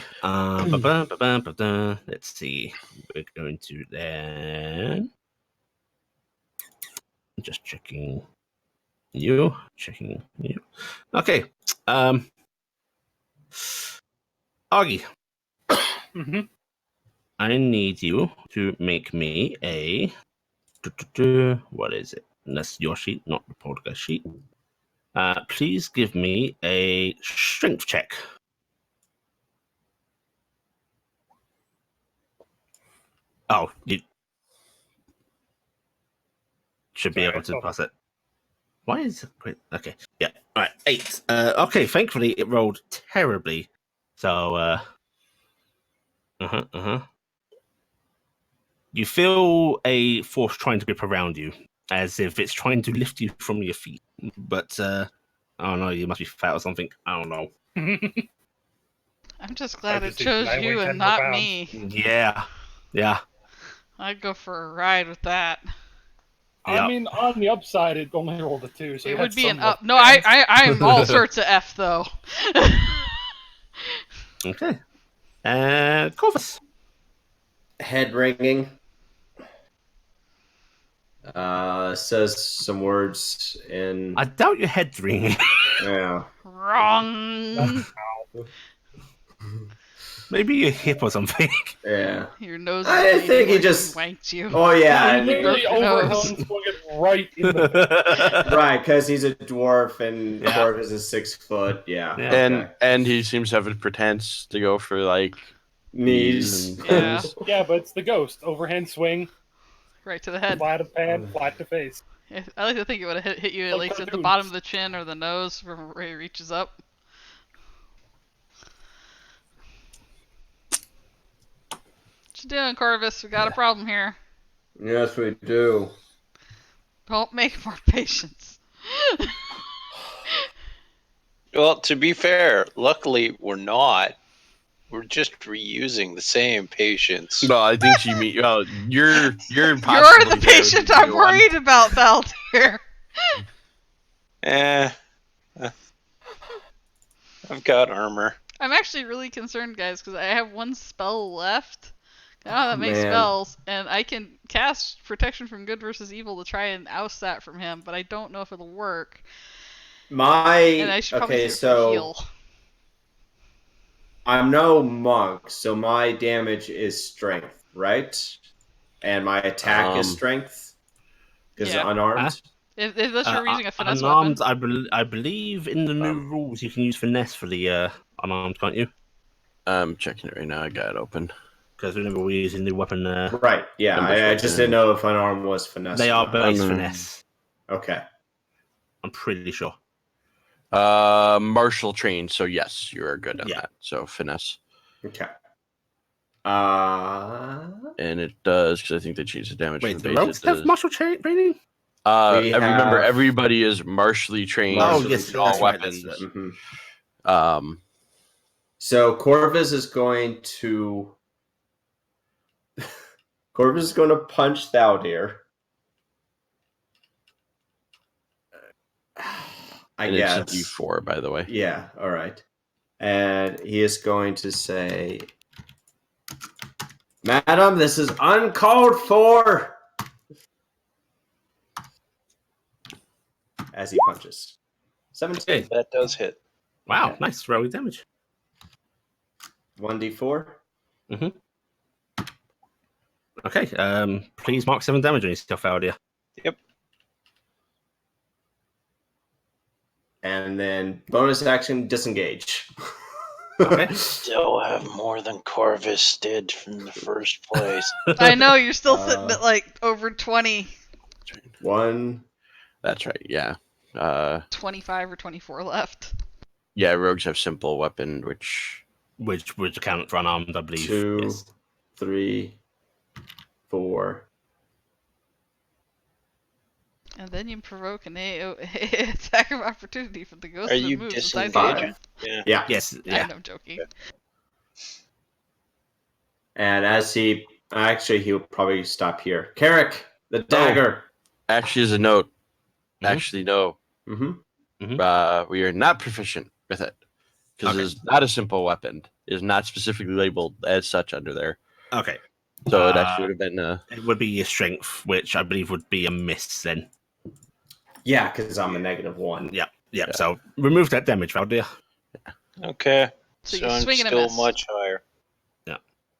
Let's see. We're going to then just checking you. Okay. Augie, Mhm. I need you to make me a. What is it? That's your sheet, not the podcast sheet. Please give me a strength check. Oh, you should be Sorry, able I to saw pass it. Why is it great? Okay, yeah, all right, 8. Okay, thankfully it rolled terribly. So, you feel a force trying to grip around you, as if it's trying to lift you from your feet. But I don't know, you must be fat or something. I don't know. I'm just glad it just see chose that I weigh you 10 and more not pounds. me. Yeah. I'd go for a ride with that. I Yep. mean, on the upside, it only rolled a 2, so It you would had be an some luck up. No, there. I'm all sorts of F though. Okay. Corvus. Head ringing. Says some words in. I doubt your head's ringing. Yeah. Wrong. Maybe your hip or something. Yeah. Your nose is I bleeding think he like just. he wanked you. Oh yeah, He and literally broke your nose. overhung swung it right in the right, because he's a dwarf and Yeah. Corvus is 6 foot. Yeah. Yeah. Okay. And he seems to have a pretense to go for like Knees. and Yeah. things. Yeah, but it's the ghost. Overhand swing, Right to the head. flat of pad, flat to face. I like to think it would have hit you at Like least at the cartoons. bottom of the chin or the nose from where he reaches up. What you doing, Corvus? We got a problem here. Yes, we do. Don't make more patients. Well, to be fair, luckily we're not. We're just reusing the same patients. No, I think she mean. Well, you're You're possibly the there patient with I'm the one. worried about, Valdir. I've got armor. I'm actually really concerned, guys, because I have one spell left. I don't know how that makes Man. spells, and I can cast Protection from Good versus Evil to try and oust that from him, but I don't know if it'll work. And I should probably Okay, do it for so heal. I'm no monk, so my damage is strength, right? And my attack is strength because Yeah. unarmed. Huh? If that's you're using a finesse unarmed, weapon. I believe in the new rules you can use finesse for the unarmed, can't you? I'm checking it right now. I got it open. Because remember we're using the weapon. Right. Yeah, Numbers I right just there. didn't know if unarmed was finesse. They or are not. base Um, finesse. Okay. I'm pretty sure. Martial trained, so yes, you are good on Yeah. that. So finesse, Okay. and it does because I think they changed the damage. Wait, from the base. rogues It have does. martial training? We Remember, have- everybody is martially trained. Oh, Martially yes, trained. all that's right. weapons. That's right. Mhm. So Corvus is going to punch Thaldir. I And guess. it's a D4, by the way. Yeah, all right. And he is going to say, Madam, this is uncalled for. As he punches. 17. That does hit. Wow, Okay. nice rolling damage. 1d4. Okay, please mark 7 damage on yourself, Aldia. Yep. And then bonus action, disengage. Okay. Still have more than Corvus did from the first place. I know, you're still sitting at like over 20, 1. That's right. Yeah. 25 or 24 left. Yeah. Rogues have simple weapon, which Which would account for unarmed, I believe. 2, Yes. 3, 4. And then you provoke an attack of opportunity for the ghost Are that you moves besides disengaging? you. Yeah. Yes. Yeah. I'm joking. And as he he'll probably stop here. Carrick, the dagger. actually is a note. Mhm. Actually, no. Mm-hmm. We are not proficient with it because Okay. it is not a simple weapon. It is not specifically labeled as such under there. Okay. So it actually would have been. It would be your strength, which I believe would be a miss then. Yeah, because I'm a -1. Yeah. Yeah. So remove that damage, Valdir. Okay. So So you I'm swing and a still miss. much higher.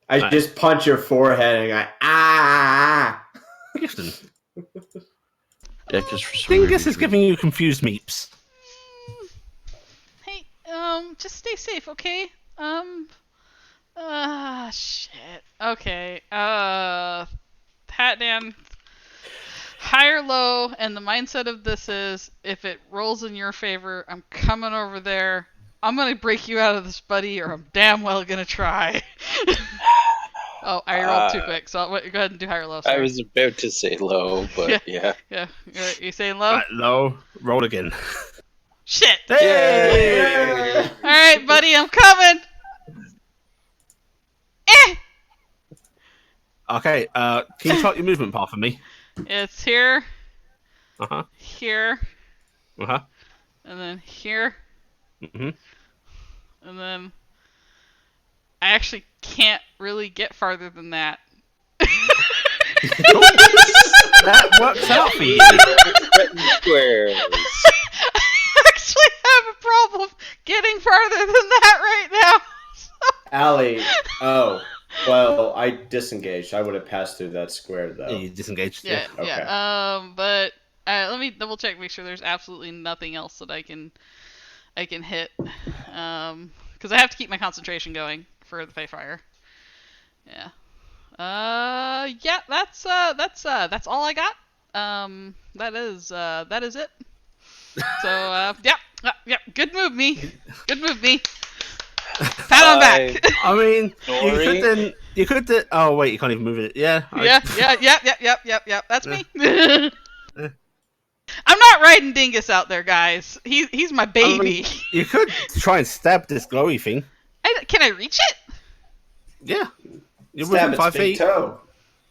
I Right. just punch your forehead and I Houston, Yeah, because for some Dingus reason is giving you confused meeps. Hey, just stay safe, okay? Shit. Okay. Hat Dan. High or low, and the mindset of this is, if it rolls in your favor, I'm coming over there. I'm gonna break you out of this, buddy, or I'm damn well gonna try. Oh, I rolled too quick, so go ahead and do high or low. Sorry. I was about to say low, but yeah. Yeah. You saying low? Right, low. Roll again. Shit. Hey! All right, buddy, I'm coming. Eh. Okay. Can you chart your movement path for me? It's here, Uh-huh. here, Uh-huh. and then here, Mm-hmm. and then I actually can't really get farther than that. That works out for you. Squares. I actually have a problem getting farther than that right now. Allie. Oh, well, I disengaged. I would have passed through that square though. Yeah, you disengaged. Yeah, Okay. yeah. But let me double check, make sure there's absolutely nothing else that I can hit. Because I have to keep my concentration going for the Fire. Yeah. Yeah. That's all I got. That is it. So yeah. Good move, me. Good move, me. Pat on back. I mean, Sorry. you could then. Oh wait, you can't even move it. Yeah. Yeah. That's me. I'm not riding Dingus out there, guys. He's my baby. You could try and stab this glowy thing. Can I reach it? Yeah. You're Stab within its 5 big feet. toe.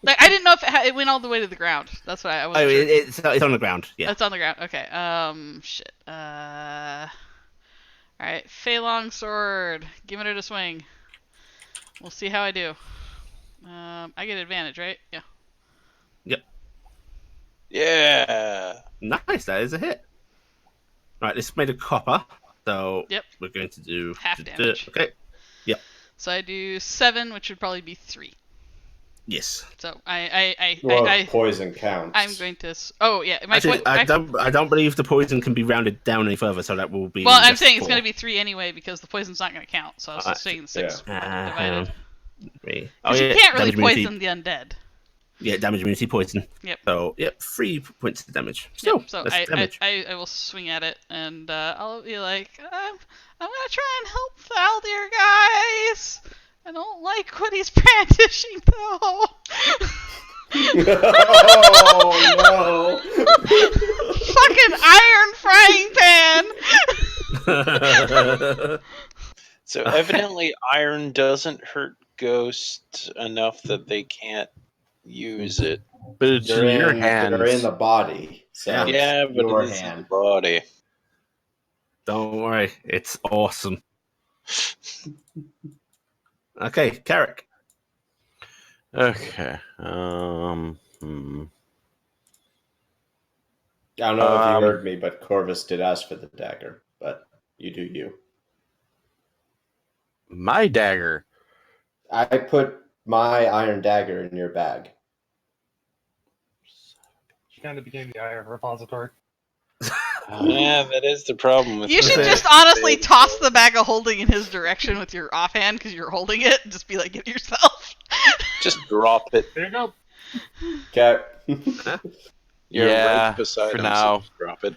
Like, I didn't know if it went all the way to the ground. That's why I Oh, wasn't sure. it's on the ground. Yeah. It's on the ground. Okay. Shit. All right. Fei Long Sword. Giving it a swing. We'll see how I do. I get advantage, right? Yeah. Yep. Yeah. Nice. That is a hit. Right. This made a copper. So Yep. we're going to do Half damage. Okay. So I do 7, which would probably be 3. Yes. So Well, poison counts. I'm going to. Oh yeah. Actually, I don't believe the poison can be rounded down any further, so that will be. Well, I'm just saying it's 4. going to be 3 anyway because the poison's not going to count. So I was just saying 6 divided. 3. Because you can't really damage immunity. poison the undead. Yeah, damage immunity poison. Yep. So, 3 points of damage. Still, Yep. So that's damage. I will swing at it, and I'll be like, I'm gonna try and help Thaldir, guys. I don't like what he's brandishing though. Oh Fucking iron frying pan. So evidently, iron doesn't hurt ghosts enough that they can't use it. But it's They're in your in, hands. They're in the body. So Yeah, but your it is in the hand. body. Don't worry, it's awesome. Okay, Carrick. Okay. I don't know if you heard me, but Corvus did ask for the dagger. But you do you. My dagger. I put my iron dagger in your bag. She kind of became the iron repository. Yeah, that is the problem with You should just honestly toss the bag of holding in his direction with your offhand because you're holding it. And just be like, give it yourself. Just drop it. There you go. Okay. You're Yeah, right beside for him, now. so just drop it.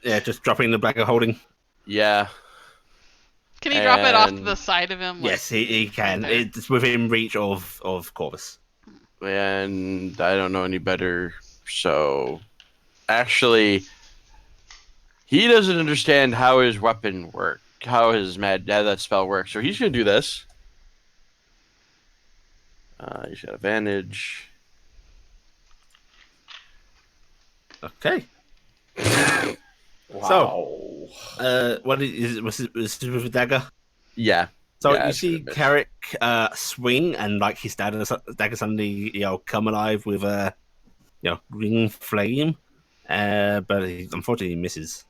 Yeah, just dropping the bag of holding. Yeah. Can he drop it off to And- the side of him? Like, Yes, he can. Okay. It's within reach of Corvus. And I don't know any better, so actually he doesn't understand how his weapon works, how that spell works. So he's gonna do this. He's got advantage. Okay. Wow. What is it? Was it with a dagger? Yeah. So Yeah, you it's see gonna miss. Carrick swing, and like his dagger suddenly, come alive with a, green flame. But he unfortunately misses.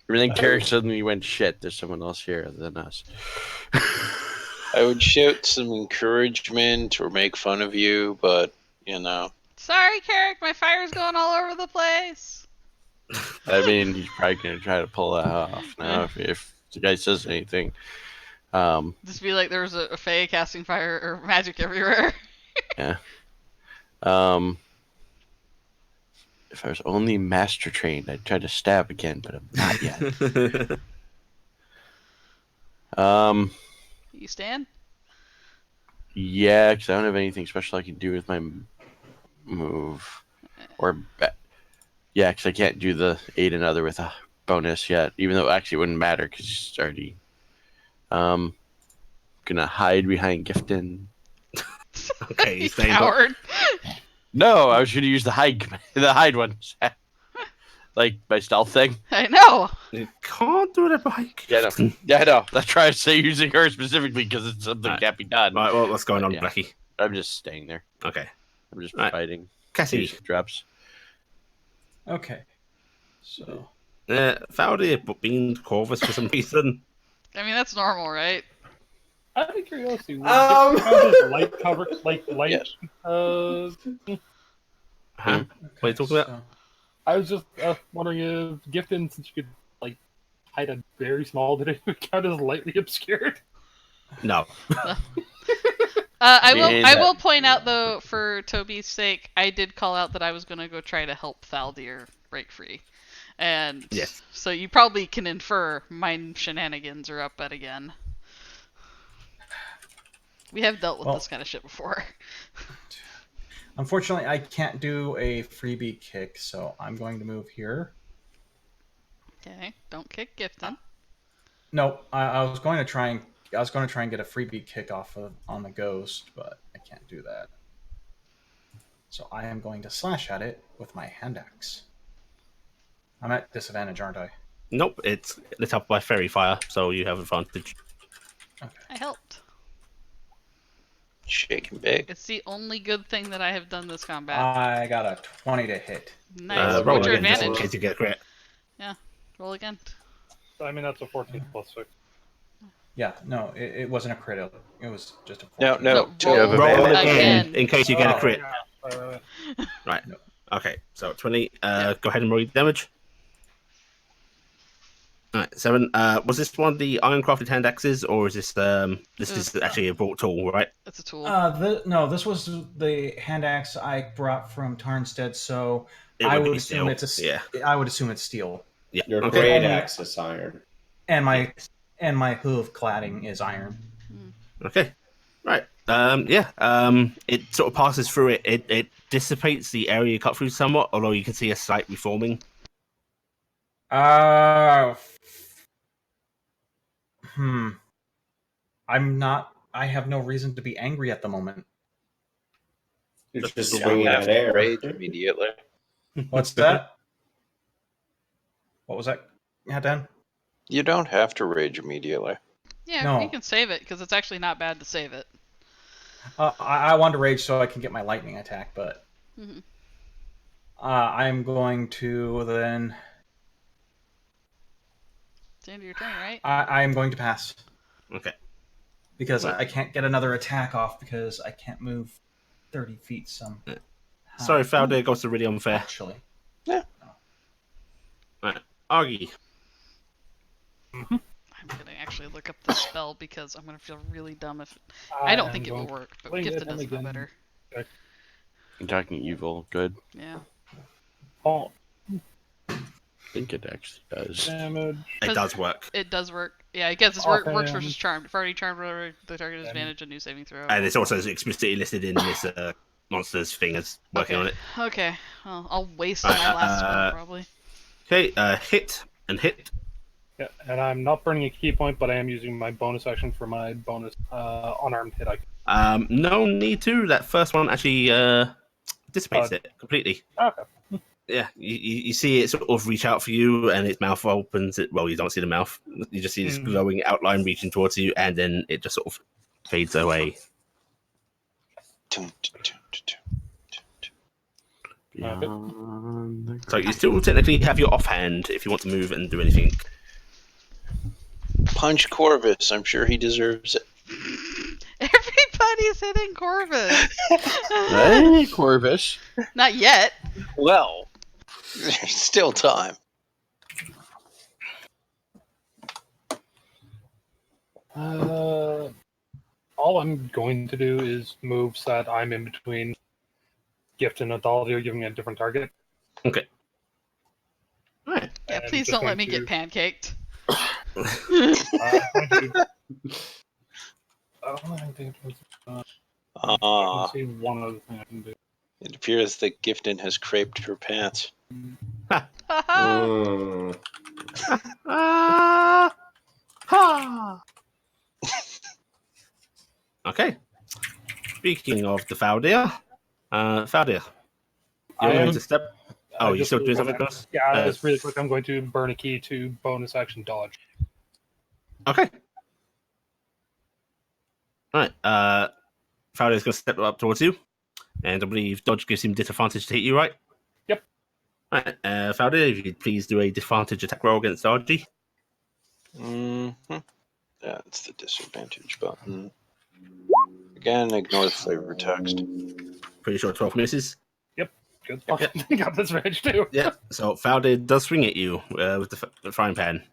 Everything Carrick suddenly went shit. There's someone else here other than us. I would shout some encouragement or make fun of you, but you know. Sorry, Carrick, my fire's going all over the place. I mean, he's probably gonna try to pull that off now if the guy says anything. Just be like there was a fae casting fire or magic everywhere. Yeah. If I was only master trained, I'd try to stab again, but I'm not yet. You stand? Yeah, because I don't have anything special I can do with my move. Yeah, because I can't do the aid another with a bonus yet, even though actually it wouldn't matter because it's already. Gonna hide behind Gifton. Okay, You staying coward. No, I was gonna use the hide one, like my stealth thing. I know. You can't do it bike. Yeah, no. Yeah, I know. That's why I say using her specifically because it's something Right. can't be done. Right, well, what's going on, Yeah. Blackie? I'm just staying there. Okay. I'm just Right. fighting. Cassie. Drops. Okay. So Fowdy beamed Corvus for some reason. I mean, that's normal, right? Out of curiosity, would light cover, like light? Yes. Huh? What are you talking about? I was just wondering if Gifton, since you could like hide a very small, did it count as lightly obscured? No. I will point out though, for Toby's sake, I did call out that I was gonna go try to help Faldir break free, and Yes. so you probably can infer my shenanigans are up at again. We have dealt with this kind of shit before. unfortunately, I can't do a freebie kick, so I'm going to move here. Okay, don't kick Gifton. No, I was going to try and get a freebie kick off on the ghost, but I can't do that. So I am going to slash at it with my hand axe. I'm at disadvantage, aren't I? Nope, it's lit up by fairy fire, so you have advantage. Okay. I helped. Shaking big. It's the only good thing that I have done this combat. I got a 20 to hit. Nice. Roll What's your again, just in advantage? case you get a crit. Roll again. I mean, that's a 14 plus 6. Yeah, no, it wasn't a crit. It was just a 14. No. roll Roll again. again in case you get a crit. Yeah. Right. No. Okay, so 20. Go ahead and roll your damage. Alright, 7. Was this one of the iron-crafted hand axes, or is this is actually a brought tool, right? That's a tool. No, this was the hand axe I brought from Tarnstead, so I would assume it's I would assume it's steel. Yeah. Your Okay. great axe is iron. And my hoof cladding is iron. Okay. Right. It sort of passes through it. It dissipates the area you cut through somewhat, although you can see a slight reforming. I have no reason to be angry at the moment. You're just You don't swinging have at to air. rage immediately. What's that? What was that, Dan? You don't have to rage immediately. Yeah, No. you can save it because it's actually not bad to save it. I want to rage so I can get my lightning attack, but Mhm. I'm going to then. It's the end of your turn, right? I'm going to pass Okay. because I can't get another attack off because I can't move 30 feet. Sorry, Faldir goes to really unfair. Actually, Right. Argy. I'm gonna actually look up the spell because I'm gonna feel really dumb if I don't think it will work, but Wait, Gifted then doesn't know again. better. I'm talking evil. Good. Yeah. Oh, I think it actually does. damage. It does work. It does work. Yeah, I guess it Okay, works versus charmed. If already charmed, the target has advantage on new saving throw. And it's also explicitly listed in this monsters thing as working on it. Okay. Well, I'll waste my last spell probably. Okay, hit and hit. Yeah, and I'm not burning a key point, but I am using my bonus action for my bonus unarmed hit. No need to. That first one actually dissipates it completely. Okay. Yeah, you see it sort of reach out for you, and its mouth opens. Well, you don't see the mouth. You just see this glowing outline reaching towards you, and then it just sort of fades away. Beyond the... So you still technically have your offhand if you want to move and do anything. punch Corvus. I'm sure he deserves it. Everybody's hitting Corvus. Hey, Corvus. Not yet. Well, there's still time. All I'm going to do is moves that I'm in between Gift and Athaldir, giving me a different target. Okay. All right. Yeah, And please just don't let going me to- get pancaked. I'm going to- I think it was, I can see one other thing I can do. It appears that Gifton has craped her pants. Mm. Ha! Okay. Speaking of the Faldir, Faldir, I you're going am- to step. Oh, you just still really doing something, wanna- Chris? Yeah, just really quick. I'm going to burn a key to bonus action dodge. Okay. All right. Faldir's going to step up towards you, and I believe dodge gives him disadvantage to hit you, right? Yep. All right. Faldir, if you'd please do a disadvantage attack roll against Argy. Mm-hmm. That's the disadvantage button. Again, ignore the flavor text. Pretty sure 12 misses. Good. I got this range too. Yeah. So Faldir does swing at you with the frying pan,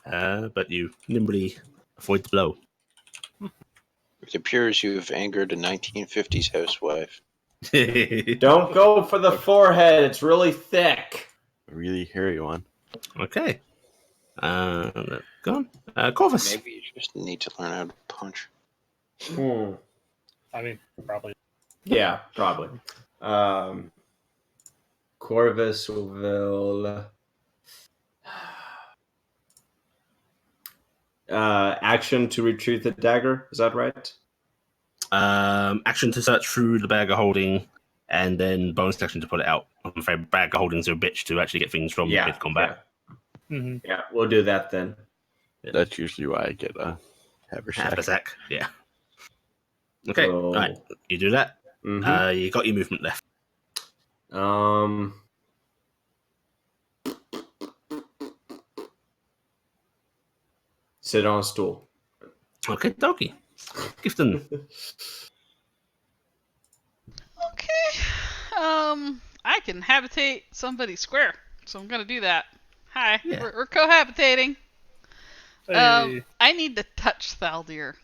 but you nimbly avoid the blow. It appears you've angered a 1950s housewife. Don't go for the forehead. It's really thick. A really hairy one. Okay. Go on. Corvus. Maybe you just need to learn how to punch. I mean, probably. Yeah, probably. Corvus will action to retrieve the dagger. Is that right? Action to search through the bag of holding, and then bonus action to pull it out. I'm afraid bag of holdings are a bitch to actually get things from mid combat. Yeah, we'll do that then. That's usually why I get a Half a sack. Yeah. Okay. So, Right. You do that. mhm. You got your movement left. Sit on a stool. Okay, dokie. Gifton. Okay. I can habitate somebody square, so I'm gonna do that. Hi, Yeah. we're cohabitating. Hey, I need to touch Thaldir.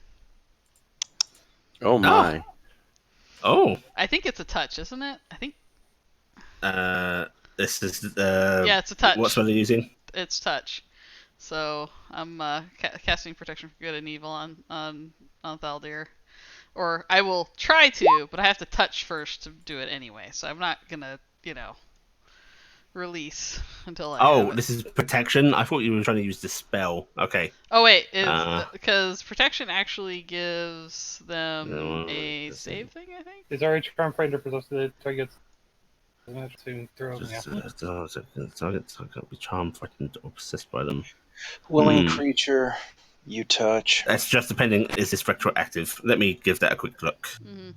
Oh my. Oh. I think it's a touch, isn't it? I think. This is Yeah, it's a touch. What spell are you using? It's touch. So I'm casting protection for good and evil on Thaldir, or I will try to, but I have to touch first to do it anyway. So I'm not gonna, release until I. have it. This is protection. I thought you were trying to use the spell. Okay. Oh wait, because protection actually gives them a let's save thing, I think. is our charm finder for those that targets? I have to throw them. Targets can't be charmed, frightened, or possessed by them. Willing creature, you touch. That's just depending. Is this retroactive? Let me give that a quick look. Mm-hmm.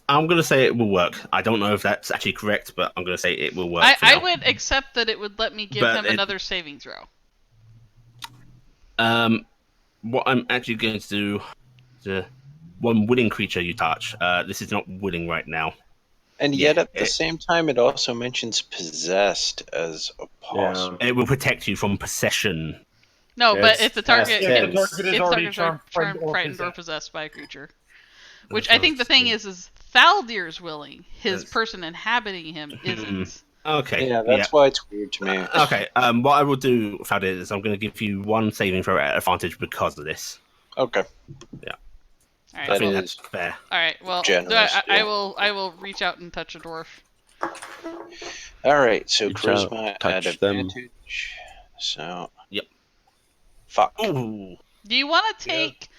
I'm going to say it will work. I don't know if that's actually correct, but I'm going to say it will work. I would accept that it would let me give him another saving throw. What I'm actually going to do, the one willing creature you touch. This is not willing right now. And yet, at the same time, it also mentions possessed as a possible. It will protect you from possession. No, but if the target If gets the target is already charmed, frightened, or possessed by a creature. Which I think the thing is Thaldir's willing. His person inhabiting him isn't. Okay. Yeah, that's why it's weird to me. Okay. What I will do, Faldir, is I'm going to give you one saving throw at advantage because of this. Okay. Yeah. All right. I think That that's is fair. All right. Well, generous, I will reach out and touch a dwarf. All right. So Reach out, charisma at touch them. advantage. So. Yep. Fuck. Ooh. Do you want to take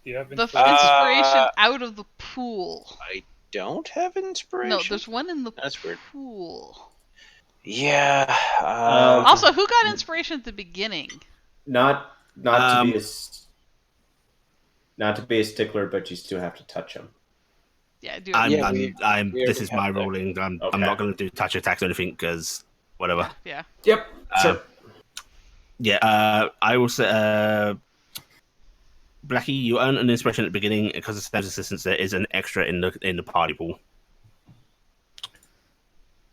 You have the inspiration? inspiration out of the pool? I don't have inspiration. No, there's one in the That's weird. pool. Yeah. Also, who got inspiration at the beginning? Not to be Not to be a stickler, but you still have to touch him. Yeah, do it. I'm. Yeah, I'm. we This already is have my that. ruling. I'm Okay. not going to do touch attacks or anything because whatever. Yeah. Yep. Sure. Yeah. I will say. Blackie, you earn an inspiration at the beginning because of Sam's assistance. There is an extra in the party pool.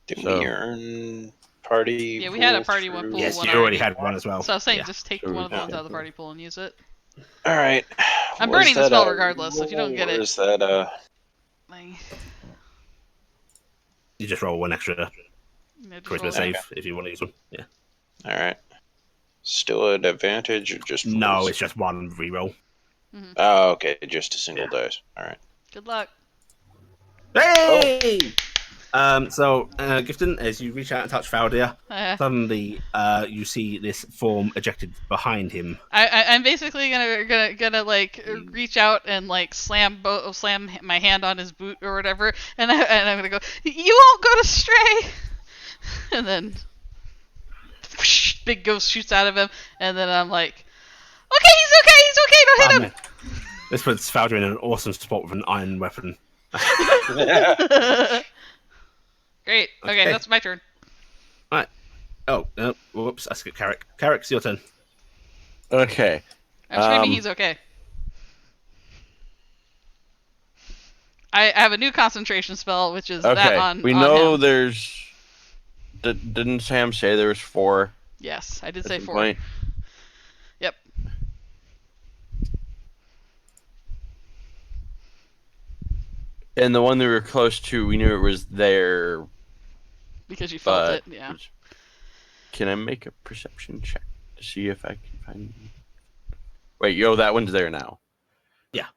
Did So- we earn party? Yeah, we had a pool party one through- pool Yes, one you already already. had one as well. So I was saying, Yeah. just take So one of the we- ones out of the party pool and use it. All right. I'm Was burning the that spell a regardless, so if you don't get roll, or it- is that Like, You just roll one extra just charisma roll- save if you want to use one. Yeah. all right? Still at advantage or just No, fools? it's just one reroll. Oh, okay, just a single dice. All right. Good luck. Hey! So, Gifton, as you reach out and touch Faldir, suddenly you see this form ejected behind him. I'm basically gonna like reach out and like slam my hand on his boot or whatever, and I'm gonna go. You won't go to stray, and then whoosh, big ghost shoots out of him, and then I'm like, okay, he's okay, don't hit him. Man. This puts Faldir in an awesome spot with an iron weapon. Great. Okay, Okay. that's my turn. Oh, whoops, I skipped Carrick. Carrick, it's your turn. Okay. I'm screaming Um, he's okay. I have a new concentration spell, which is that Okay. on. We on know him. there's. Didn't Sam say there was 4? Yes, I did at say some 4. point? Yep. And the one that we were close to, we knew it was there. Because you felt But it, yeah. Can I make a perception check to see if I can find? Wait, that one's there now. Yeah.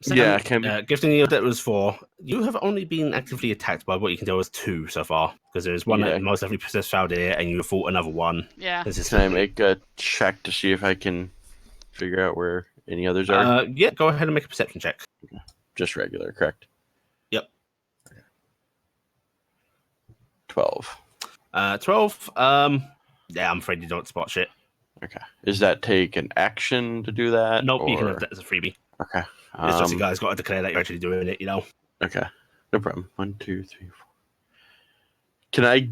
Yeah, can we- Gifting you that was 4. You have only been actively attacked by what you can tell as 2 so far, because there is one Yeah. that most definitely possessed Faldir, and you fought another one. Yeah. Can I make a check to see if I can figure out where any others are? Yeah, go ahead and make a perception check. Just regular, correct? Yep. 12. 12. Yeah, I'm afraid you don't spot shit. Okay. Does that take an action to do that? Nope, you can or- have that as a freebie. Okay. It's just you guys got to declare that you're actually doing it, Okay. No problem. 1, 2, 3, 4. Can I?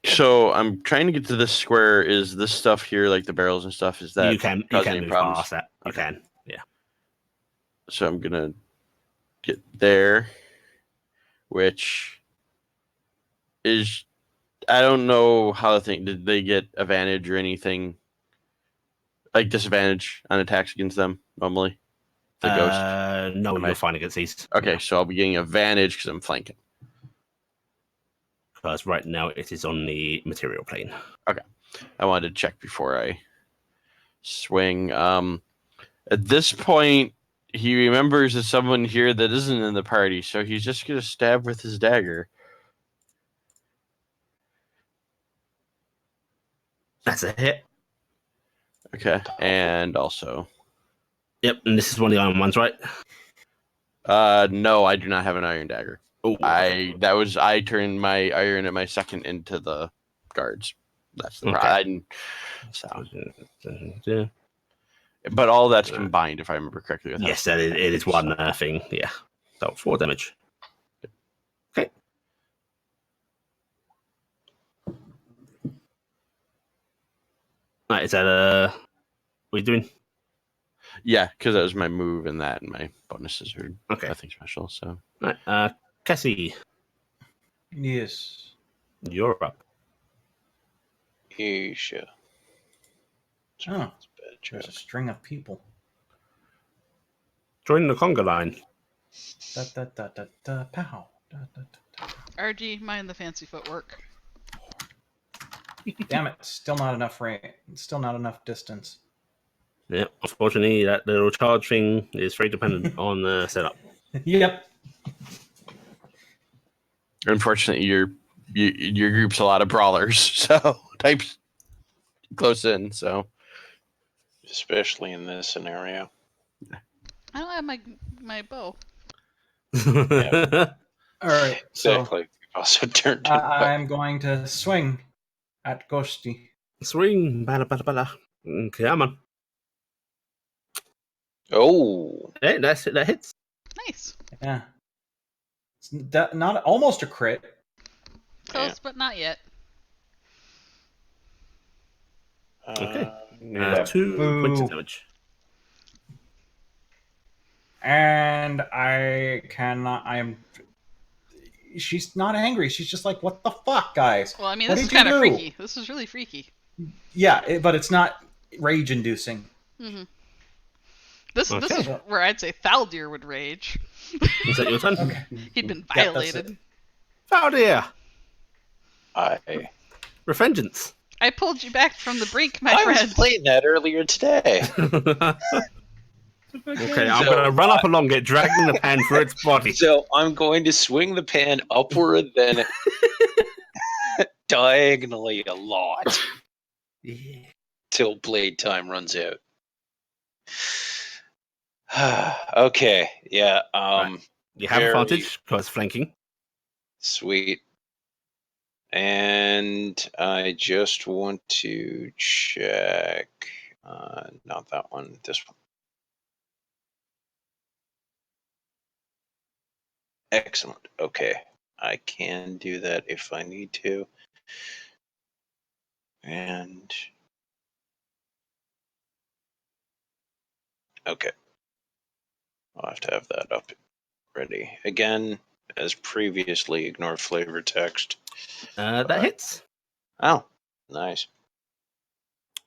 So I'm trying to get to this square. Is this stuff here, like the barrels and stuff? Is that You can any move problems? past that. You Okay. can. Yeah. So I'm gonna get there, which is I don't know how to think. Did they get advantage or anything? Like disadvantage on attacks against them normally? The ghost. No, Am you're I- fine against these. Okay, so I'll be getting advantage because I'm flanking. Because right now it is on the material plane. I wanted to check before I swing. At this point, he remembers there's someone here that isn't in the party, so he's just gonna stab with his dagger. That's a hit. Okay, and also, Yep, and this is one of the iron ones, right? no, I do not have an iron dagger. Oh, I turned my iron at my second into the guards. That's the Okay. problem. So, but all that's combined, if I remember correctly. With Yes, how- it is one thing. Yeah. So 4 damage. Okay. Right, is that what are you doing? Yeah, because that was my move, and that, and my bonuses are Okay. nothing special. So Right, Cassie, Yes. you're up. Yeesh. Oh, Bad there's a joke. string of people. Join the conga line. Da da da da da pow. Da, da, da, RG, mind the fancy footwork. da. Damn it! Still not enough range. Still not enough distance. Yeah, unfortunately, that little charge thing is very dependent on the setup. Yep. unfortunately, your group's a lot of brawlers, so types close in. So Especially in this scenario. I don't have my bow. All right. So Exactly. We've also turned I'm going to swing at Ghosty. Swing, bada bada bada. Okay, I'm on. Oh, Hey, that hits. Nice. Yeah. It's not almost a crit. Close, Yeah. but not yet. Okay. Need that 2 points of Boo. damage. And I cannot. She's not angry. She's just like, what the fuck, guys? Well, I mean, What this is did you kind of do? freaky. This is really freaky. Yeah, but it's not rage-inducing. Mm-hmm. This Okay. is where I'd say Thaldir would rage. Is that your turn? Okay. He'd been Yeah, that's violated. it. Oh dear. I Revengeance. I pulled you back from the brink, my was friend. playing that earlier today. Okay, I'm So, gonna run up along it, dragging the pan through its body. So I'm going to swing the pan upward, then diagonally a lot Yeah. till blade time runs out. Okay, yeah. Right. You have Very- advantage because flanking. Sweet. And I just want to check. Not that one. This one. Excellent. Okay. I can do that if I need to. And. Okay. I'll have to have that up ready. Again, as previously, ignore flavor text. That hits. Oh, nice.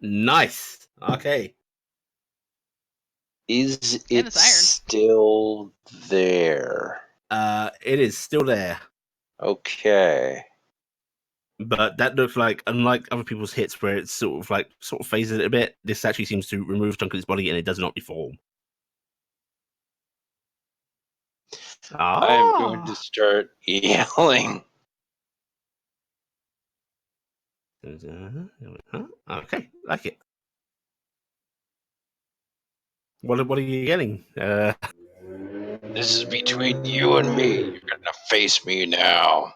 Nice. Okay. Is And it it's iron. still there? It is still there, Okay. but that looks like, unlike other people's hits where it's sort of phases it a bit, this actually seems to remove a chunk of its body and it does not deform. I'm going to start yelling. Okay, like it. What are you getting? This is between you and me. You're gonna face me now.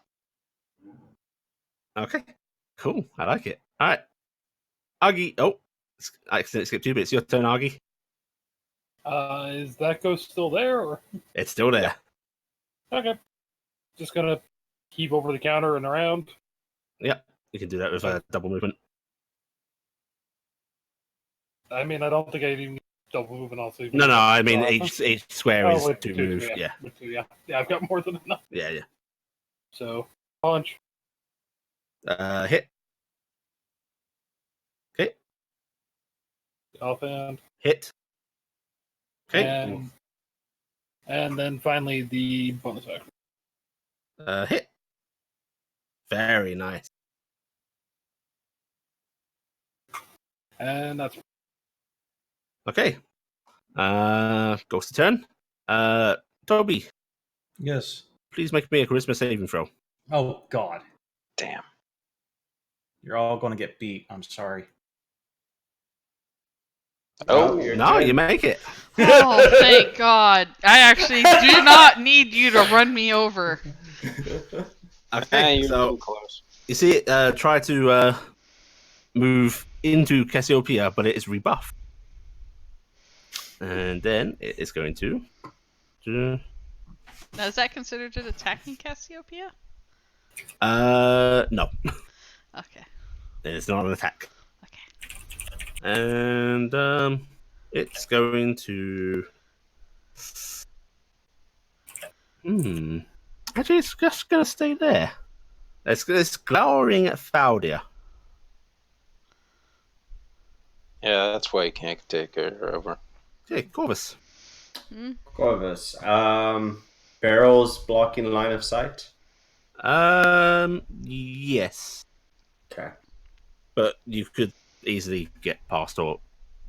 Okay, cool. I like it. All right, Augie. Oh, I accidentally skipped you, but it's your turn, Augie. Is that ghost still there? Or It's still there. okay, just gonna keep over the counter and around. Yep, you can do that with a double movement. I mean, I don't think I even double move and also. No, I mean each square is with to two, move. yeah. Yeah, With two, yeah. Yeah, I've got more than enough. yeah. So punch. Hit. Okay, Offhand. hit. Okay, And then finally the bonus action. hit. Very nice. And that's Okay. Goes to turn. Toby, Yes. please make me a charisma saving throw. Oh, God. Damn. You're all going to get beat. I'm sorry. Oh, you're No, good. you make it. Oh, thank God. I actually do not need you to run me over. Okay, you're so too close. you see it try to move into Cassiopeia, but it is rebuffed. And then it is going to. Now, is that considered an attacking Cassiopeia? No, Okay. it's not an attack. Okay. And it's going to. Actually, it's just going to stay there. It's glowering at Faldia. Yeah, that's why you can't take her over. Okay, Corvus. Corvus. Barrels blocking line of sight. Yes, Okay. but you could easily get past or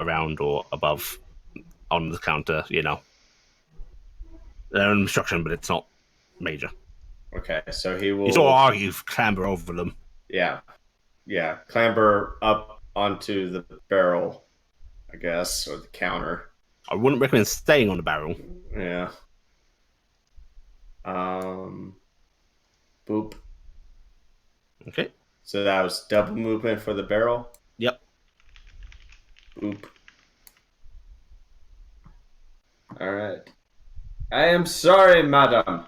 around or above on the counter. You know, they're an obstruction, but it's not major. Okay. So he will. You sort of argue, clamber over them. Yeah. Clamber up onto the barrel, I guess, or the counter. I wouldn't recommend staying on the barrel. Yeah. Boop. Okay. So that was double movement for the barrel. Yep. Oop. All right. I am sorry, madam.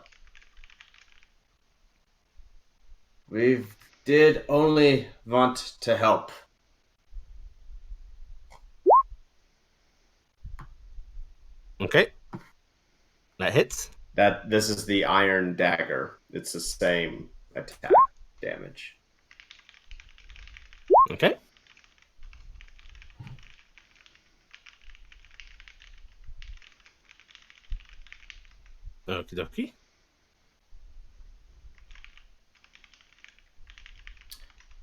We did only want to help. Okay. That hits. This is the iron dagger. It's the same attack damage. Okay. Okie dokie.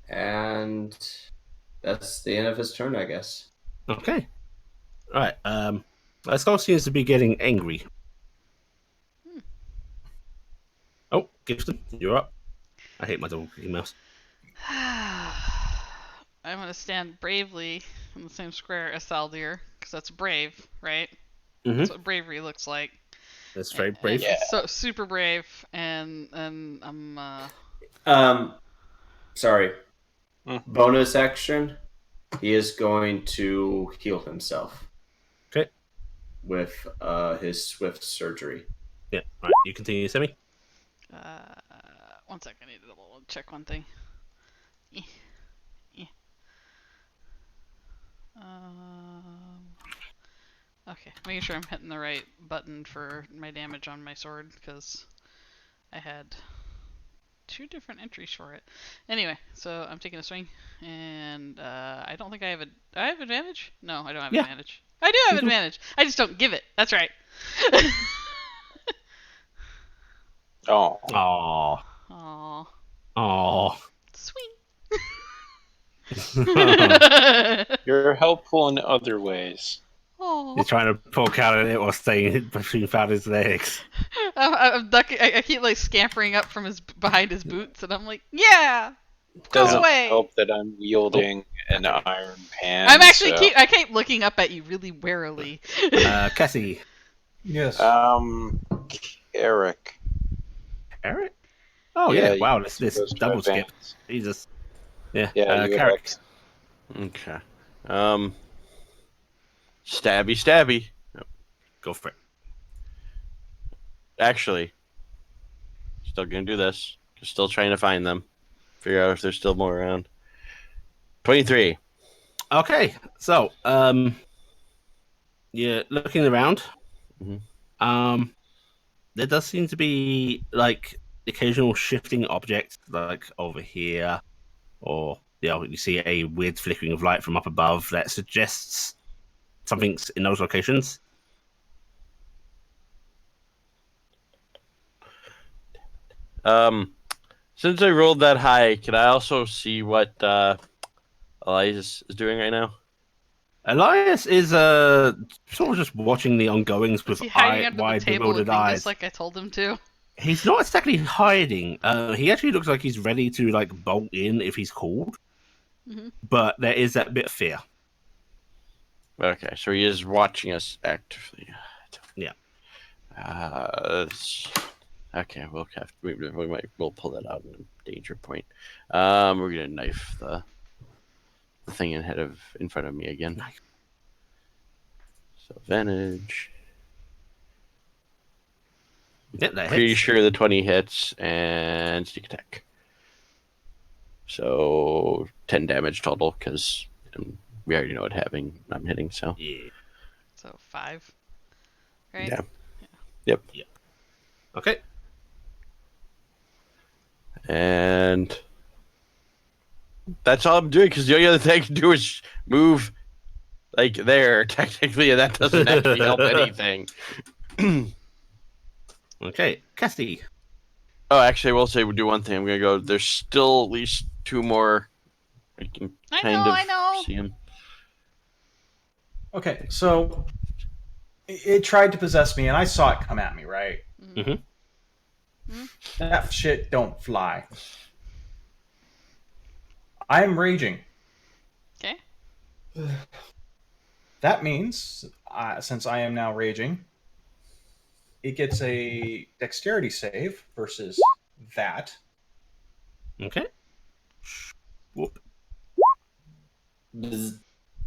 And that's the end of his turn, I guess. Okay. Right. That skull seems to be getting angry. Oh, Gibson, you're up. I hate my double clicking mouse. I'm gonna stand bravely in the same square as Saldir, because that's brave, right? Mm-hmm. That's what bravery looks like. That's very brave. Yeah. So super brave, and I'm Sorry. Hmm. Bonus action. He is going to heal himself. Okay. With his swift surgery. Yeah. Right. You continue, Semi. 1 second. I need to double check one thing. Okay, making sure I'm hitting the right button for my damage on my sword, because I had 2 different entries for it. Anyway, so I'm taking a swing, and I don't think I have do I have advantage? No, I don't have advantage. I do have advantage. I just don't give it. That's right. Oh. Aww. Aww. Aww. Swing. You're helpful in other ways. Aww. He's trying to poke out at it while staying between his legs. I'm ducking. I keep like scampering up from behind his boots, and I'm like, yeah. Doesn't away. help that I'm wielding an iron pan. I'm actually so. I keep looking up at you really warily. Cassie. Yes. Eric. Eric? Oh Yeah, yeah. Wow, you're this supposed to double skip. advance. Jesus. Yeah. Yeah, you Carrick. Okay. Stabby. Go for it. Actually, still gonna do this. Still trying to find them. Figure out if there's still more around. 23. Okay, so you're looking around. Mhm. There does seem to be like occasional shifting objects, like over here, or you see a weird flickering of light from up above that suggests something's in those locations. Since I rolled that high, can I also see what Elias is doing right now? Elias is sort of just watching the ongoings Is with he hiding under the wide table bewildered with Dingus eyes. like I told him to? He's not exactly hiding. He actually looks like he's ready to like bolt in if he's called. Mhm. But there is that bit of fear. Okay, so he is watching us actively. Yeah. Okay, we'll pull that out in a danger point. We're gonna knife the thing in front of me again. Knife. So advantage. Yeah, that Pretty hits. sure the 20 hits and sneak attack. So 10 damage total because we already know what I'm hitting. So Yeah. So 5, right? yeah. Yep. Okay. And that's all I'm doing because the only other thing I can do is move like there technically, and that doesn't actually help anything. Okay, Cassie. Oh, actually, I will say we do one thing. I'm gonna go. There's still at least 2 more. I can I know. see them. Okay, so it tried to possess me, and I saw it come at me, right? Mm-hmm. That shit don't fly. I'm raging. Okay. That means, since I am now raging, it gets a dexterity save versus that. Okay. Whoop. Bzz.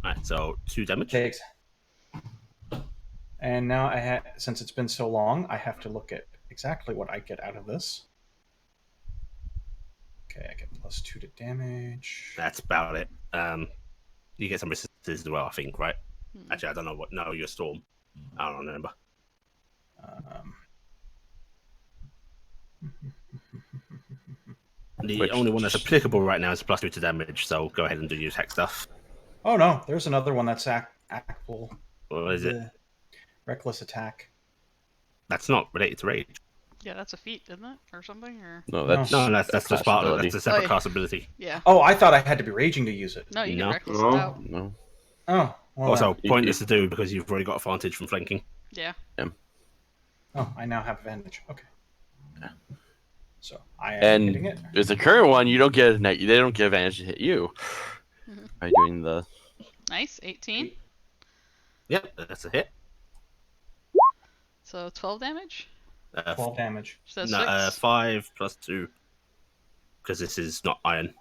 Alright, so 2 damage. Takes. And now since it's been so long, I have to look at exactly what I get out of this. Okay, I get +2 to damage. That's about it. You get some resistance as well, I think, right? Hmm. Actually, I don't know what. No, you're Storm. I don't remember. The only one that's applicable right now is +2 to damage, so go ahead and do your attack stuff. Oh no, there's another one that's actual. What is it? Reckless attack. That's not related to rage. Yeah, that's a feat, isn't it, or something? Or No, that's No, that's just class part of it. ability. That's a separate yeah. class ability. Yeah. Oh, I thought I had to be raging to use it. No, you No. get reckless No. out. No. Oh, well Also, then. pointless to do because you've already got advantage from flanking. Yeah. Oh, I now have advantage. Okay. Yeah. So I am hitting And it. with the current one, you don't get they don't get advantage to hit you Mhm. by doing the. Nice. 18. Yep, that's a hit. So 12 damage. 12 damage. So that's No, 6. 5 plus 2. Because this is not iron.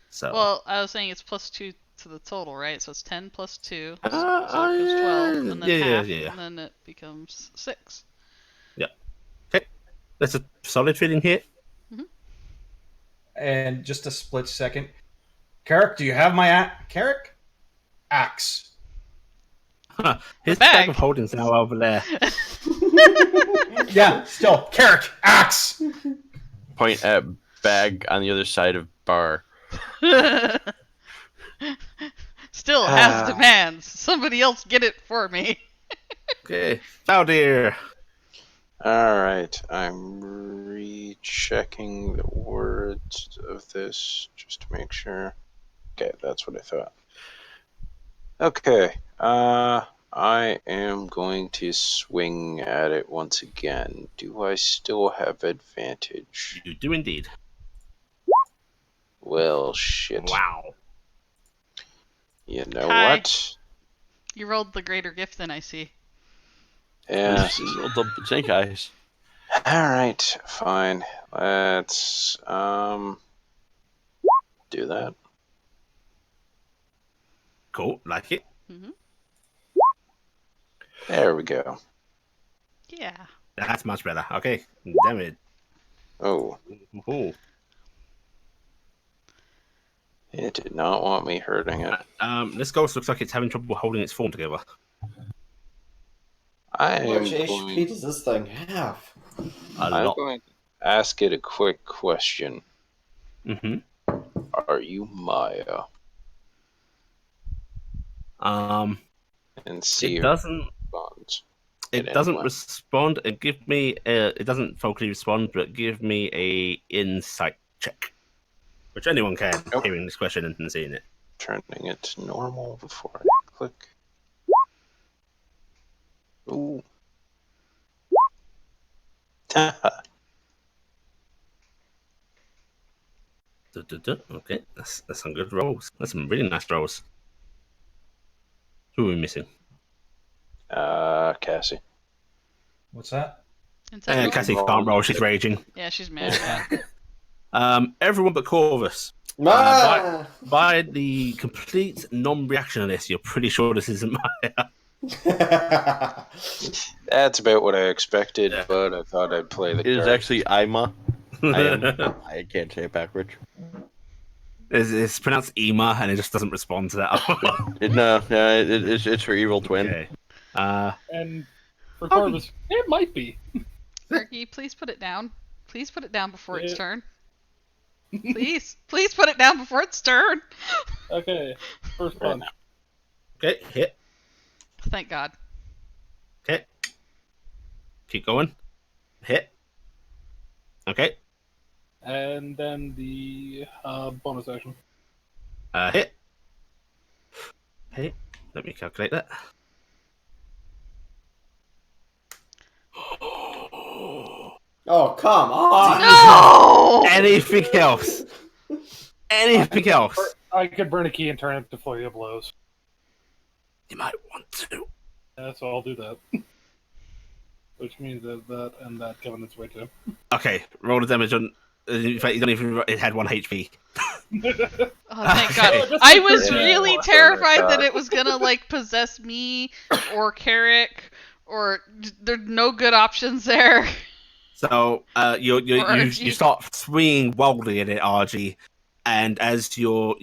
So. Well, I was saying it's +2 to the total, right? So it's 10 plus 2. So it yeah, becomes 12, and then yeah, half, yeah. and then it becomes 6. Okay. That's a solid feeling hit. And just a split second. Carrick, do you have my Carrick? Axe. His bag. bag of holding's now over there. Yeah, still. Carrick, axe! Point at bag on the other side of bar. Still has demands. Somebody else get it for me. Okay. Oh dear. Alright, I'm rechecking the words of this just to make sure. Okay, that's what I thought. Okay, I am going to swing at it once again. Do I still have advantage? You do indeed. Well, shit. Wow. You know Hi. what? You rolled the greater gift than I see. Yeah. The snake eyes. Alright, fine. Let's do that. Cool. Like it. Hmm. There we go. Yeah. That's much better. Okay. Damn it. Oh, Ooh. it did not want me hurting it. This ghost looks like it's having trouble holding its form together. I How am much HP going, does this thing have? A I'm lot. going to ask it a quick question. Mm-hmm. Are you Maya? And see It her doesn't. response. It It doesn't anyway. respond. It give me. It doesn't vocally respond, but give me a insight check, which anyone can. Nope. Hearing this question and seeing it. Turning it to normal before I click. Ooh. Okay, that's some good rolls. That's some really nice rolls. Who are we missing? Cassie. What's that? Inside Cassie roll. can't roll. She's raging. Yeah, she's mad. Yeah. Everyone but Corvus. Ah! By the complete non-reaction of this, you're pretty sure this isn't Maya. That's about what I expected, Yeah. but I thought I'd play the It is card. actually Ima. I am. I can't say it backwards. It's pronounced Ema, and it just doesn't respond to that. It's her evil twin. Okay. And for Corvus, it might be. Fergie, please put it down. Please put it down before its Yeah. turn. Please put it down before its turn. Okay, first Right punch. now. Okay, hit. Thank God. Okay. Keep going. Hit. Okay. And then the bonus action. Hit. Hit. Let me calculate that. Oh, come on! No! Anything else? Anything else? I could burn a key and turn it to flurry of blows. You might want to. Yeah, so I'll do that. Which means that and that coming its way too. Okay, roll the damage on In fact, it had 1 HP. Oh, thank Okay. God. I was Yeah. really terrified that it was gonna like possess me or Carrick, or there's no good options there. So you RG. start swinging wildly at it, RG, and as your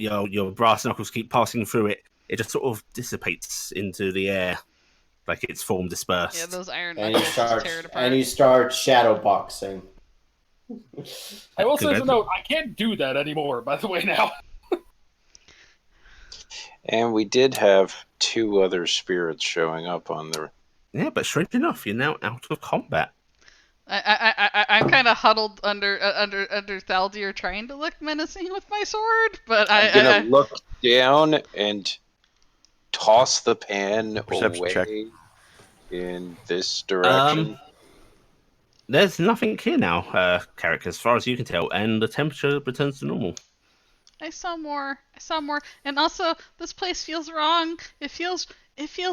brass knuckles keep passing through it, it just sort of dissipates into the air, like its form dispersed. Yeah, those iron And knuckles just tear it apart. you start shadow boxing. I will say as a Congrats. note, I can't do that anymore, by the way, now. And we did have 2 other spirits showing up on the. Yeah, but strange enough, you're now out of combat. I'm kind of huddled under Thaldir, trying to look menacing with my sword, but I'm gonna look down and toss the pan Perception away check. in this direction. There's nothing here now, Carrick, as far as you can tell, and the temperature returns to normal. I saw more, and also this place feels wrong. It feels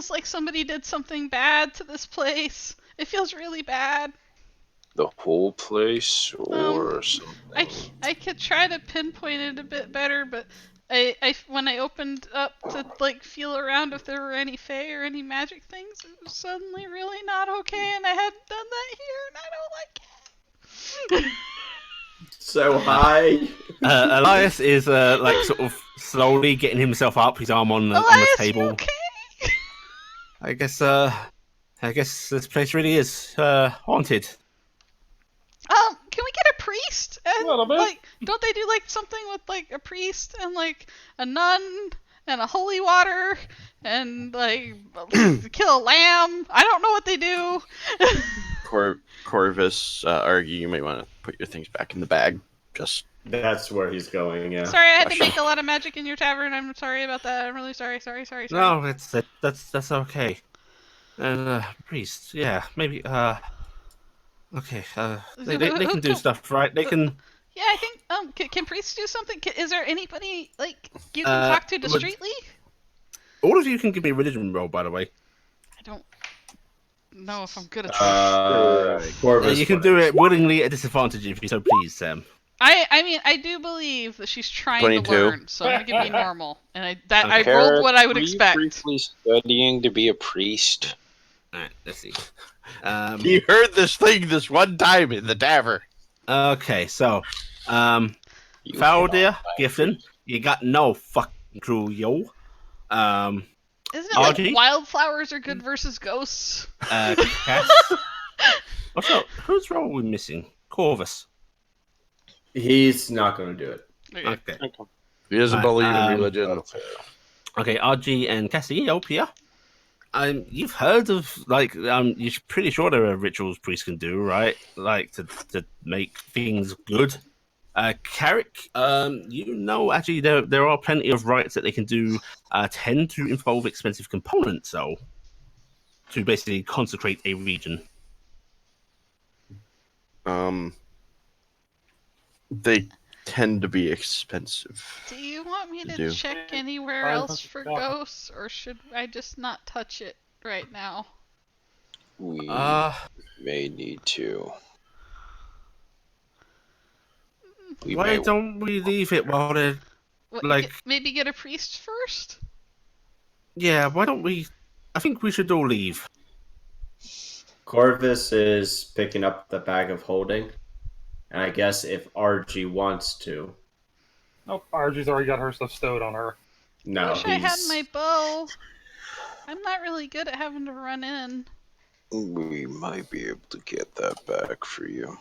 like somebody did something bad to this place. It feels really bad. The whole place or something. I could try to pinpoint it a bit better, but I when I opened up to like feel around if there were any fae or any magic things, it was suddenly really not okay, and I hadn't done that here, and I don't like it. So high. Elias is like sort of slowly getting himself up, his arm on the table. You okay? I guess this place really is haunted. Can we get a priest? And A little bit. like, don't they do like something with like a priest and like a nun and a holy water and like kill a lamb? I don't know what they do. Corvus, Argy, you might want to put your things back in the bag. Just That's where he's going. Yeah. Sorry, I had to make a lot of magic in your tavern. I'm sorry about that. I'm really sorry. Sorry. No, that's okay. And priest, yeah, maybe okay, they can do stuff, right? They can. Yeah, I think can priests do something? Is there anybody like you can talk to discreetly? All of you can give me a religion roll, by the way. I don't know if I'm good at that. Corvus You can do it willingly at disadvantage if you so please, Sam. I mean, I do believe that she's trying 22. to learn, so I'm gonna give you normal, and I Okay. rolled what I would Were you expect. briefly studying to be a priest? Alright, let's see. you heard this thing this one time in the tavern. Okay, so You Faldir, Gifton, you got no fucking clue, yo. Isn't it RG? like wildflowers are good versus ghosts? Cass. Also, whose role are we missing? Corvus. He's not going to do it. Okay. He doesn't Right, believe in religion. Okay, RG and Cassie, up here. You've heard of you're pretty sure there are rituals priests can do, right? Like to make things good. Carrick, actually there are plenty of rites that they can do. Tend to involve expensive components, though, to basically consecrate a region. They tend to be expensive. Do you want me to do. check anywhere else for ghosts, or should I just not touch it right now? We may need to. Why don't we leave it while they're like? Maybe get a priest first? Yeah, why don't we? I think we should all leave. Corvus is picking up the bag of holding. And I guess if RG wants to. Nope, Argy's already got her stuff stowed on her. No, I wish I had my bow. I'm not really good at having to run in. We might be able to get that back for you.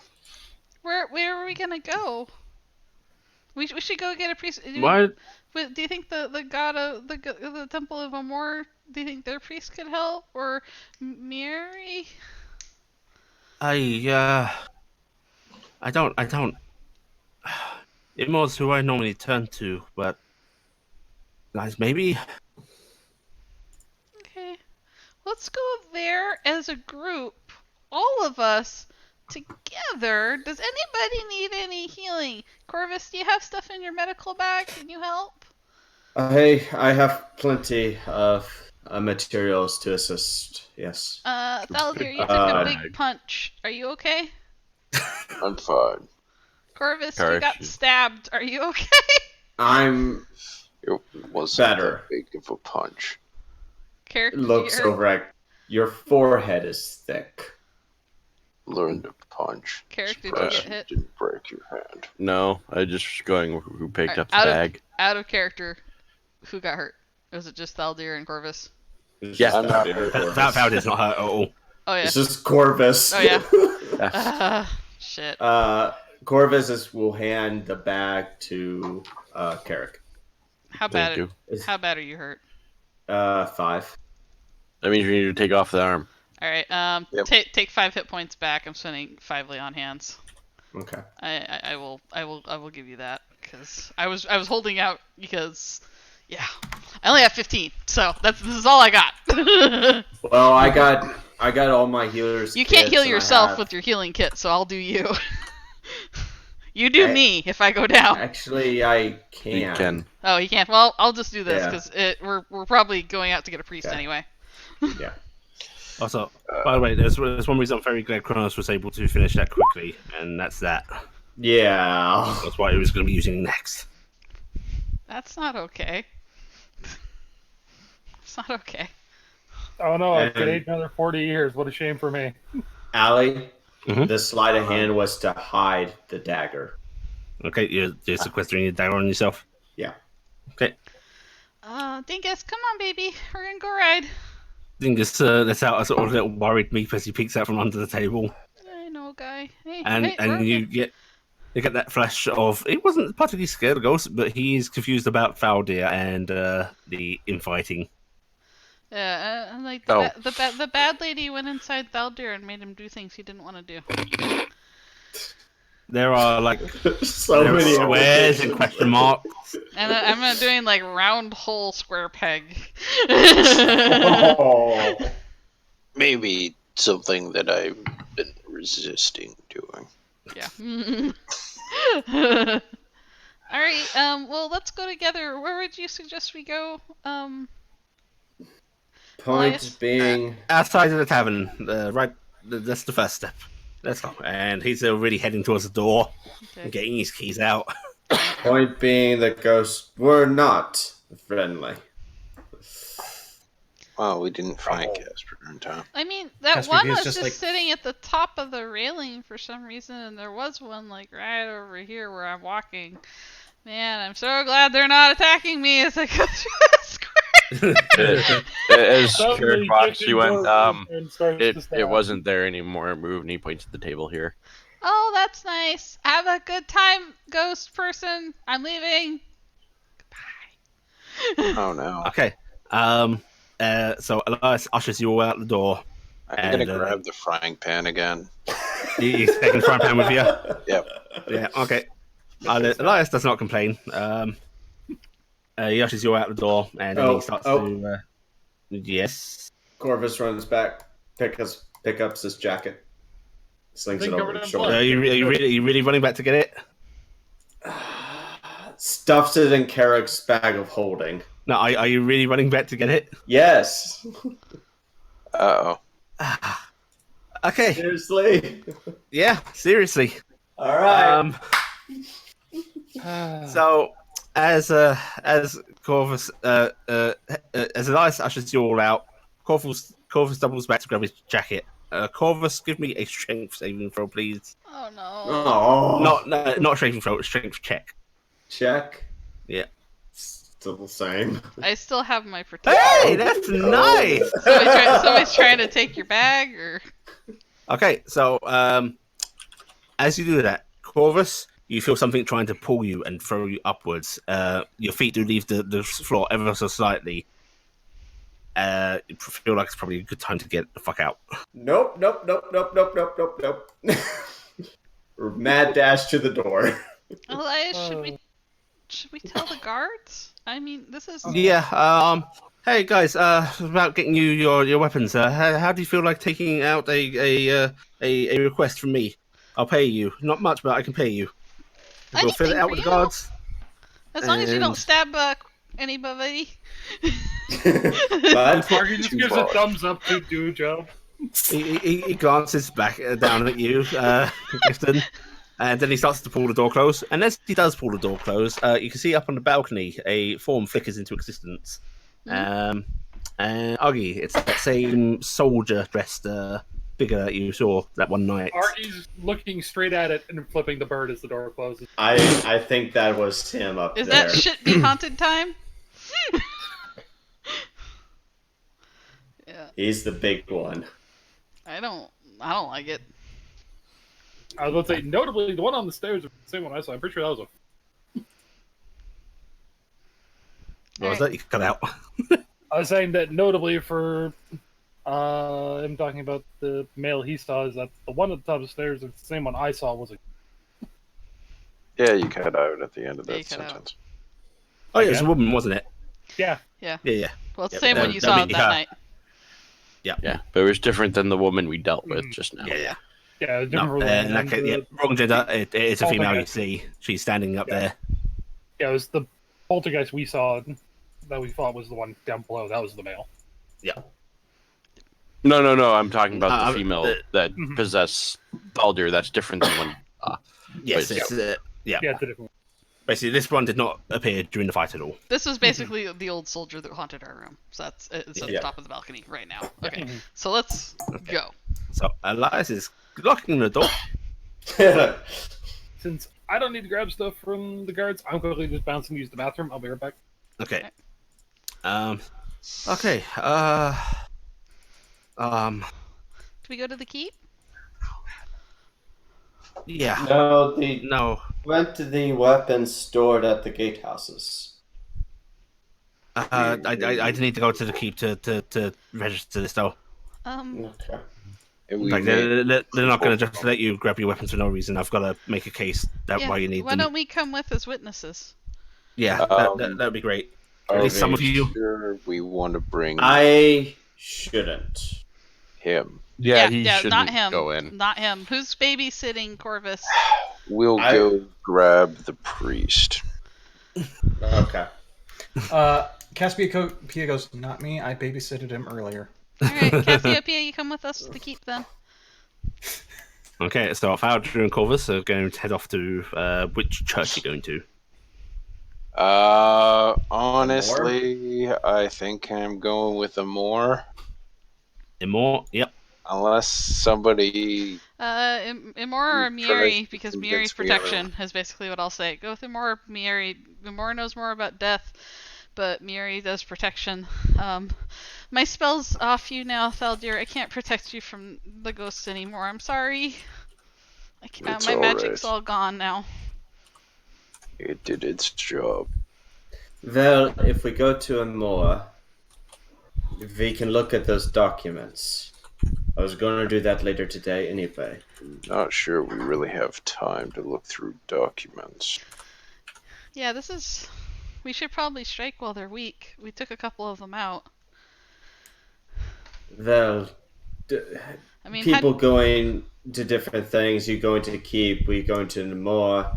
Where are we gonna go? We should go get a priest. Why? Do you think the god of the Temple of Amor? Do you think their priest could help, or Mary? I don't. Immo's who I normally turn to, but guys, maybe. Okay, let's go there as a group, all of us together. Does anybody need any healing? Corvus, do you have stuff in your medical bag? Can you help? I have plenty of materials to assist. Yes. Thaldir, you took a big punch. Are you okay? I'm fine. Corvus, you Correct. got stabbed. Are you okay? I'm It wasn't better. that big of a punch. Character Looks over at your forehead is thick. Learn to punch. Character, did you Surprised get you hit? didn't break your hand. No, I just going who picked up the Out of- bag. Out of character, who got hurt? Was it just Thaldir and Corvus? It's Yeah. just I'm not Valdir hurt. Corvus. Valdir's not hurt at all. Oh yeah. It's just Corvus. Oh, yeah. Yeah. Shit. Corvus will hand the bag to Carrick. How Thank bad? you. How bad are you hurt? 5. That means you need to take off the arm. All right. Yep. Take 5 hit points back. I'm spending 5 lay on hands. Okay. I will give you that because I was holding out because I only have 15, so this is all I got. Well, I got all my healers. You can't kits, heal and I yourself have- with your healing kit, so I'll do you. You do me if I go down. Actually, I can. You can. Oh, you can't. Well, I'll just do this Yeah. because we're probably going out to get a priest Okay. anyway. Yeah. Also, by the way, there's one reason I'm very glad Kronos was able to finish that quickly, and that's that. Yeah. That's what he was going to be using next. That's not okay. It's not okay. Oh no, I could And- age another 40 years. What a shame for me. Allie, Mhm. the sleight of hand was to hide the dagger. Okay, you're sequestering your dagger on yourself. Yeah. Okay, Dingus, come on, baby. We're gonna go ride. Dingus lets out a sort of little worried meep as he peeks out from under the table, I know, guy. Hey, and hey, we're you okay. get that flash of he wasn't particularly scared of ghosts, but he's confused about Faldir and the infighting. Yeah, and like Oh. the bad lady went inside Thaldir and made him do things he didn't want to do. There are like So there are many squares and question marks. And I'm doing like round hole square peg. Oh. Maybe something that I've been resisting doing. Yeah. All right. Well, let's go together. Where would you suggest we go? Point Elias? being, Outside of the tavern, right. That's the first step. Let's go. And he's already heading towards the door, Okay. getting his keys out. the ghosts were not friendly. Well, we didn't find Casper in time. I mean, that Casper one is was just just like- sitting at the top of the railing for some reason, and there was one like right over here where I'm walking. Man, I'm so glad they're not attacking me as I go through the square. As Suddenly, Carrick walks, Dick you went. Gordon and starts to It stab. wasn't there anymore. It moved, and he points at the table here. Oh, that's nice. Have a good time, ghost person. I'm leaving. Goodbye. Oh no. Okay. So Elias ushers you all out the door. I'm gonna And, grab the frying pan again. He's taking the frying pan with you. Yep. Yeah. Okay. Elias does not complain. He ushers you out the door, and then he starts to. Yes. Corvus runs back, pick up his jacket, slings it Think over over his them shoulder. Are you really running back to get it? Stuffs it in Carrick's bag of holding. No. Are you really running back to get it? Yes. Uh Okay. Seriously. Yeah. Seriously. All right. So, as Corvus, as Elias ushers you all out, Corvus doubles back to grab his jacket. Corvus, give me a strength saving throw, please. Oh no. Oh. Not strength throw, strength check. Check. Yeah. Still the same. I still have my protection. Hey, that's nice. Somebody's trying to take your bag, or Okay, so as you do that, Corvus, you feel something trying to pull you and throw you upwards. Your feet do leave the floor ever so slightly. You feel like it's probably a good time to get the fuck out. Nope. Mad dash to the door. Elias, should we tell the guards? I mean, this is Yeah. Hey guys. About getting you your weapons. How do you feel like taking out a request from me? I'll pay you. Not much, but I can pay you. We'll fill it Anything out for with the you. guards. As long as you don't And- stab anybody. But Margie just gives a thumbs up to do, Joe. He glances back down at you, Gifton. And then he starts to pull the door close. And as he does pull the door close, you can see up on the balcony a form flickers into existence. And Augie, it's that same soldier-dressed figure that you saw that one night. Argy's looking straight at it and flipping the bird as the door closes. I think that was him up Is there. that shit be haunted time? Yeah, He's the big one. I don't like it. I was going to say, notably, the one on the stairs was the same one I saw. I'm pretty sure that was a... What was that? You cut out. I was saying that notably for him talking about the male he saw is that the one at the top of the stairs is the same one I saw was a... Yeah, you cut out at the end of Yeah, you that cut out. sentence. Oh, yeah, it was a woman, wasn't it? Yeah. Yeah. Yeah. Well, it's the Yep, same one that- you that saw would be that her. night. Yeah, but it was different than the woman we dealt with just now. Yeah. Yeah, No, different in that case, yeah, wrong gender. It is a female. You see, she's standing up there. Yeah, it was the poltergeist we saw that we thought was the one down below. That was the male. Yeah. No. I'm talking about the Uh, female that possessed Baldur. That's different than one. Yes. But- It's, yeah. Yeah, it's a different one. Basically, this one did not appear during the fight at all. This was basically the old soldier that haunted our room. So it's at the Yeah. top of the balcony right now. Okay, so let's go. So Elias is locking the door. Since I don't need to grab stuff from the guards, I'm quickly just bouncing to use the bathroom. I'll be right back. Okay. Okay. Do we go to the keep? Yeah. No, they No. went to the weapons stored at the gatehouses. I need to go to the keep to register this though. Okay. And we Like they're not going to just let you grab your weapons for no reason. I've got to make a case that why you need why them. don't we come with as witnesses? Yeah, that would be great. At are least some we of you. sure we want to bring I shouldn't. him? Yeah, he shouldn't not him. go in. Not him. Who's babysitting Corvus? We'll go grab the priest. Okay. Cassiopeia goes, not me. I babysitted him earlier. All right, Cassiopeia, you come with us to the keep then. Okay, so Fowler and Corvus are going to head off to which church are you going to? Honestly, I think I'm going with a more. Imore? Yep. Unless somebody. Imora or You try Mieri, to because convince Mieri's me protection is basically what I'll say. Go with Imora or Mieri. Imora knows more about death, but Mieri does protection. My spell's off you now, Thaldir. I can't protect you from the ghosts anymore. I'm sorry. It's my all magic's right. all gone now. It did its job. Well, if we go to Amor, we can look at those documents. I was going to do that later today anyway. Not sure we really have time to look through documents. Yeah, we should probably strike while they're weak. We took a couple of them out. Well, I mean, people going to different things. You going to keep, we going to Amor.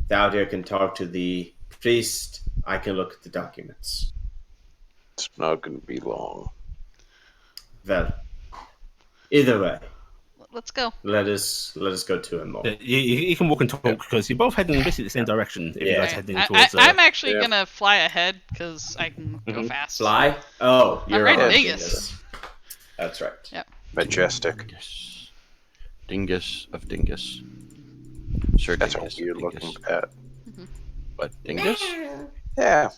Thaudir can talk to the priest. I can look at the documents. It's not going to be long. Well, either way, let's go. let us go to Amor. You can walk and talk because you're both heading basically the same direction. If you guys Yeah. heading towards. I'm actually yeah. gonna fly ahead because I can go fast. Fly? Oh, you're right in on Vegas. That's right. Yep. Majestic. Dingus of Dingus. Sir That's a Dingus of weird Dingus. looking pet. What, Dingus? Yeah,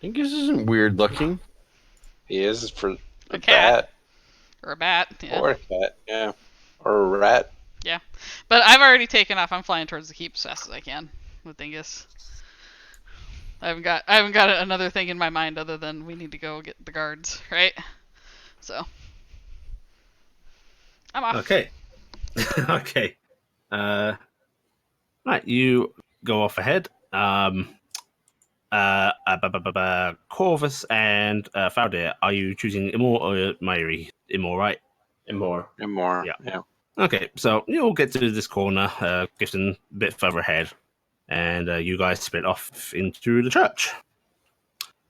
Dingus isn't weird looking. he is for A a cat. bat Or a bat. Yeah. or a cat. Yeah, or a rat. Yeah. But I've already taken off. I'm flying towards the keep as fast as I can with Dingus. I haven't got another thing in my mind other than we need to go get the guards, right? So I'm off. Okay. Okay. Right, you go off ahead. Corvus and Fowler, are you choosing Imor or Mairi? Imor, right? Amor. And more. Yeah. Yeah. Okay, so you'll get to this corner, Gifton, a bit further ahead, and you guys split off into the church.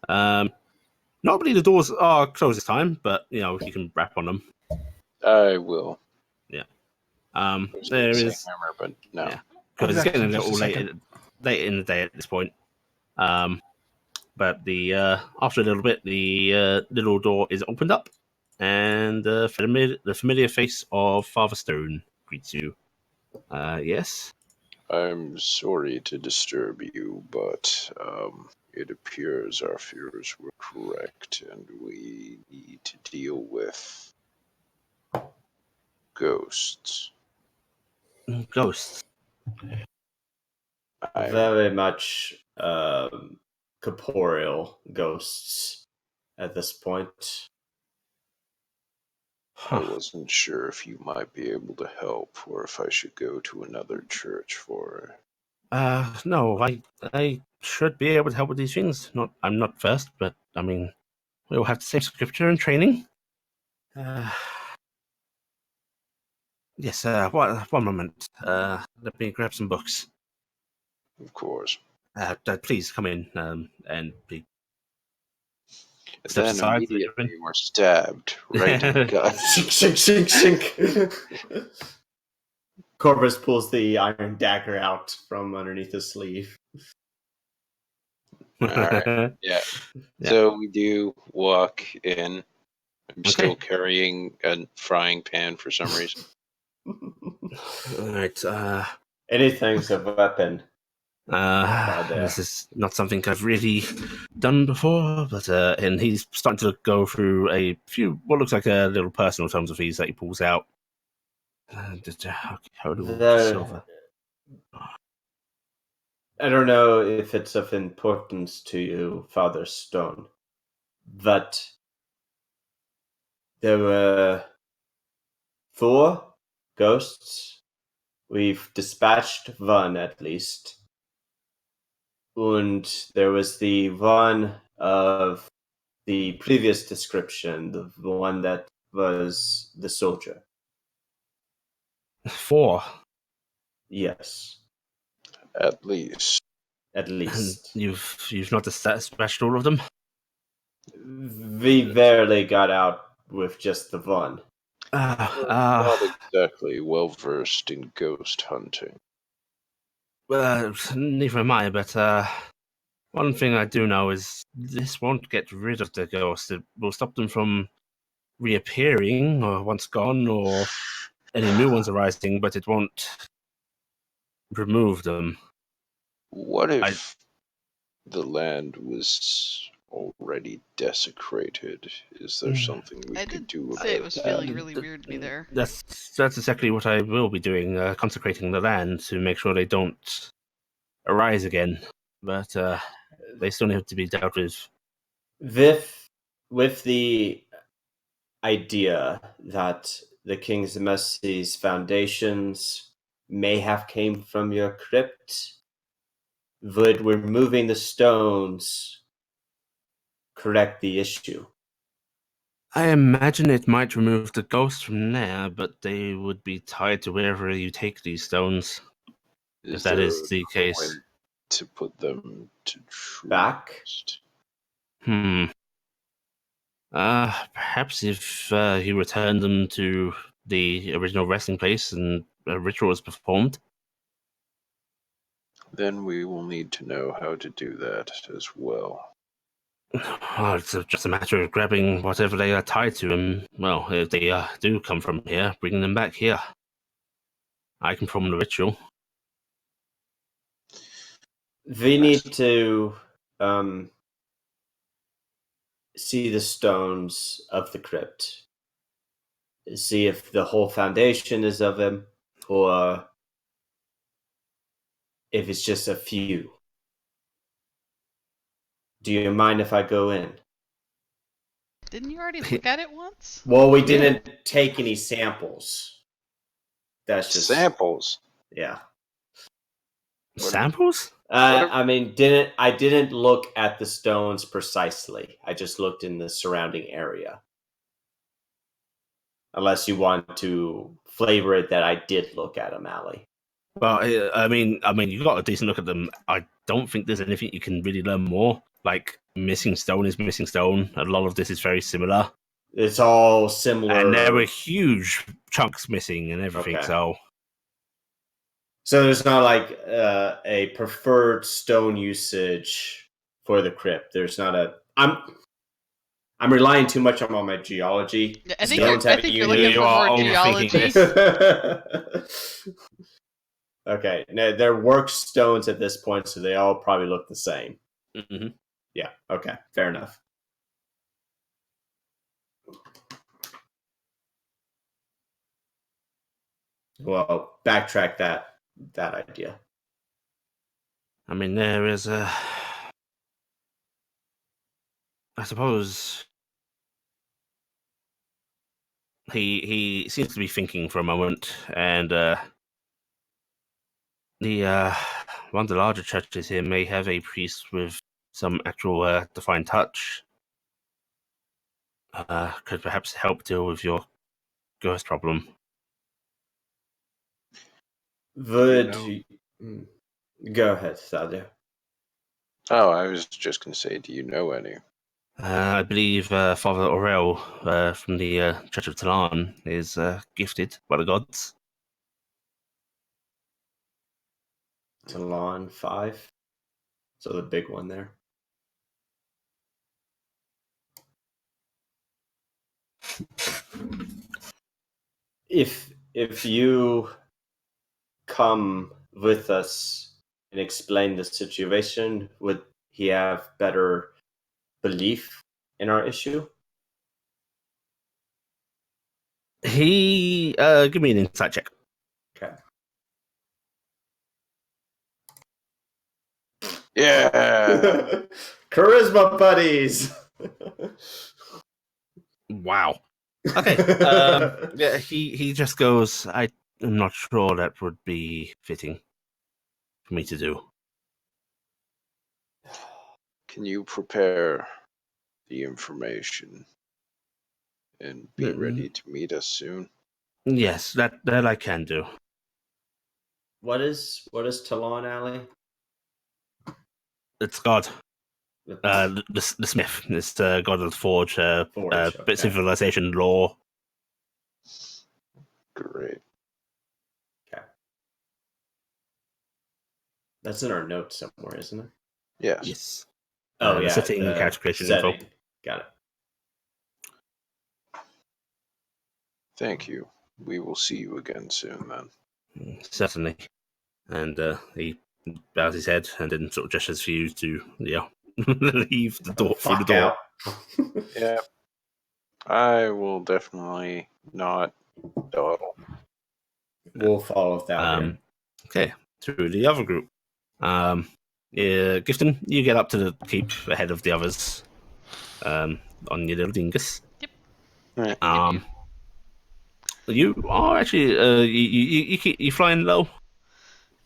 Normally the doors are closed this time, but you can rap on them. I will. There Say is hammer, but no. Yeah. because it's getting a Just a little second. late in the day at this point. But the after a little bit, the little door is opened up, and the familiar face of Father Stone greets you. Yes. I'm sorry to disturb you, but it appears our fears were correct, and we need to deal with ghosts. Ghosts. Very much corporeal ghosts at this point. I wasn't sure if you might be able to help, or if I should go to another church for. No, I should be able to help with these things. I'm not first, but I mean, we all have the same scripture and training. Yes, one moment. Let me grab some books. Of course. Please come in and be. And Step then aside. immediately we're stabbed right in the gut. Shink, shink, shink, shink. Corvus pulls the iron dagger out from underneath his sleeve. Alright, yeah. Yeah. So we do walk in. I'm Okay. still carrying a frying pan for some reason. All right. Anything's a weapon. there. This is not something I've really done before, but and he's starting to go through a few what looks like a little personal sums of fees that he pulls out. Silver. I don't know if it's of importance to you, Father Stone, but there were 4 ghosts. We've dispatched one at least. And there was the one of the previous description, the one that was the soldier. 4. Yes. At least. At And least. you've not dispatched all of them? We barely got out with just the one. Not exactly well versed in ghost hunting. Neither am I, but one thing I do know is this won't get rid of the ghosts. It will stop them from reappearing or once gone or any new ones arising, but it won't remove them. What if the land was already desecrated? Is there something we I could did do about say it was feeling that? really weird to be there. That's exactly what I will be doing, consecrating the land to make sure they don't arise again. But they still need to be dealt with. With the idea that the King's Mercy's foundations may have came from your crypt, would removing the stones correct the issue? I imagine it might remove the ghosts from there, but they would be tied to wherever you take these stones. If that is the case. To put them to Back? Perhaps if you return them to the original resting place and a ritual is performed. Then we will need to know how to do that as well. Oh, it's just a matter of grabbing whatever they are tied to, and well, if they do come from here, bringing them back here. I can perform the ritual. We need to see the stones of the crypt. See if the whole foundation is of him, or if it's just a few. Do you mind if I go in? Didn't you already look at it once? Well, we didn't take any samples. That's just samples. Yeah. Samples? I mean, I didn't look at the stones precisely. I just looked in the surrounding area. Unless you want to flavor it that I did look at them, Allie. Well, I mean, you got a decent look at them. I don't think there's anything you can really learn more. Like, missing stone is missing stone. A lot of this is very similar. It's all similar. And there were huge chunks missing and everything, Okay. So there's not like a preferred stone usage for the crypt. There's not a. I'm relying too much on my geology. I think Stones you're, I have a think you're unit. looking You for are more overthinking geology. this. Okay, no, they're work stones at this point, so they all probably look the same. Mhm. Yeah. Okay. Fair enough. Well, backtrack that idea. I mean, there is a. I suppose he seems to be thinking for a moment, and the one of the larger churches here may have a priest with some actual defined touch. Could perhaps help deal with your ghost problem. Would You go ahead, Sadia. Oh, I was just going to say, do you know any? I believe Father Aurel from the Church of Talan is gifted by the gods. Talon 5. So the big one there. If you come with us and explain the situation, would he have better belief in our issue? He give me an insight check. Okay. Yeah. Charisma buddies. Wow. Okay. Yeah, he just goes, I am not sure that would be fitting for me to do. Can you prepare the information and be ready to meet us soon? Yes, that I can do. What is Talon Alley? It's God. The Smith. It's the God of the Forge. Forge, okay. Civilization law. Great. Okay. That's in our notes somewhere, isn't it? Yes. Yes. Oh, The yeah. setting and character creation setting. info. Got it. Thank you. We will see you again soon then. Certainly. And he bows his head and then sort of gestures for you to, leave the door through the Fuck door. out. Yeah. I will definitely not dawdle. We'll follow Thaldir. Okay, to the other group. Yeah, Gifton, you get up to the keep ahead of the others. On your little dingus. Yep. You are actually you flying low?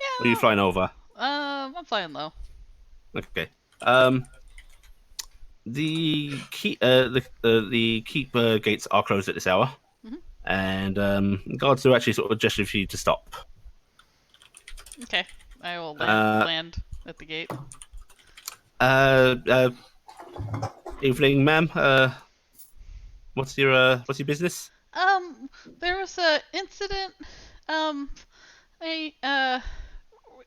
Yeah. Or are you flying over? I'm flying low. Okay. The keep gates are closed at this hour, and guards do actually sort of gesture for you to stop. Okay. I will land at the gate. Evening, ma'am. What's your business? There was a incident. I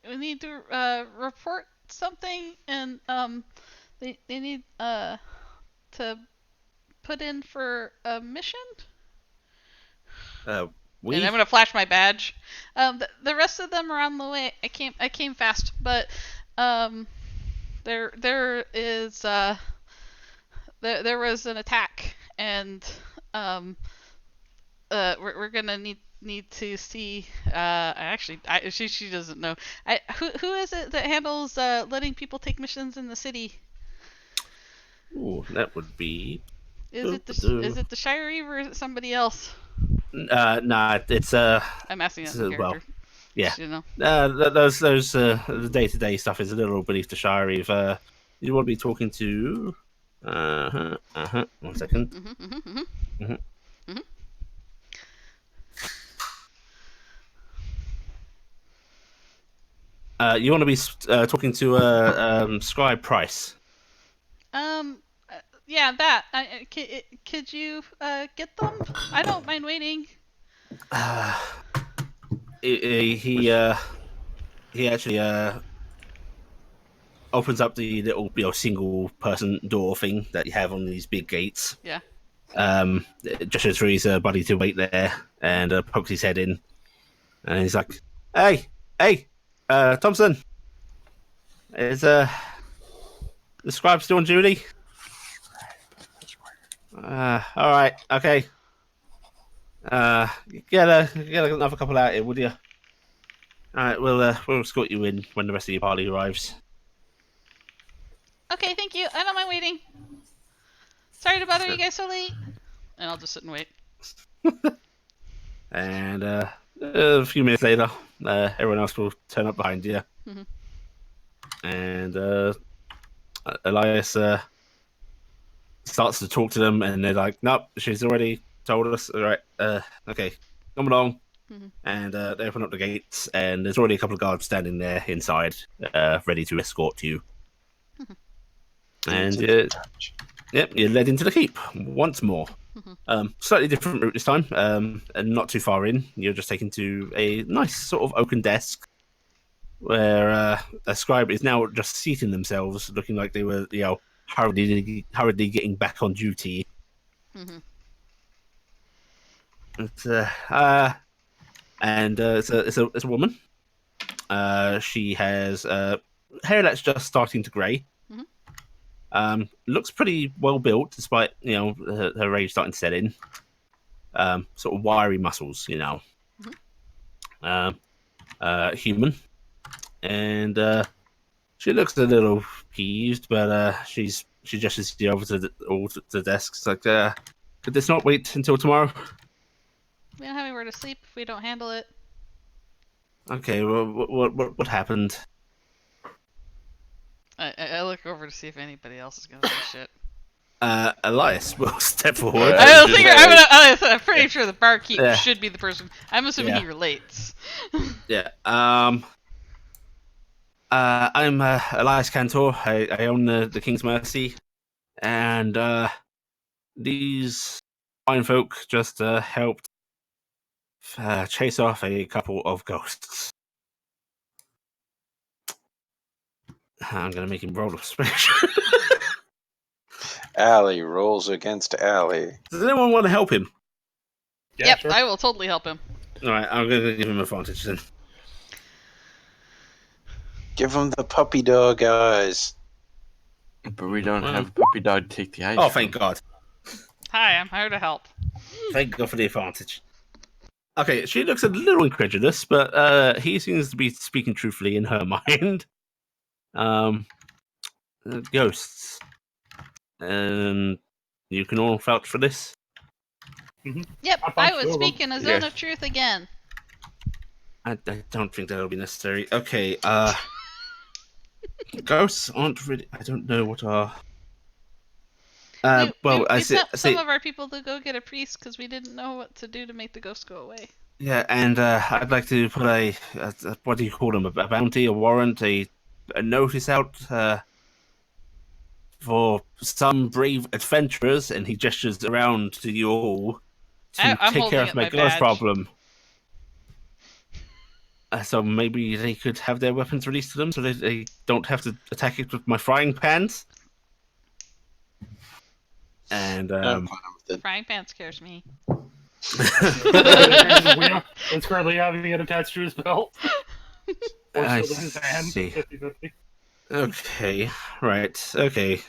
we need to report something, and they need to put in for a mission. We. And I'm gonna flash my badge. The rest of them are on the way. I came fast, but there is there was an attack, and we're gonna need to see. She doesn't know. Who is it that handles letting people take missions in the city? Ooh, that would be. Is it the Shire Reeve or is it somebody else? Nah, it's I'm asking that in character. Well, yeah. You know. Those the day-to-day stuff is a little beneath the Shire Reeve. You want to be talking to? 1 second. You want to be talking to Scribe Price. Yeah, that. Could you get them? I don't mind waiting. He he actually opens up the little single person door thing that you have on these big gates. Yeah. Just for his buddy to wait there, and pokes his head in, and he's like, "Hey, Thompson, is the scribe still on duty?" All right, okay. Get another couple out here, would you? All right, we'll escort you in when the rest of your party arrives. Okay, thank you. I don't mind waiting. Sorry to bother you guys so late. And I'll just sit and wait. And a few minutes later, everyone else will turn up behind you. Mhm. And Elias starts to talk to them, and they're like, "Nope, she's already told us. All right, okay, come along." Mhm. And they open up the gates, and there's already a couple of guards standing there inside, ready to escort you. And yep, you're led into the keep once more. Slightly different route this time, and not too far in. You're just taken to a nice sort of oaken desk, where a scribe is now just seating themselves, looking like they were, hurriedly getting back on duty. Mhm. It's a woman. She has hair that's just starting to grey. Looks pretty well built, despite her age starting to set in. Sort of wiry muscles, human, and she looks a little peeved, but she gestures you over to the desk. It's like, could this not wait until tomorrow? We don't have anywhere to sleep if we don't handle it. Okay, well, what happened? I look over to see if anybody else is gonna say shit. Elias will step forward. I'm pretty sure the barkeep should be the person. I'm assuming he relates. Yeah. I'm Elias Cantor. I own the King's Mercy, and these fine folk just helped chase off a couple of ghosts. I'm gonna make him roll a special. Allie rolls against Allie. Does anyone want to help him? Yeah, Yep, sure. I will totally help him. All right, I'm gonna give him advantage then. Give him the puppy dog eyes. But we don't have a puppy dog to take the ice. Oh, thank God! Hi, I'm here to help. Thank God for the advantage. Okay, she looks a little incredulous, but he seems to be speaking truthfully in her mind. Ghosts. And you can all vouch for this? Yep, I was speaking a zone Yeah. of truth again. I don't think that'll be necessary. Okay, ghosts aren't really... I don't know what are... we sent some of our people to go get a priest because we didn't know what to do to make the ghosts go away. Yeah, and I'd like to put a what do you call them? A bounty, a warrant, a notice out for some brave adventurers, and he gestures around to you all to I'm take care holding of my up my ghost badge. problem. So maybe they could have their weapons released to them, so they don't have to attack it with my frying pans. And I'm fine with it. Frying pan scares me. It's currently having it attached to his belt. Or I still in his hand. see. 50-50. Okay, right, okay.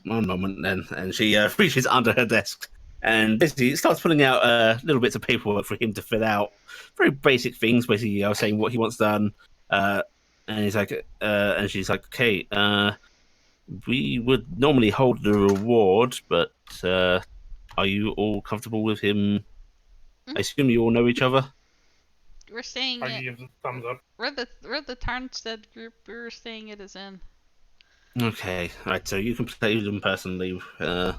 One moment then, and she reaches under her desk and basically starts pulling out little bits of paperwork for him to fill out. Very basic things, basically, saying what he wants done. And he's like, and she's like, okay, we would normally hold the reward, but are you all comfortable with him? I assume you all know each other. We're staying. I give a thumbs up. We're the Tarnstead group. We're staying at his inn. Okay, right. So you can play them personally. Okay,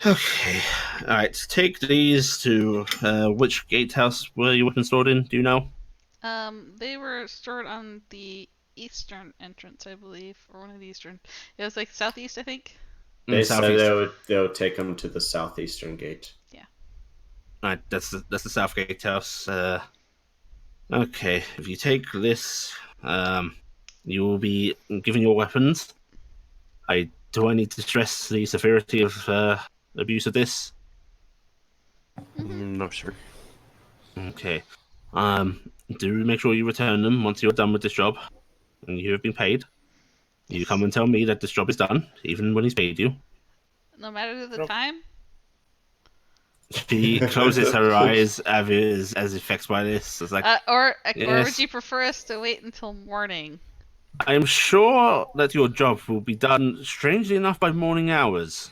all right. Take these to which gatehouse were your weapons stored in? Do you know? They were stored on the eastern entrance, I believe, or one of the eastern. It was like southeast, I think. They said Southeast. they'll take them to the southeastern gate. Yeah. Right, that's the south gatehouse. Okay, if you take this, you will be given your weapons. Do I need to stress the severity of abuse of this? No, sir. Okay. Do make sure you return them once you're done with this job and you have been paid. You come and tell me that this job is done, even when he's paid you. No matter the Nope. time. She closes her eyes as affected by this. It's like, Or yes. would you prefer us to wait until morning? I am sure that your job will be done, strangely enough, by morning hours.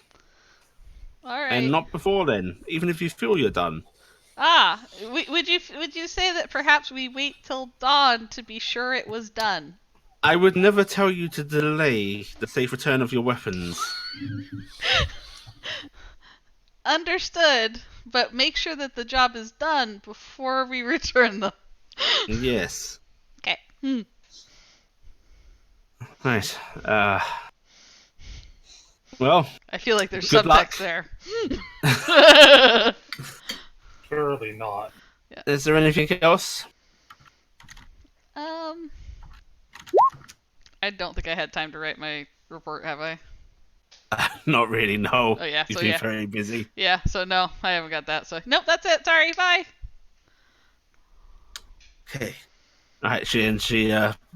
All right. And not before then, even if you feel you're done. Would you say that perhaps we wait till dawn to be sure it was done? I would never tell you to delay the safe return of your weapons. Understood, but make sure that the job is done before we return them. Yes. Okay. Right. Well, I feel like there's good luck. subtext there. Surely not. Is there anything else? I don't think I had time to write my report, have I? Not really, no. Oh, yeah, You've so been yeah. very busy. Yeah, so no, I haven't got that. So nope, that's it. Sorry, bye. Okay. Alright, she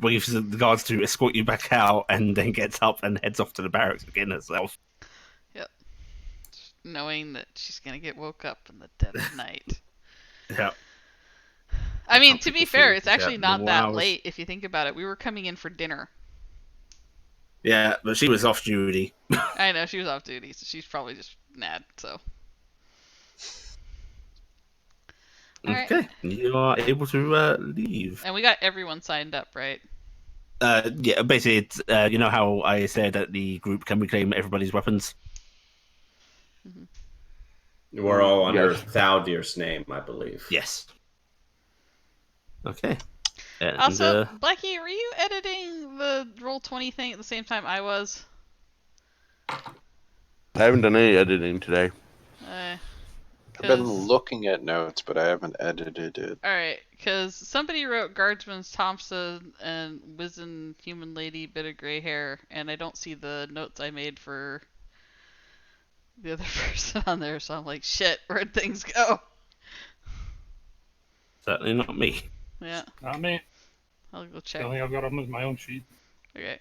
waves the guards to escort you back out and then gets up and heads off to the barracks again herself. Yep. Knowing that she's gonna get woke up in the dead of night. Yep. I mean, That's to how be people fair, feel. it's actually Yeah, not more that hours. late if you think about it. We were coming in for dinner. Yeah, but she was off duty. I know, she was off duty, so she's probably just mad, so. Alright. Okay, you are able to leave. And we got everyone signed up, right? Yeah, basically, it's, you know how I said that the group can reclaim everybody's weapons? We're all under Yes. Thaldir's name, I believe. Yes. Okay. And, Also, Blackie, were you editing the Roll20 thing at the same time I was? I haven't done any editing today. I've been 'Cause- looking at notes, but I haven't edited it. Alright, because somebody wrote Guardsman's Thompson and Wizen Human Lady, bit of gray hair, and I don't see the notes I made for the other person on there, so I'm like, shit, where'd things go? certainly not me. Yeah, Not me. I'll go The check. only thing I've got on is my own sheet. Okay.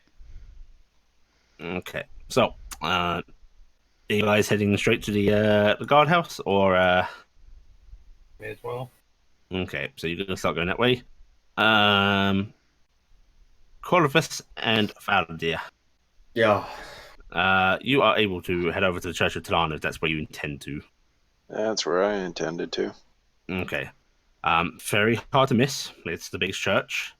Okay, so are you guys heading straight to the guardhouse, or May as well. okay? So you're gonna start going that way. Corvus and Valdir. Yeah. You are able to head over to the Church of Talana if that's where you intend to. That's where I intended to. Okay. Very hard to miss. It's the biggest church.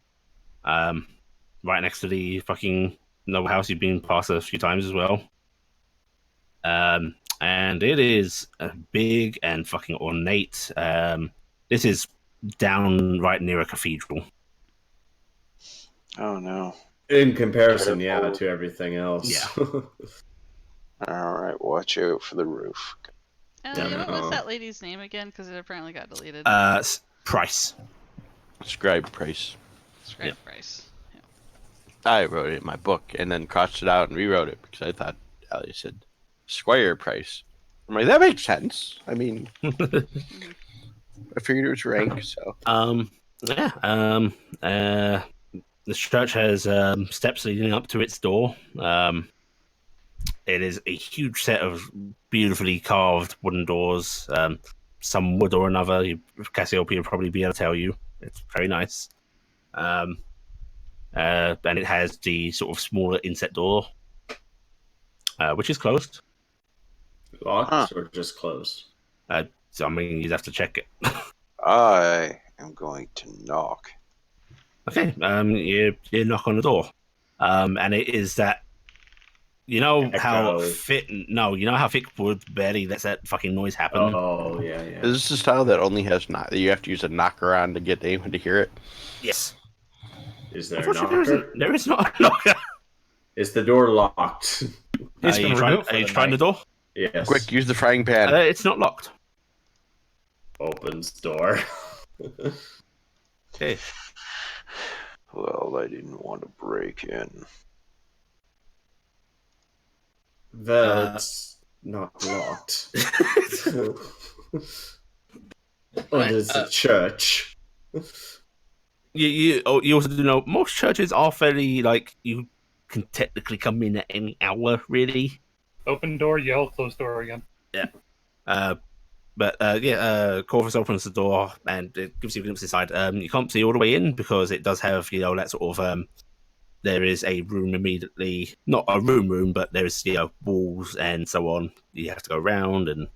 Right next to the fucking noble house you've been past a few times as well. And it is big and fucking ornate. This is down right near a cathedral. Oh no. In comparison, yeah, Careful. to everything else. Yeah. Alright, watch out for the roof. What was no. that lady's name again? Because it apparently got deleted. Price. Scribe price. Scribe yeah. Price. Yeah. I wrote it in my book and then crossed it out and rewrote it because I thought Ellie said Squire price. I'm like, that makes sense. I mean, I figured it was rank, so. Yeah. The church has steps leading up to its door. It is a huge set of beautifully carved wooden doors. Some wood or another. Cassiopeia will probably be able to tell you. It's very nice. And it has the sort of smaller inset door, which is closed. Locked or just closed? So I mean, you'd have to check it. I am going to knock. Okay. You knock on the door, and it is that. You know how Echo. how thick wood barely lets that fucking noise happen. Oh, yeah, yeah. Is this a style that only has knock? You have to use a knocker on to get anyone to hear it? Yes. Is there a Unfortunately, knocker? there is not a knocker. Is the door locked? Are you trying the door? Yes. Quick, use the frying pan. It's not locked. Opens door. Okay. Well, I didn't want to break in. Well, it's not locked. Right, It's a church. you also do know most churches are fairly like you can technically come in at any hour, really. Open door, yell, close door again. Yeah. Corvus opens the door and it gives you a glimpse inside. You can't see all the way in because it does have, that sort of there is a room immediately, not a room, but there is, walls and so on. You have to go around and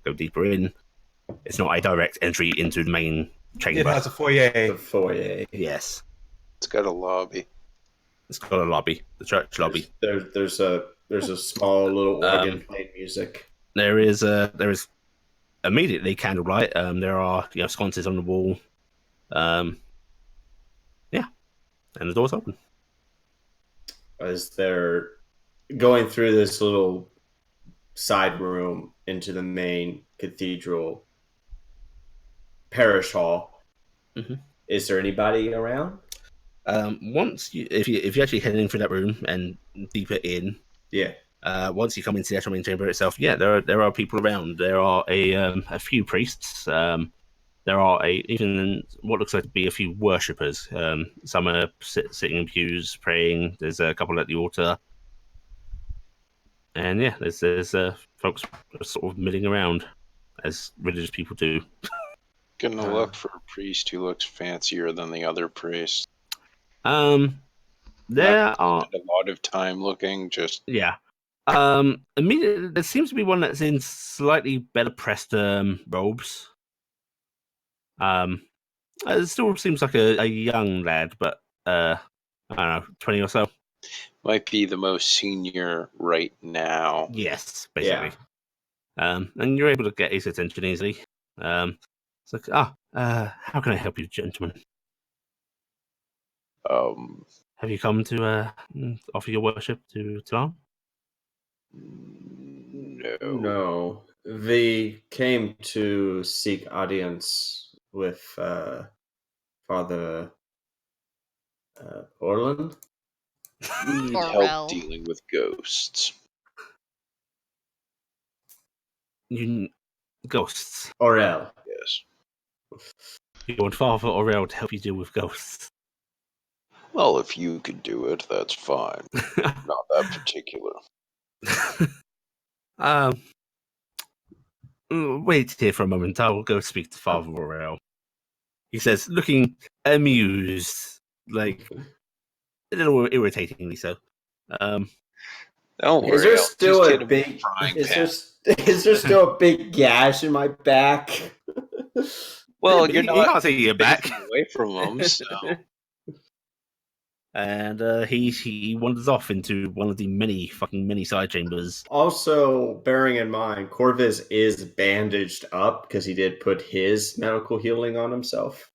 go deeper in. It's not a direct entry into the main chamber. It has a foyer. The foyer. Yes. It's got a lobby. It's got a lobby, the church lobby. There's a small little organ playing music. There is immediately candlelight. There are sconces on the wall. And the door's open. As they're going through this little side room into the main cathedral parish hall. Mhm. Is there anybody around? If you actually head in through that room and deeper in, Yeah. once you come into the actual main chamber itself, there are people around. There are a few priests. There are even what looks like to be a few worshippers. Some are sitting in pews praying. There's a couple at the altar, and there's folks sort of milling around as religious people do. Gonna look for a priest who looks fancier than the other priests. There are a lot of time looking. Just immediately there seems to be one that's in slightly better pressed robes. It still seems like a young lad, but I don't know, 20 or so. might be the most senior right now. Yes, basically. And you're able to get his attention easily. It's like, how can I help you, gentlemen? Have you come to offer your worship to Tarn? No. They came to seek audience with Father Orland. We need Orwell. help dealing with ghosts. Ghosts. Orel. Yes. You want Father Aurel to help you deal with ghosts? Well, if you could do it, that's fine. Not that particular. Wait here for a moment. I will go speak to Father Aurel. He says, looking amused, like a little irritatingly so. Don't worry. Is there I'll still just a hit him with big? frying Is pan. there still a big gash in my back? Well, You you're not can't see your back. facing away from him, so And he wanders off into one of the many side chambers. Also, bearing in mind, Corvus is bandaged up because he did put his medical healing on himself.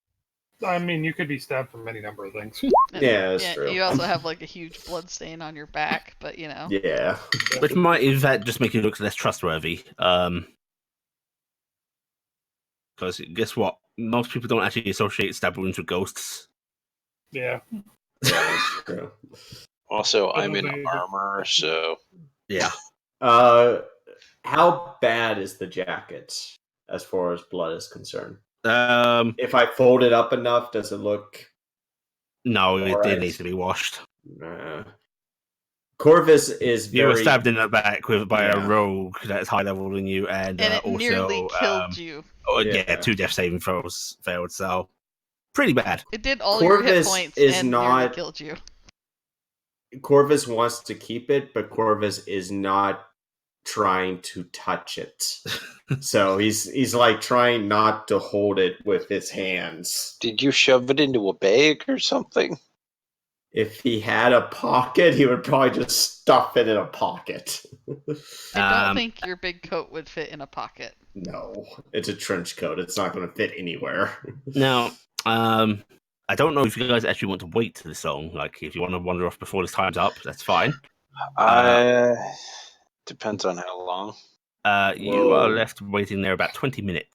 I mean, you could be stabbed from any number of things. Yeah, that's true. You also have like a huge blood stain on your back, but Yeah. Which might, in fact, just make you look less trustworthy. Because guess what? Most people don't actually associate stab wounds with ghosts. Yeah. That's true. also I'm in Amazing. armor, so Yeah. How bad is the jacket as far as blood is concerned? If I fold it up enough, does it look? No, All right. it needs to be washed. Corvus is You were very. stabbed in the back by a rogue that's high level than you, and it also nearly killed you. Yeah. 2 death saving throws failed, so pretty bad. It did all your hit Corvus points is and nearly not- killed you. Corvus wants to keep it, but Corvus is not trying to touch it. So he's like trying not to hold it with his hands. did you shove it into a bag or something? If he had a pocket, he would probably just stuff it in a pocket. I don't think your big coat would fit in a pocket. No, it's a trench coat. It's not going to fit anywhere. Now, I don't know if you guys actually want to wait to the song. Like, if you want to wander off before this time's up, that's fine. Depends on how long. You are left waiting there about 20 minutes.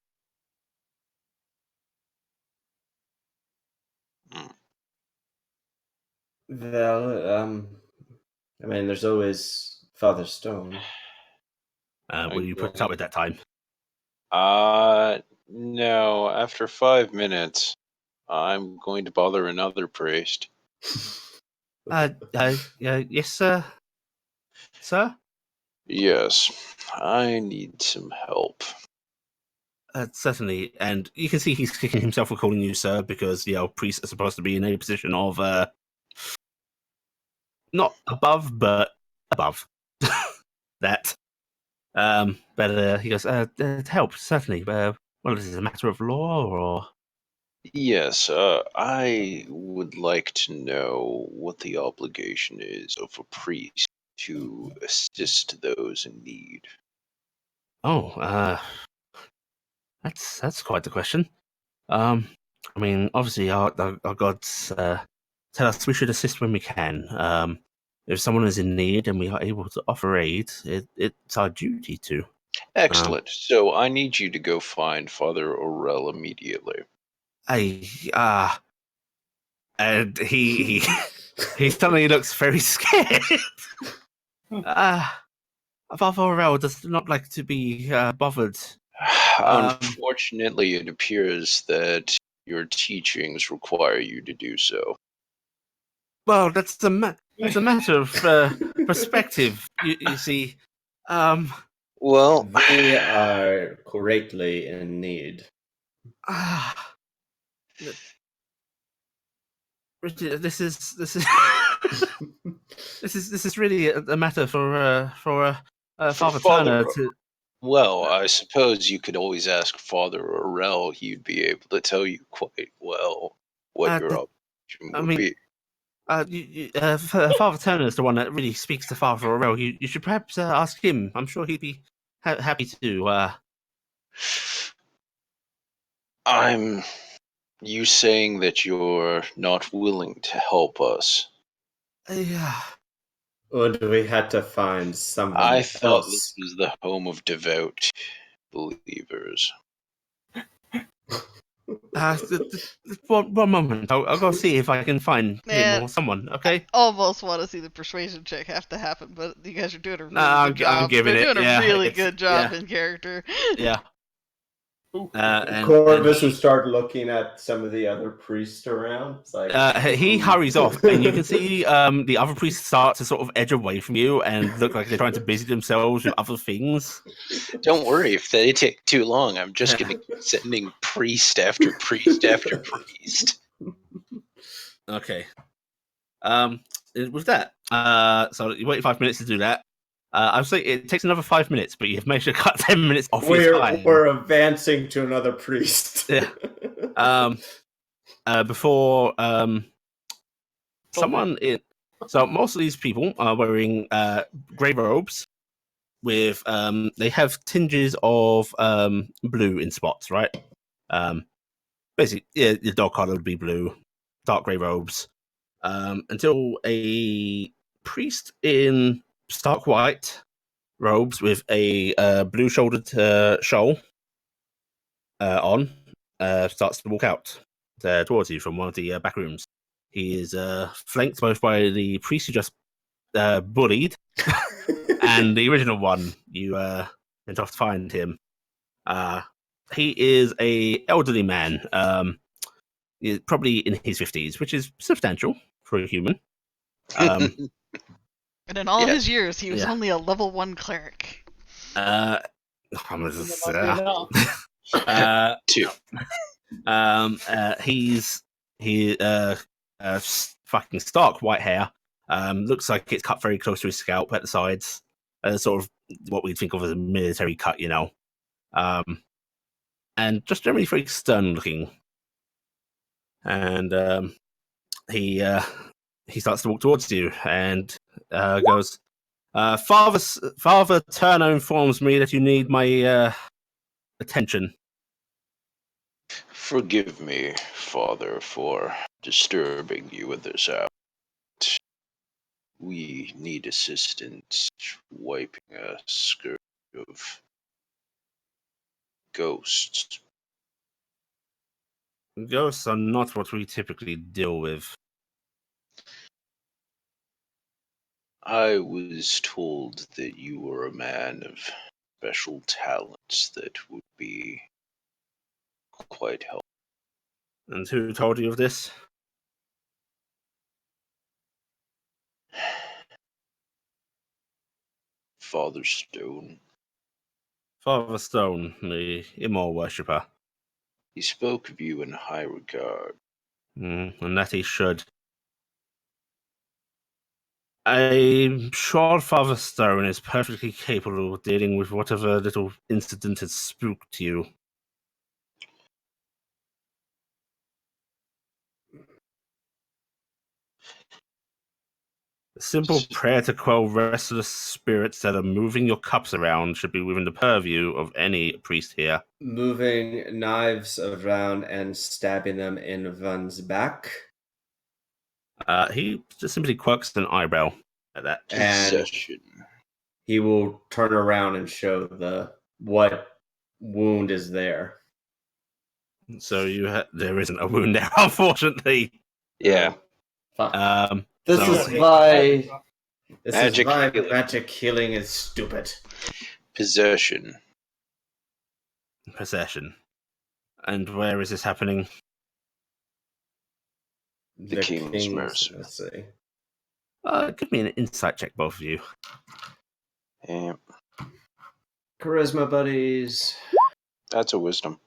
Well, I mean, there's always Father Stone. Will you put up with that time? No. After 5 minutes, I'm going to bother another priest. Yes, sir. Sir? Yes, I need some help. Certainly. And you can see he's kicking himself for calling you sir because, priests are supposed to be in a position of, not above, but above that. But he goes, to help, certainly. Well, is this a matter of law or? Yes, I would like to know what the obligation is of a priest to assist those in need. Oh, that's quite the question. I mean, obviously, our gods tell us we should assist when we can. If someone is in need and we are able to offer aid, it's our duty to. Excellent. So I need you to go find Father Aurel immediately. And he suddenly looks very scared. Father Aurel does not like to be bothered. Unfortunately, it appears that your teachings require you to do so. Well, that's a matter of perspective. You see, Well, They are greatly in need. Richard, this is this is really a matter for Father Turner to. Well, I suppose you could always ask Father Aurel. He'd be able to tell you quite well what your obligation would be. Father Turner is the one that really speaks to Father Aurel. You should perhaps ask him. I'm sure he'd be happy to. I'm you saying that you're not willing to help us. Yeah. Would we had to find someone I thought else? this was the home of devout believers. One moment. I'll go see if I can find Man, him or someone. Okay. Almost want to see the persuasion check have to happen, but you guys are doing a really good job. I'm giving They're it. doing Yeah, a really it's- good job yeah. in character. Yeah. And Corvus would start looking at some of the other priests around. It's like, he hurries off, and you can see the other priests start to sort of edge away from you and look like they're trying to busy themselves with other things. Don't worry if they take too long. I'm just going to keep sending priest after priest after priest. Okay. With that, so you wait 5 minutes to do that. I would say it takes another 5 minutes, but you've managed to cut 10 minutes off your time. we're advancing to another priest. Yeah. Before someone in. So most of these people are wearing grey robes with they have tinges of blue in spots, right? Basically, yeah, your dog collar would be blue, dark grey robes. Until a priest in stark white robes with a blue shouldered shawl on starts to walk out towards you from one of the back rooms. He is flanked both by the priest who just bullied and the original one. You went off to find him. He is a elderly man, probably in his 50s, which is substantial for a human. And in all his years, he was Yeah. only a level 1 cleric. I'm gonna Two. He fucking stark white hair. Looks like it's cut very close to his scalp at the sides. Sort of what we'd think of as a military cut, you know. And just generally very stern looking. And he starts to walk towards you and goes, Father Turner informs me that you need my attention. Forgive me, Father, for disturbing you at this hour. We need assistance wiping a scourge of ghosts. Ghosts are not what we typically deal with. I was told that you were a man of special talents that would be quite helpful. And who told you of this? Father Stone. Father Stone, the Immortal Worshipper. He spoke of you in high regard. And that he should. I'm sure Father Stone is perfectly capable of dealing with whatever little incident has spooked you. A simple prayer to quell restless spirits that are moving your cups around should be within the purview of any priest here. Moving knives around and stabbing them in one's back. He just simply quirks an eyebrow at that. And Possession. he will turn around and show what wound is there. So there isn't a wound there, unfortunately. Yeah. Fuck. This This so is why Magic healing. magic healing is stupid. Possession. Possession. And where is this happening? The King's Mercy. Let's see. Give me an insight check, both of you. Yeah. Charisma buddies. That's a wisdom.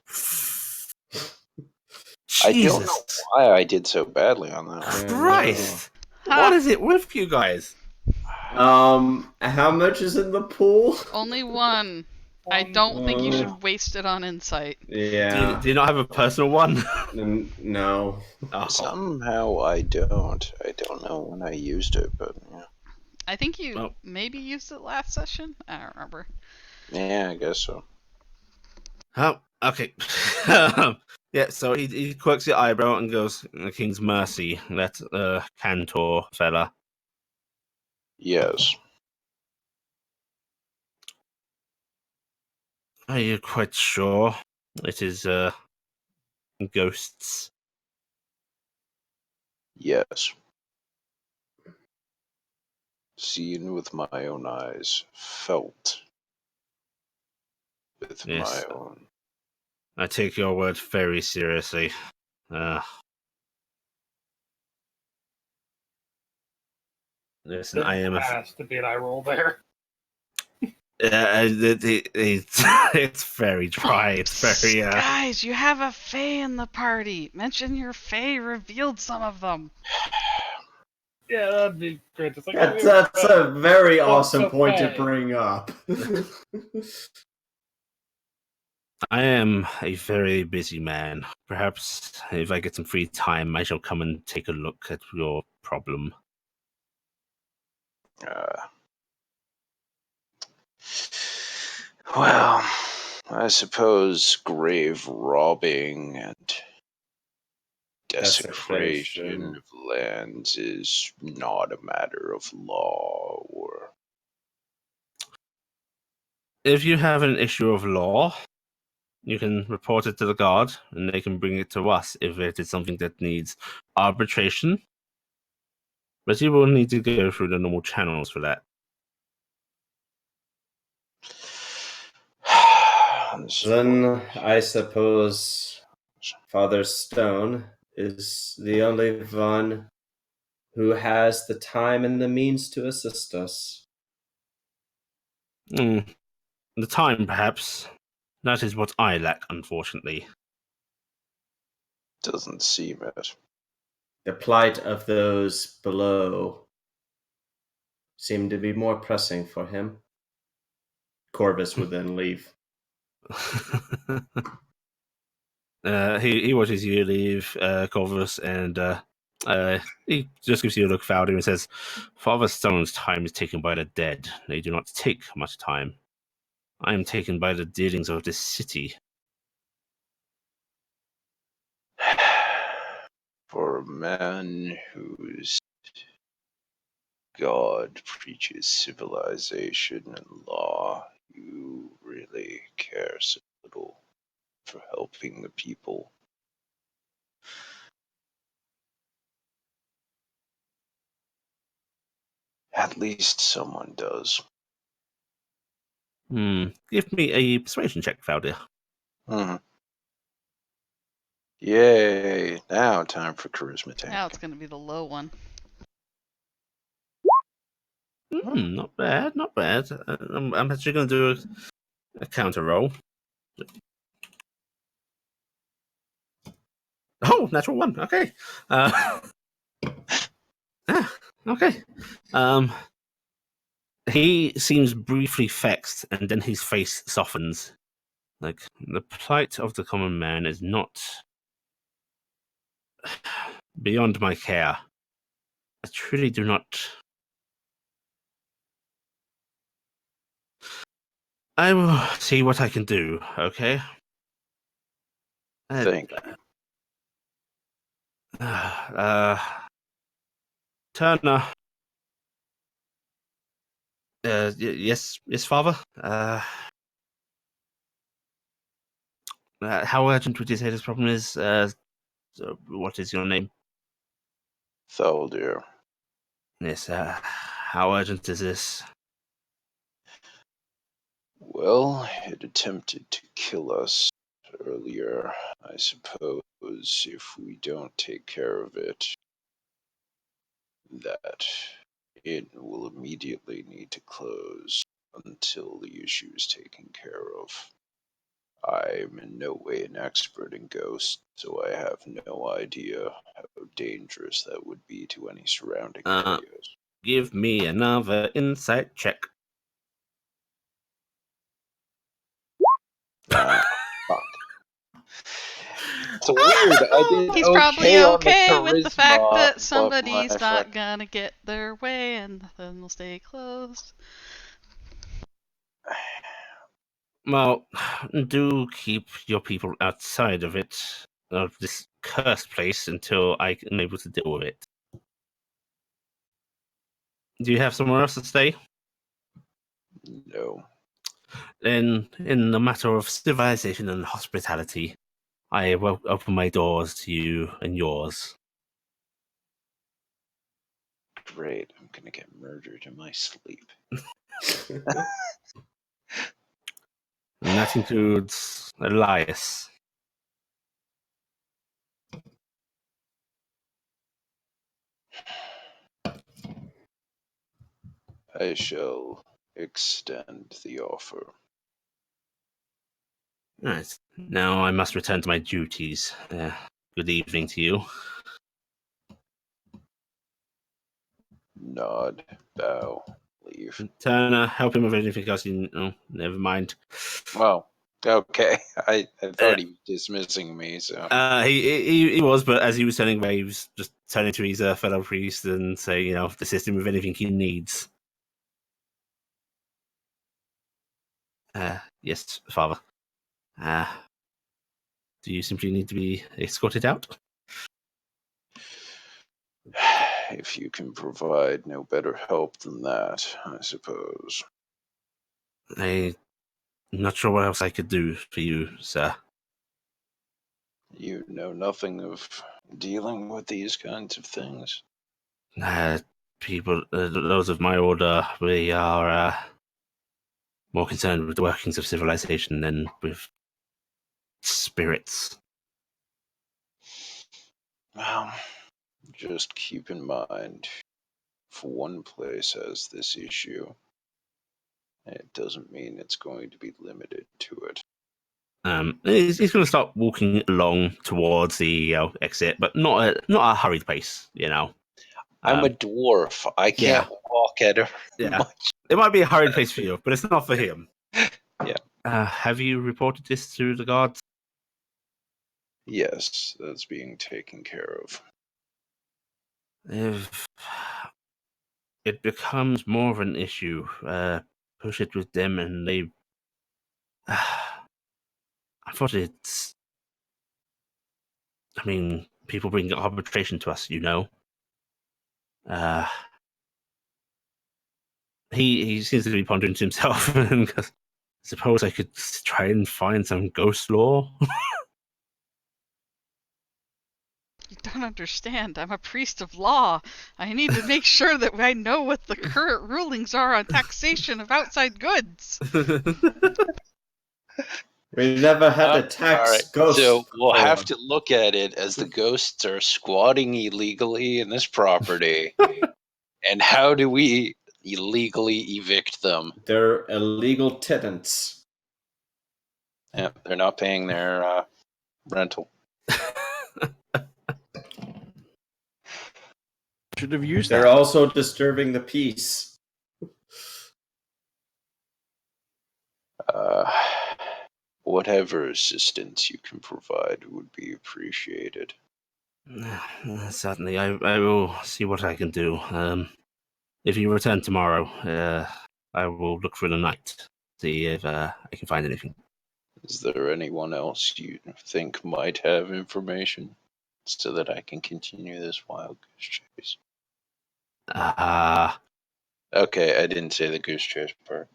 Jesus I don't know why I did so badly on that one. Christ! Ha! What is it with you guys? How much is in the pool? Only one. I don't think you should waste it on insight. Yeah. Do you not have a personal one? No. Oh. Somehow I don't. I don't know when I used it, but yeah. I think you maybe used it last session. I don't remember. Yeah, I guess so. Oh, okay. Yeah, so he quirks your eyebrow and goes, "The King's Mercy, that Cantor fella." Yes. Are you quite sure it is ghosts? Yes. Seen with my own eyes. Felt with Yes. my own. I take your word very seriously. Listen, I am has to be an eye roll there. it's very dry. It's very Guys, you have a Fae in the party. Mention your Fae revealed some of them. Yeah, that'd be great. It's like, That's a very awesome so point to bad. bring up. I am a very busy man. Perhaps if I get some free time, I shall come and take a look at your problem. Well, I suppose grave robbing and desecration of lands is not a matter of law or... If you have an issue of law, you can report it to the guard, and they can bring it to us if it is something that needs arbitration. But you will need to go through the normal channels for that. Then I suppose Father Stone is the only one who has the time and the means to assist us. The time, perhaps. That is what I lack, unfortunately. Doesn't seem it. The plight of those below seemed to be more pressing for him. Corvus would then leave. He watches you leave, Corvus, and he just gives you a look of Valdir and says, "Father Stone's time is taken by the dead. They do not take much time. I am taken by the dealings of this city." For a man whose God preaches civilization and law, you really care so little for helping the people. At least someone does. Give me a persuasion check, Valdir. Yay! Now time for charisma tank. Now it's going to be the low one. Not bad, not bad. I'm actually going to do a counter roll. Oh, natural one. Okay. Okay. He seems briefly vexed, and then his face softens. Like, the plight of the common man is not beyond my care. I truly do not. I will see what I can do, okay? Thank you. Turner. Yes, father. How urgent would you say this problem is? So what is your name? Thaldir. Yes. How urgent is this? Well, it attempted to kill us earlier. I suppose if we don't take care of it, that it will immediately need to close until the issue is taken care of. I'm in no way an expert in ghosts, so I have no idea how dangerous that would be to any surrounding areas. Give me another insight check. Fuck. It's weird. I did He's okay probably on okay with the fact charisma, that but somebody's my not fuck- gonna get their way, and then they'll stay closed. Well, do keep your people outside of this cursed place, until I am able to deal with it. Do you have somewhere else to stay? No. Then, in the matter of civilization and hospitality, I will open my doors to you and yours. Great. I'm gonna get murdered in my sleep. And that includes Elias. I shall extend the offer. Right. Now I must return to my duties. Good evening to you. Nod, bow, leave. Turner, help him with anything else. Never mind. Well, okay. I thought he was dismissing me, so. He was, but as he was turning away, he was just turning to his fellow priest and saying, assist him with anything he needs. Yes, father. Do you simply need to be escorted out? If you can provide no better help than that, I suppose. I'm not sure what else I could do for you, sir. You know nothing of dealing with these kinds of things. People, those of my order, we are more concerned with the workings of civilization than with spirits. Well, just keep in mind, if one place has this issue, it doesn't mean it's going to be limited to it. He's going to start walking along towards the exit, but not a hurried pace. I'm a dwarf. I can't walk at a much. It might be a hurried pace for you, but it's not for him. Yeah. Have you reported this to the guards? Yes, that's being taken care of. If it becomes more of an issue, push it with them, and they. Unfortunately, people bring arbitration to us, He seems to be pondering to himself and goes, suppose I could try and find some ghost law? You don't understand. I'm a priest of law. I need to make sure that I know what the current rulings are on taxation of outside goods. We never had to All tax right, ghosts. so we'll before. have to look at it as the ghosts are squatting illegally in this property. And how do we illegally evict them? They're illegal tenants. Yeah, they're not paying their rental. Should have used They're that. also disturbing the peace. Whatever assistance you can provide would be appreciated. Certainly, I will see what I can do. If you return tomorrow, I will look through the night, see if I can find anything. Is there anyone else you think might have information so that I can continue this wild goose chase? Okay, I didn't say the goose chase part.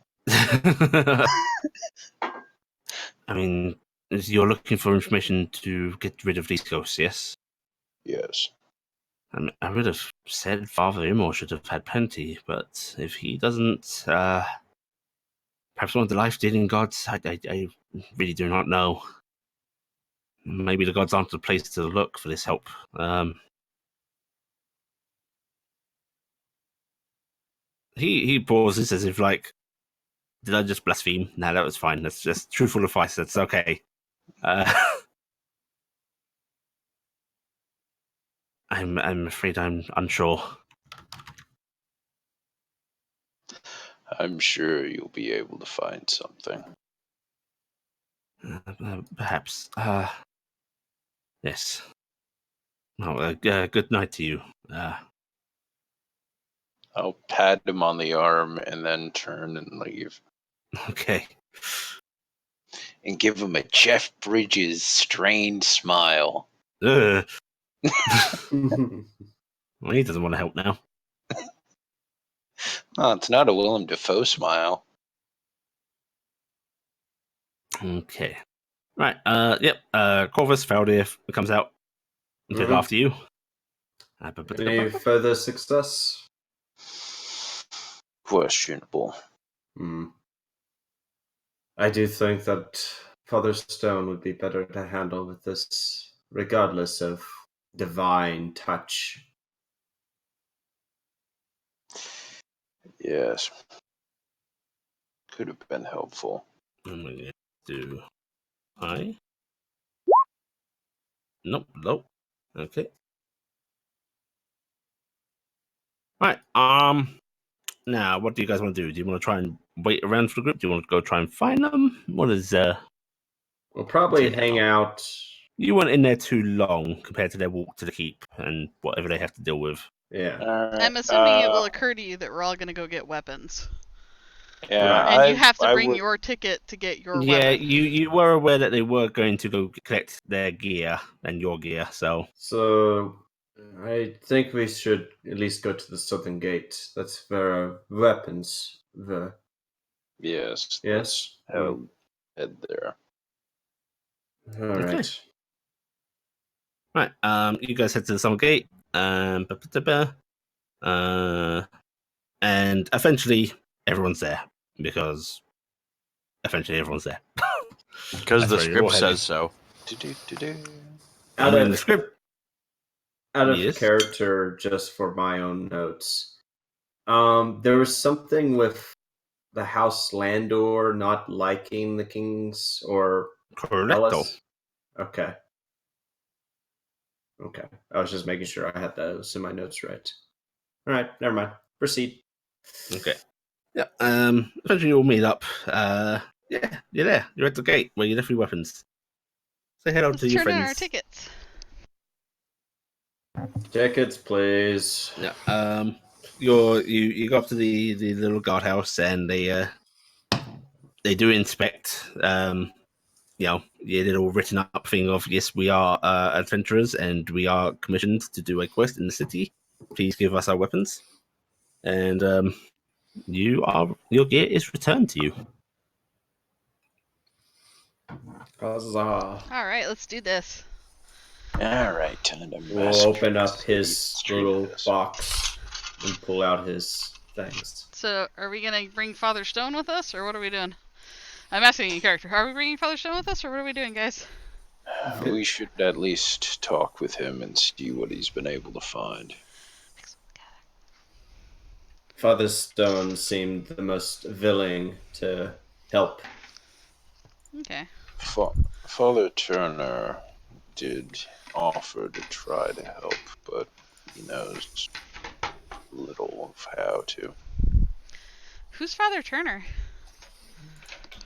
I mean, you're looking for information to get rid of these ghosts, yes? Yes. I would have said Father Imor should have had plenty, but if he doesn't, perhaps one of the life-dealing gods, I really do not know. Maybe the gods aren't the place to look for this help. He pauses as if like, did I just blaspheme? No, that was fine. That's just truthful advice. That's okay. I'm afraid I'm unsure. I'm sure you'll be able to find something. Perhaps. Yes. Well, good night to you. I'll pat him on the arm and then turn and leave. Okay. And give him a Jeff Bridges strained smile. Well, he doesn't want to help now. Oh, it's not a Willem Dafoe smile. Okay. Right. Yep. Corvus Faldir comes out and goes after you. Any further success? Questionable. I do think that Father Stone would be better to handle with this, regardless of divine touch. Yes. Could have been helpful. I'm going to do I. Nope. Okay. Right. Now, what do you guys want to do? Do you want to try and wait around for the group? Do you want to go try and find them? What is We'll probably Yeah. hang out. You weren't in there too long compared to their walk to the keep and whatever they have to deal with. Yeah. I'm assuming it will occur to you that we're all going to go get weapons. Yeah, And you have to I bring would- your ticket to get your Yeah, weapon. you were aware that they were going to go collect their gear and your gear, so So I think we should at least go to the southern gate. That's where our weapons were. Yes. Yes. Let's head there. All Okay. right. Right. You guys head to the summer gate. And eventually everyone's there because eventually everyone's there. Because the That's right, you're all script heading. says so. Out In of the script, out of Yes. character, just for my own notes. There was something with the House Landor not liking the kings or correcto. Ellis. Okay. I was just making sure I had those in my notes right. All right, never mind. Proceed. Okay. Yeah. Eventually you'll meet up. Yeah, you're there. You're at the gate where you left your weapons. Say hello Let's to your turn in our friends. tickets. Tickets, please. Yeah. You go up to the little guardhouse and they do inspect your little written up thing of yes, we are adventurers and we are commissioned to do a quest in the city. Please give us our weapons. And your gear is returned to you. Huzzah. All right, let's do this. All right, time to We'll mess open with up his Street little House. box and pull out his things. So, are we gonna bring Father Stone with us, or what are we doing? I'm asking in character. Are we bringing Father Stone with us, or what are we doing, guys? We should at least talk with him and see what he's been able to find. Father Stone seemed the most willing to help. Okay. Father Turner did offer to try to help, but he knows little of how to. Who's Father Turner?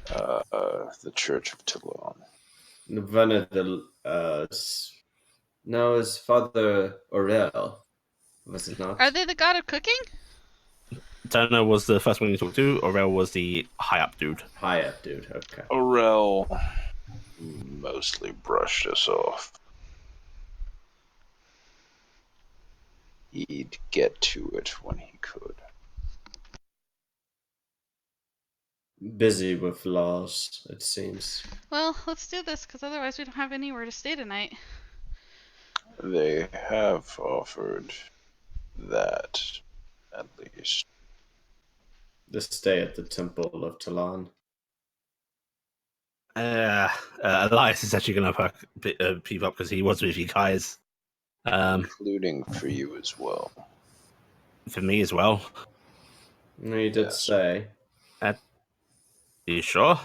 The Church of Toulon. One of the no, it's Father Aurel, was it not? Are they the god of cooking? Turner was the first one you talked to. Aurel was the high up dude. High up, dude. Okay. Aurel mostly brushed us off. He'd get to it when he could. Busy with laws, it seems. Well, let's do this, because otherwise we don't have anywhere to stay tonight. They have offered that, at least. To stay at the Temple of Talon. Elias is actually going to peep up because he was with you guys. Including for you as well. For me as well. He did say. Are you sure?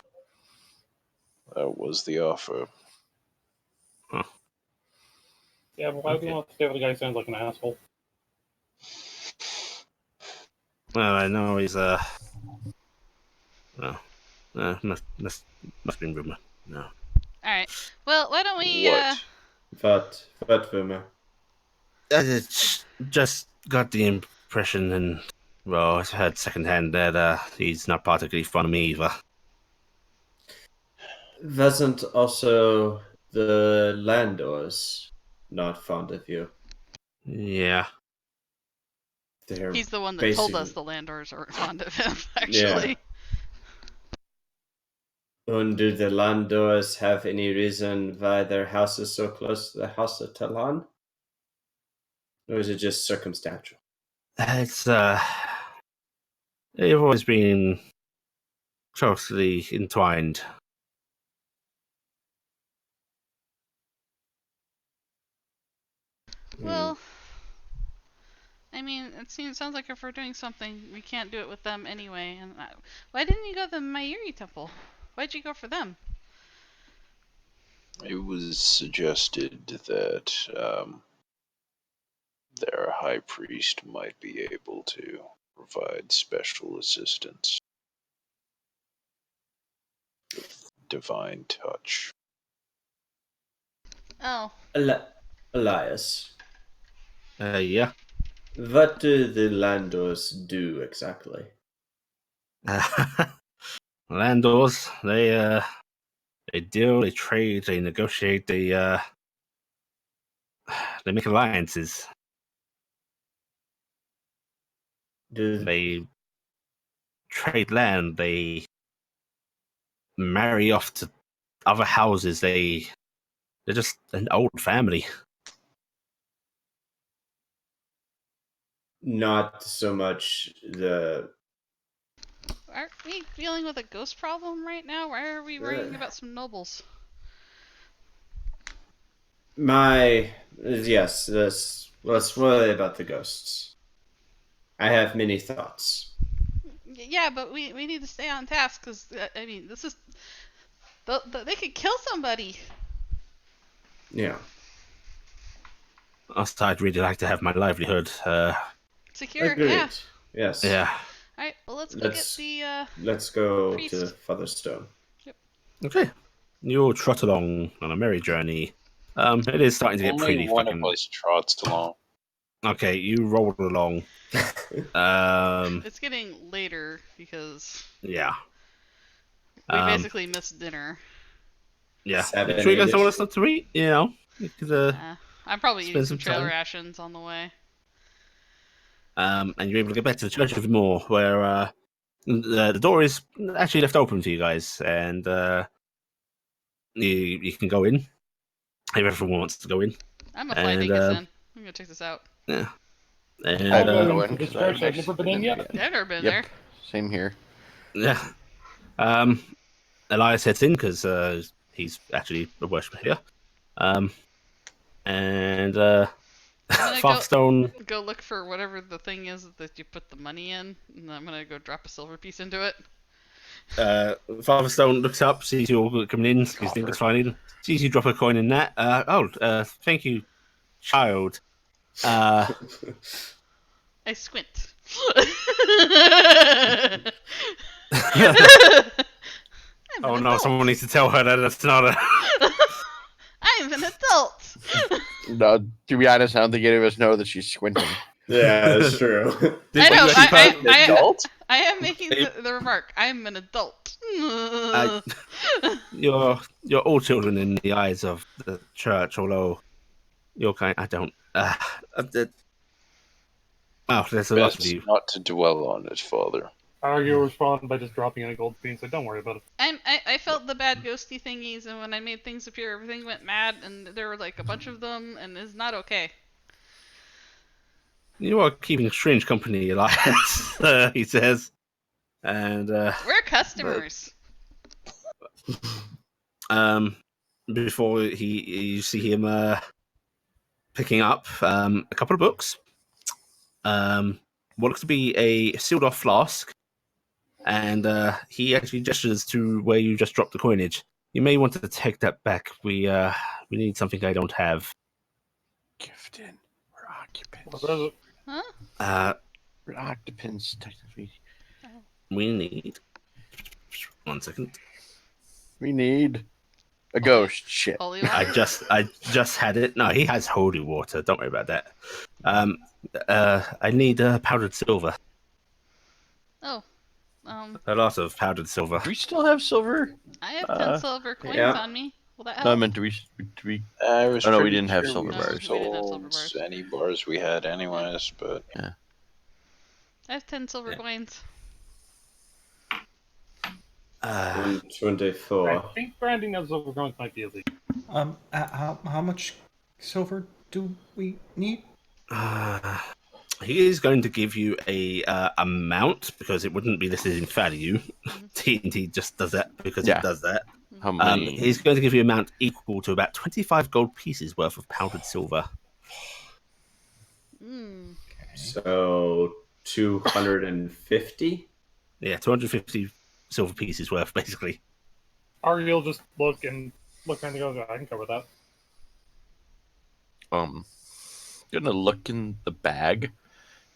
That was the offer. Yeah, but why do you want to stay with a guy who sounds like an asshole? Well, I know he's must be rumor. No. Alright. Well, why don't we, What? What rumor? I just got the impression, and well, I heard secondhand that he's not particularly fond of me either. Wasn't also the landlords not fond of you? Yeah. They're he's the one that told us basically- the landlords aren't fond of him, actually. And do the landlords have any reason why their house is so close to the house of Talon? Or is it just circumstantial? It's they've always been closely entwined. Well, I mean, sounds like if we're doing something, we can't do it with them anyway. And why didn't you go to the Mayuri Temple? Why'd you go for them? It was suggested that their high priest might be able to provide special assistance. Divine touch. Oh, Elias, Yeah. what do the landlords do exactly? Landlords, they deal, they trade, they negotiate, they make alliances. They trade land, they marry off to other houses, they're just an old family. Not so much the. aren't we dealing with a ghost problem right now? Why are we worrying about some nobles? Yes, let's worry about the ghosts. I have many thoughts. Yeah, but we need to stay on task, because, I mean, this is... they could kill somebody. Yeah. Also, I'd really like to have my livelihood. Secure, Agreed. yeah. Yes. Yeah. Alright, well, let's go get the, Let's go priest. to Father Stone. Okay. You all trot along on a merry journey. It is starting to get Only pretty one fucking... of us trots along. Okay, you rolled along. It's getting later, because Yeah. we basically missed dinner. Yeah. 7, Sure you guys 8-ish. don't want us not to eat? You know, you could, I'm probably eating spend some some trail time. rations on the way. and you're able to get back to the Church of Moor, where the door is actually left open to you guys, and you can go in if everyone wants to go in. I'm a And, fly Dingus in. I'm gonna check this out. Yeah. And I'll go go into in the 'cause church. I've I've never been in yet. I've never been Yep. there. Same here. yeah. Elias heads in because he's actually a worshiper here. And I'm gonna Farstone. go look for whatever the thing is that you put the money in, and I'm gonna go drop a silver piece into it. Farstone looks up, sees you all coming in, sees Dingus flying in, sees you drop a coin in that. Thank you, child. I squint. Oh no, someone needs to tell her that that's not a. I'm an adult. No, to be honest, I don't think any of us know that she's squinting. Yeah, that's true. I know. An adult? I am making the remark. I'm an adult. You're all children in the eyes of the church, although you're kind. I don't. Wow, there's a lot of Best you. not to dwell on it, Father. You'll respond by just dropping in a gold piece. So don't worry about it. I felt the bad ghosty thingies, and when I made things appear, everything went mad, and there were like a bunch of them, and it's not okay. You are keeping strange company, Elias. He says, and We're customers. before you see him picking up a couple of books. What looks to be a sealed off flask, and he actually gestures to where you just dropped the coinage. You may want to take that back. We need something I don't have. Gifted. We're occupants. What is it? Huh? We're occupants, technically. We need 1 second. We need a ghost. Shit. Holy I water. just had it. No, he has holy water. Don't worry about that. I need powdered silver. Oh. A lot of powdered silver. Do we still have silver? I have 10 silver coins yeah. on me. Will that help? No, I meant do we? I was Oh, no, we pretty didn't have sure silver we bars. No, we didn't have silver sold bars. any bars we had anyways, but I have 10 silver Yeah. coins. 124. I think branding of silver coins might be illegal. How much silver do we need? He is going to give you a amount because it wouldn't be listed in value. He just does that because Yeah. it does that. How many? He's going to give you an amount equal to about 25 gold pieces worth of powdered silver. Mm. So 250? Yeah, 250 silver pieces worth, basically. You'll just look around and go, I can cover that. Gonna look in the bag.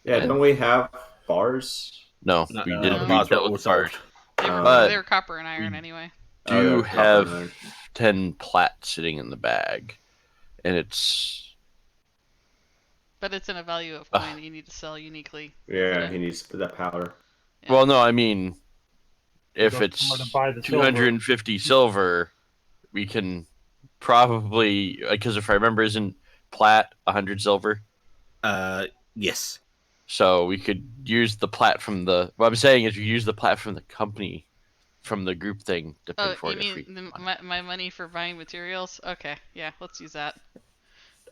Yeah, don't we have bars? No, No, we no, didn't. the We bars were dealt all with bars. They But were copper and iron anyway. Oh, do they're have copper. 10 plat sitting in the bag, and it's But it's in a value of coin that you need to sell uniquely. Yeah, he needs the powder. Yeah. well, no, I mean, if Go it's somewhere to buy the silver. 250 silver, we can probably, because if I remember, isn't plat 100 silver? Yes. So we could use the plat from the. What I'm saying is, we use the plat from the company, from the group thing to pay Oh, for you it. If mean we, my money for buying materials? Okay, yeah, let's use that.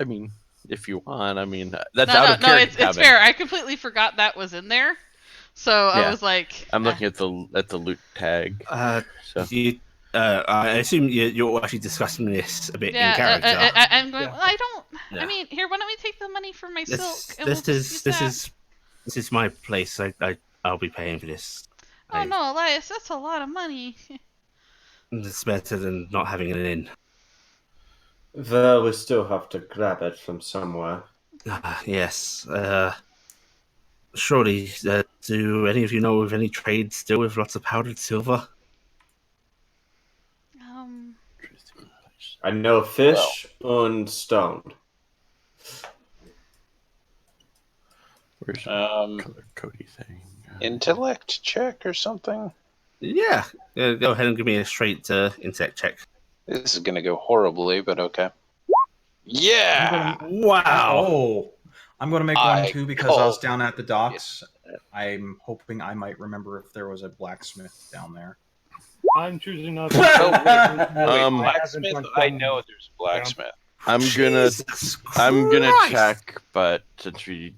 I mean, if you want, I mean, that's No, out no, of no, character it's comment. fair. I completely forgot that was in there. So I Yeah. was like, I'm looking at the loot tag. So I assume you're actually discussing this a bit in character. I'm going. Yeah. Well, I don't. Yeah. I mean, here, why don't we take the money for my silk? And This we'll just use that. this is my place. I'll be paying for this. Oh no, Elias, that's a lot of money. It's better than not having an inn. Well, we still have to grab it from somewhere. Yes. Surely, do any of you know of any trades still with lots of powdered silver? I know fish and stone. where's the color Cody thing? intellect check or something? Yeah. Go ahead and give me a straight insect check. This is gonna go horribly, but okay. Yeah. Wow. Oh, I'm going to make I one too because I was called down at the docks. I'm hoping I might remember if there was a blacksmith down there. I'm choosing not Oh, to. wait, Um, blacksmith. I know there's a blacksmith. I'm Jesus gonna Christ! check, but since we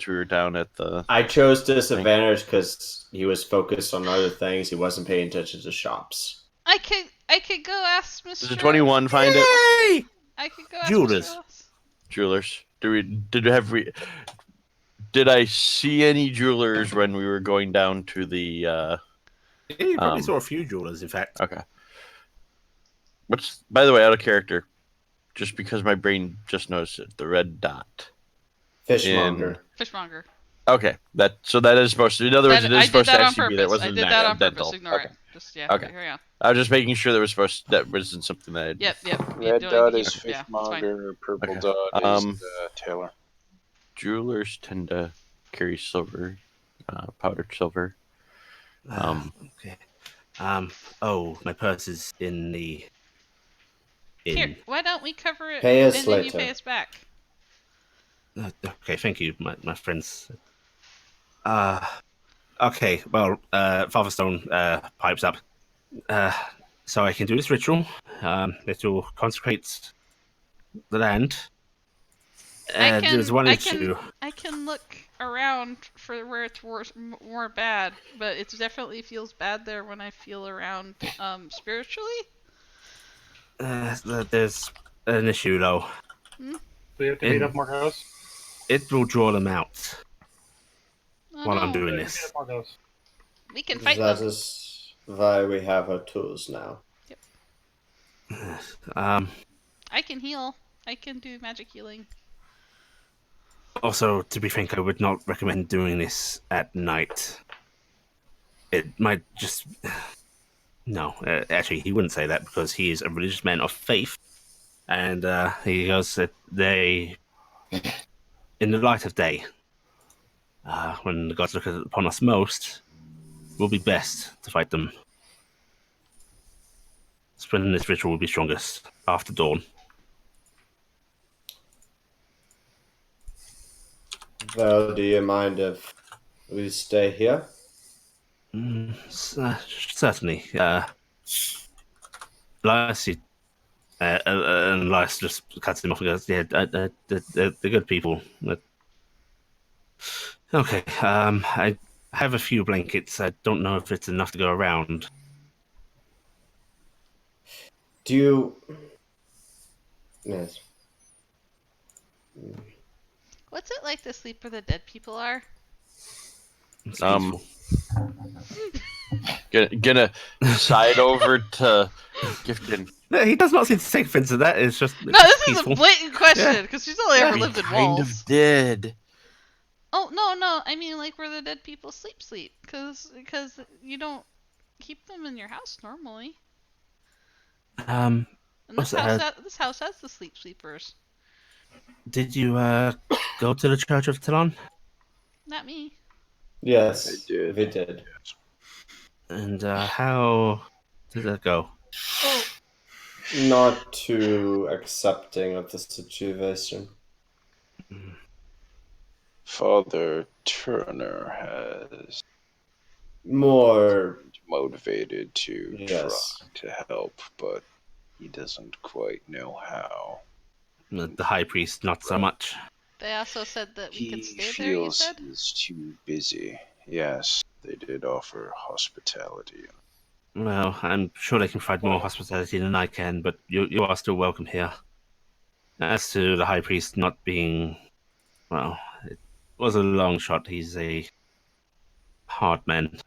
were down at the I chose disadvantage because he was focused on other things. He wasn't paying attention to shops. I could go ask Mr. does a 21 find it? Yay! I could go ask Jewelers. Mr. Ross. Jewelers. Did I see any jewelers when we were going down to the Yeah, you probably saw a few jewelers, in fact. Okay. What's, by the way, out of character, just because my brain just noticed it, the red dot. Fishmonger. Fishmonger. Okay, that is supposed to. In other words, it is supposed to actually be there. It wasn't I did that on accidental. purpose. Ignore Okay. it. Just Okay. carry on. I was just making sure that wasn't something that. I'd... Yep. Red You dot don't- is yeah, it's fine. Fishmonger. Purple Okay. dot is Taylor. Jewelers tend to carry silver, powdered silver. Okay. Oh, my purse is in the. Here, why don't we cover it Pay us and then you later. pay us back? Okay, thank you, my friends. Okay, well, Father Stone pipes up. So I can do this ritual. It will consecrate the land. There's one issue. I can look around for where it's more bad, but it definitely feels bad there when I feel around spiritually. There's an issue, though. Do you have to beat up more ghosts? It will draw them out Oh, while I'm no. doing Beat this. up more ghosts. We can fight That them. is why we have our tools now. I can heal. I can do magic healing. Also, to be frank, I would not recommend doing this at night. It might just... No, actually, he wouldn't say that because he is a religious man of faith. And he goes that they... In the light of day, when the gods look upon us most, will be best to fight them. When this ritual will be strongest, after dawn. Well, do you mind if we stay here? Certainly. Elias, and Elias just cuts him off and goes, "Yeah, they're good people." Okay. I have a few blankets. I don't know if it's enough to go around. Do you... Yes. What's it like to sleep where the dead people are? It's peaceful. Gonna side over to Gifton. No, he does not seem to take offense to that. It's just No, this peaceful. is a blatant question because she's only ever We lived in kind walls. of did. Oh no! I mean, like where the dead people sleep, because you don't keep them in your house normally. And this house has the sleepers. Did you go to the Church of Talon? Not me. Yes, I did. we did. And how did that go? Not too accepting of the situation. Father Turner has More... motivated to Yes. try to help, but he doesn't quite know how. The High Priest, not so much. They also said that we He could stay there. You feels said. he's too busy. Yes, they did offer hospitality. Well, I'm sure they can provide more hospitality than I can, but you are still welcome here. As to the High Priest not being... Well, it was a long shot. He's a hard man.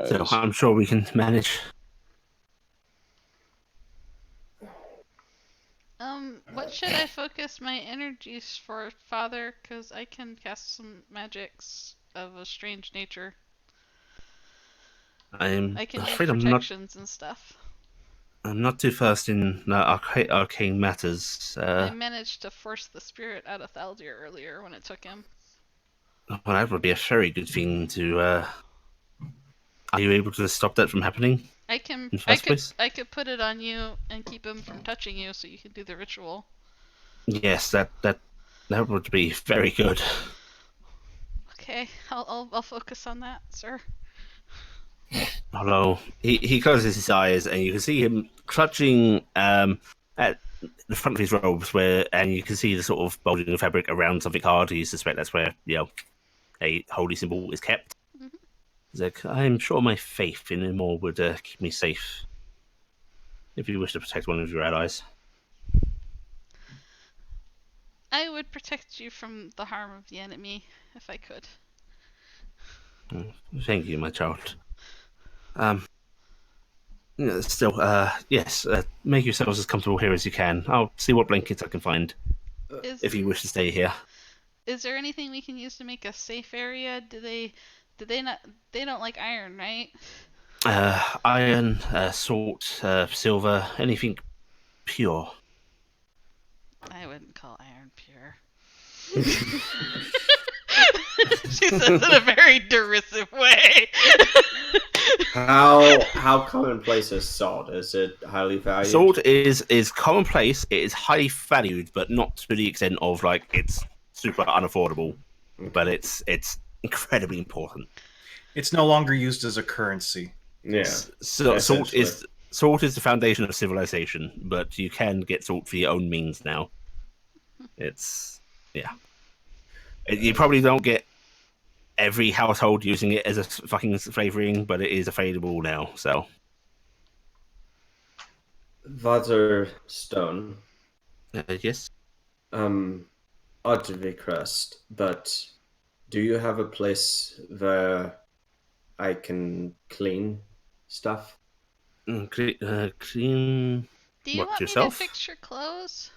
So I'm sure we can manage. What should I focus my energies for, Father? Because I can cast some magics of a strange nature. I'm I can use afraid protections and stuff. I'm not too versed in arcane matters. I managed to force the spirit out of Thaldir earlier when it took him. Well, that would be a very good thing to... Are you able to stop that from happening? I can. In the first place? I could put it on you and keep him from touching you, so you can do the ritual. Yes, that would be very good. Okay. Okay, I'll focus on that, sir. Hello. He closes his eyes, and you can see him clutching at the front of his robes, and you can see the sort of bulging of fabric around something hard. You suspect that's where a holy symbol is kept. Mhm. He's like, I'm sure my faith in him all would keep me safe. If you wish to protect one of your allies. I would protect you from the harm of the enemy if I could. Thank you, my child. Still, yes, make yourselves as comfortable here as you can. I'll see what blankets I can find if you wish to stay here. Is there anything we can use to make a safe area? Do they not? They don't like iron, right? Iron, salt, silver, anything pure. I wouldn't call iron pure. She says it in a very derisive way. How commonplace is salt? Is it highly valued? Salt is commonplace. It is highly valued, but not to the extent of like it's super unaffordable. Okay. But it's incredibly important. It's no longer used as a currency. Yeah. So salt essentially. is the foundation of civilization, but you can get salt for your own means now. You probably don't get every household using it as a fucking flavoring, but it is available now. So, Father Stone. Yes. Odd to be crust, but do you have a place where I can clean stuff? Clean. Do you What, want me to yourself? fix your clothes?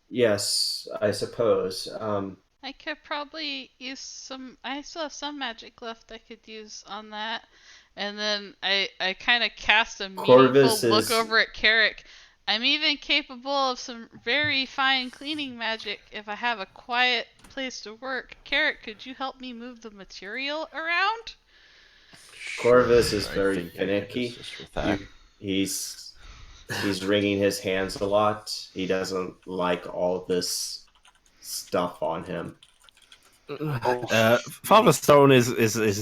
Yes, I suppose. I could probably use some. I still have some magic left I could use on that. And then I kind of cast a meaningful Corvus look is- over at Carrick. I'm even capable of some very fine cleaning magic if I have a quiet place to work. Carrick, could you help me move the material around? Corvus is I very think I could finicky. assist with that. He's wringing his hands a lot. He doesn't like all this stuff on him. Father Stone is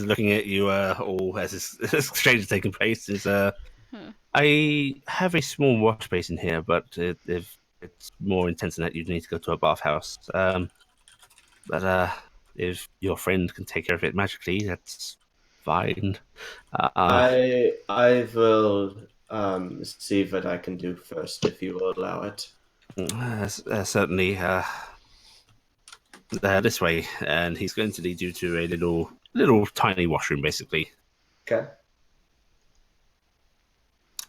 looking at you all as this exchange is taking place. I have a small wash basin here, but if it's more intense than that, you'd need to go to a bathhouse. But if your friend can take care of it magically, that's fine. I will see what I can do first, if you will allow it. Certainly. This way, and he's going to lead you to a little tiny washroom, basically. Okay.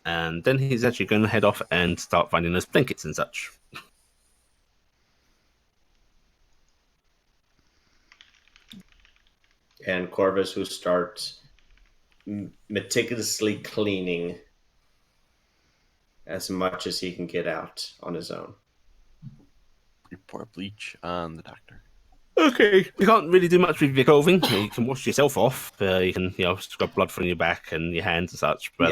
And then he's actually going to head off and start finding us blankets and such. And Corvus will start meticulously cleaning as much as he can get out on his own. You pour bleach on the doctor. Okay, you can't really do much with your clothing. You can wash yourself off. You can, scrub blood from your back and your hands and such. But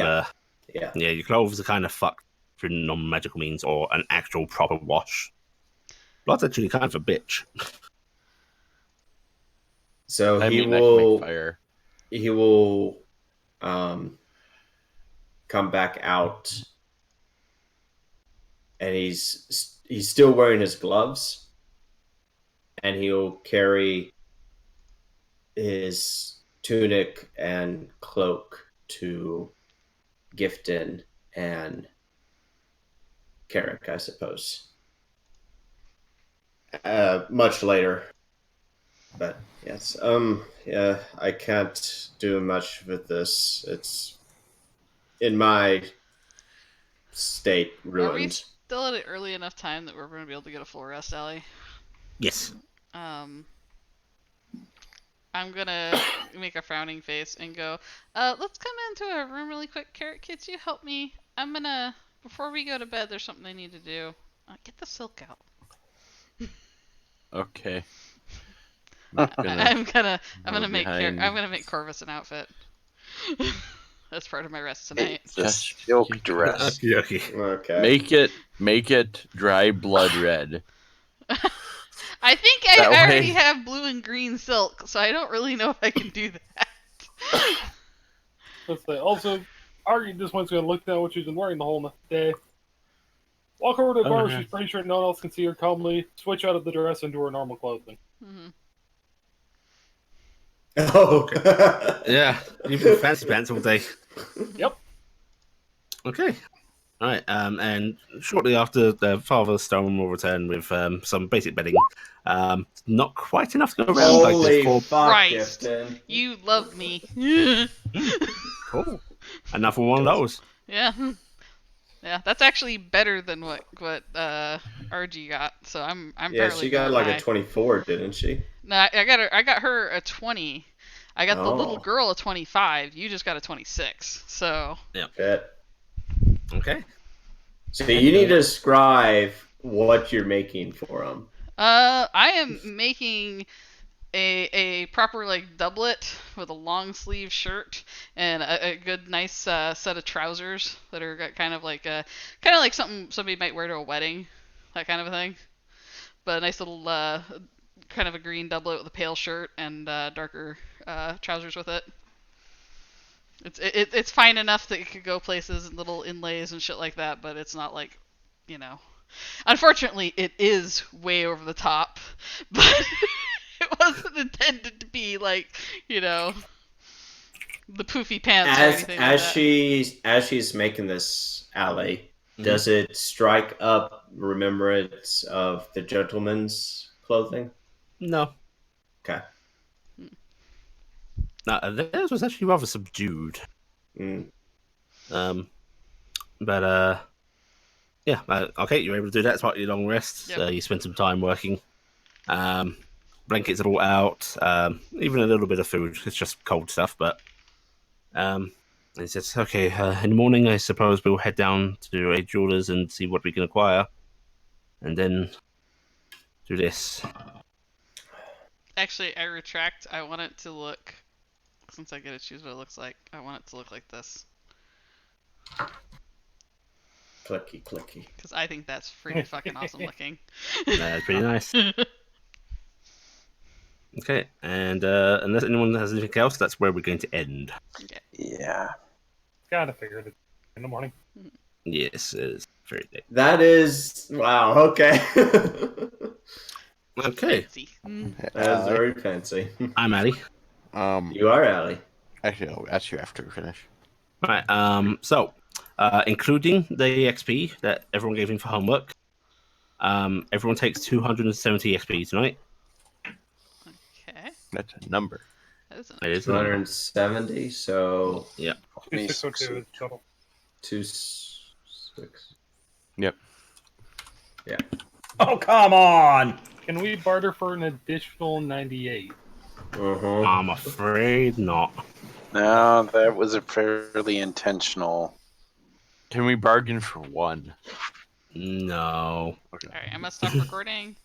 Yeah. your clothes are kind of fucked through non-magical means or an actual proper wash. Blood's actually kind of a bitch. So I he mean, I can will make fire. he will come back out, and he's still wearing his gloves, and he'll carry his tunic and cloak to Gifton and Carrick, I suppose. Much later. But yes, yeah, I can't do much with this. It's in my state Are we ruined. still at an early enough time that we're going to be able to get a full rest, Allie? Yes. I'm gonna make a frowning face and go, let's come into a room really quick. Carrot, could you help me? Before we go to bed, there's something I need to do. Get the silk out. Okay. I'm gonna behind. I'm gonna make Corvus an outfit. That's part of my rest tonight. The Just- silk dress. Okay. Okay. Make it dry blood red. I think That I already way- have blue and green silk, so I don't really know if I can do that. Let's say. Also, Argy just wants to look down what she's been wearing the whole day. Walk over to the bar where she's pretty sure no one else can see her calmly. Switch out of the dress into her normal clothing. Mm-hmm. Oh. Yeah, you've been fancy pants all day. Yep. Okay. All right. And shortly after, the Father Stone will return with some basic bedding. Not quite enough to go around. Like Holy there's 4. fuck, Christ. Gifton. You love me. Cool. Enough for one of those. Yeah. Yeah, that's actually better than what RG got. So I'm Yeah, apparently she got going like high. a 24, didn't she? No, I got her a 20. I got the little Oh. girl a 25. You just got a 26. So Shit. Okay. So you need to describe what you're making for them. I am making a proper like doublet with a long sleeve shirt and a good nice set of trousers that are kind of like something somebody might wear to a wedding, that kind of a thing. But a nice little kind of a green doublet with a pale shirt and darker trousers with it. It's fine enough that it could go places and little inlays and shit like that, but it's not like, you know. Unfortunately, it is way over the top, but it wasn't intended to be like, you know, the poofy pants or anything like that. As she's making this alley, does it strike up remembrance of the gentleman's clothing? No. Okay. No, theirs was actually rather subdued. Mm. But yeah. Okay, you're able to do that. It's part of your long rest. Yep. You spend some time working. Blankets are all out. Even a little bit of food. It's just cold stuff, but he says, okay, in the morning, I suppose we'll head down to a jeweler's and see what we can acquire. And then do this. Actually, I retract. I want it to look, since I get to choose what it looks like, I want it to look like this. Clicky, clicky. Because I think that's pretty fucking awesome looking. That's pretty nice. Okay, and unless anyone has anything else, that's where we're going to end. Okay. Yeah. Gotta figure it in the morning. Yes, it's very late. That is wow. Okay. Okay, Fancy. That is very fancy. I'm Ali. You are Allie. Actually, I'll ask you after we finish. Right. So, including the XP that everyone gave him for homework, everyone takes 270 XP tonight. Okay. That's a number. That is It is a number. 270. So Yeah. 2602 is total. 26. Yep. Yeah. Oh, come on! Can we barter for an additional 98? I'm afraid not. No, that was a fairly intentional. Can we bargain for one? No. Alright, I must stop recording.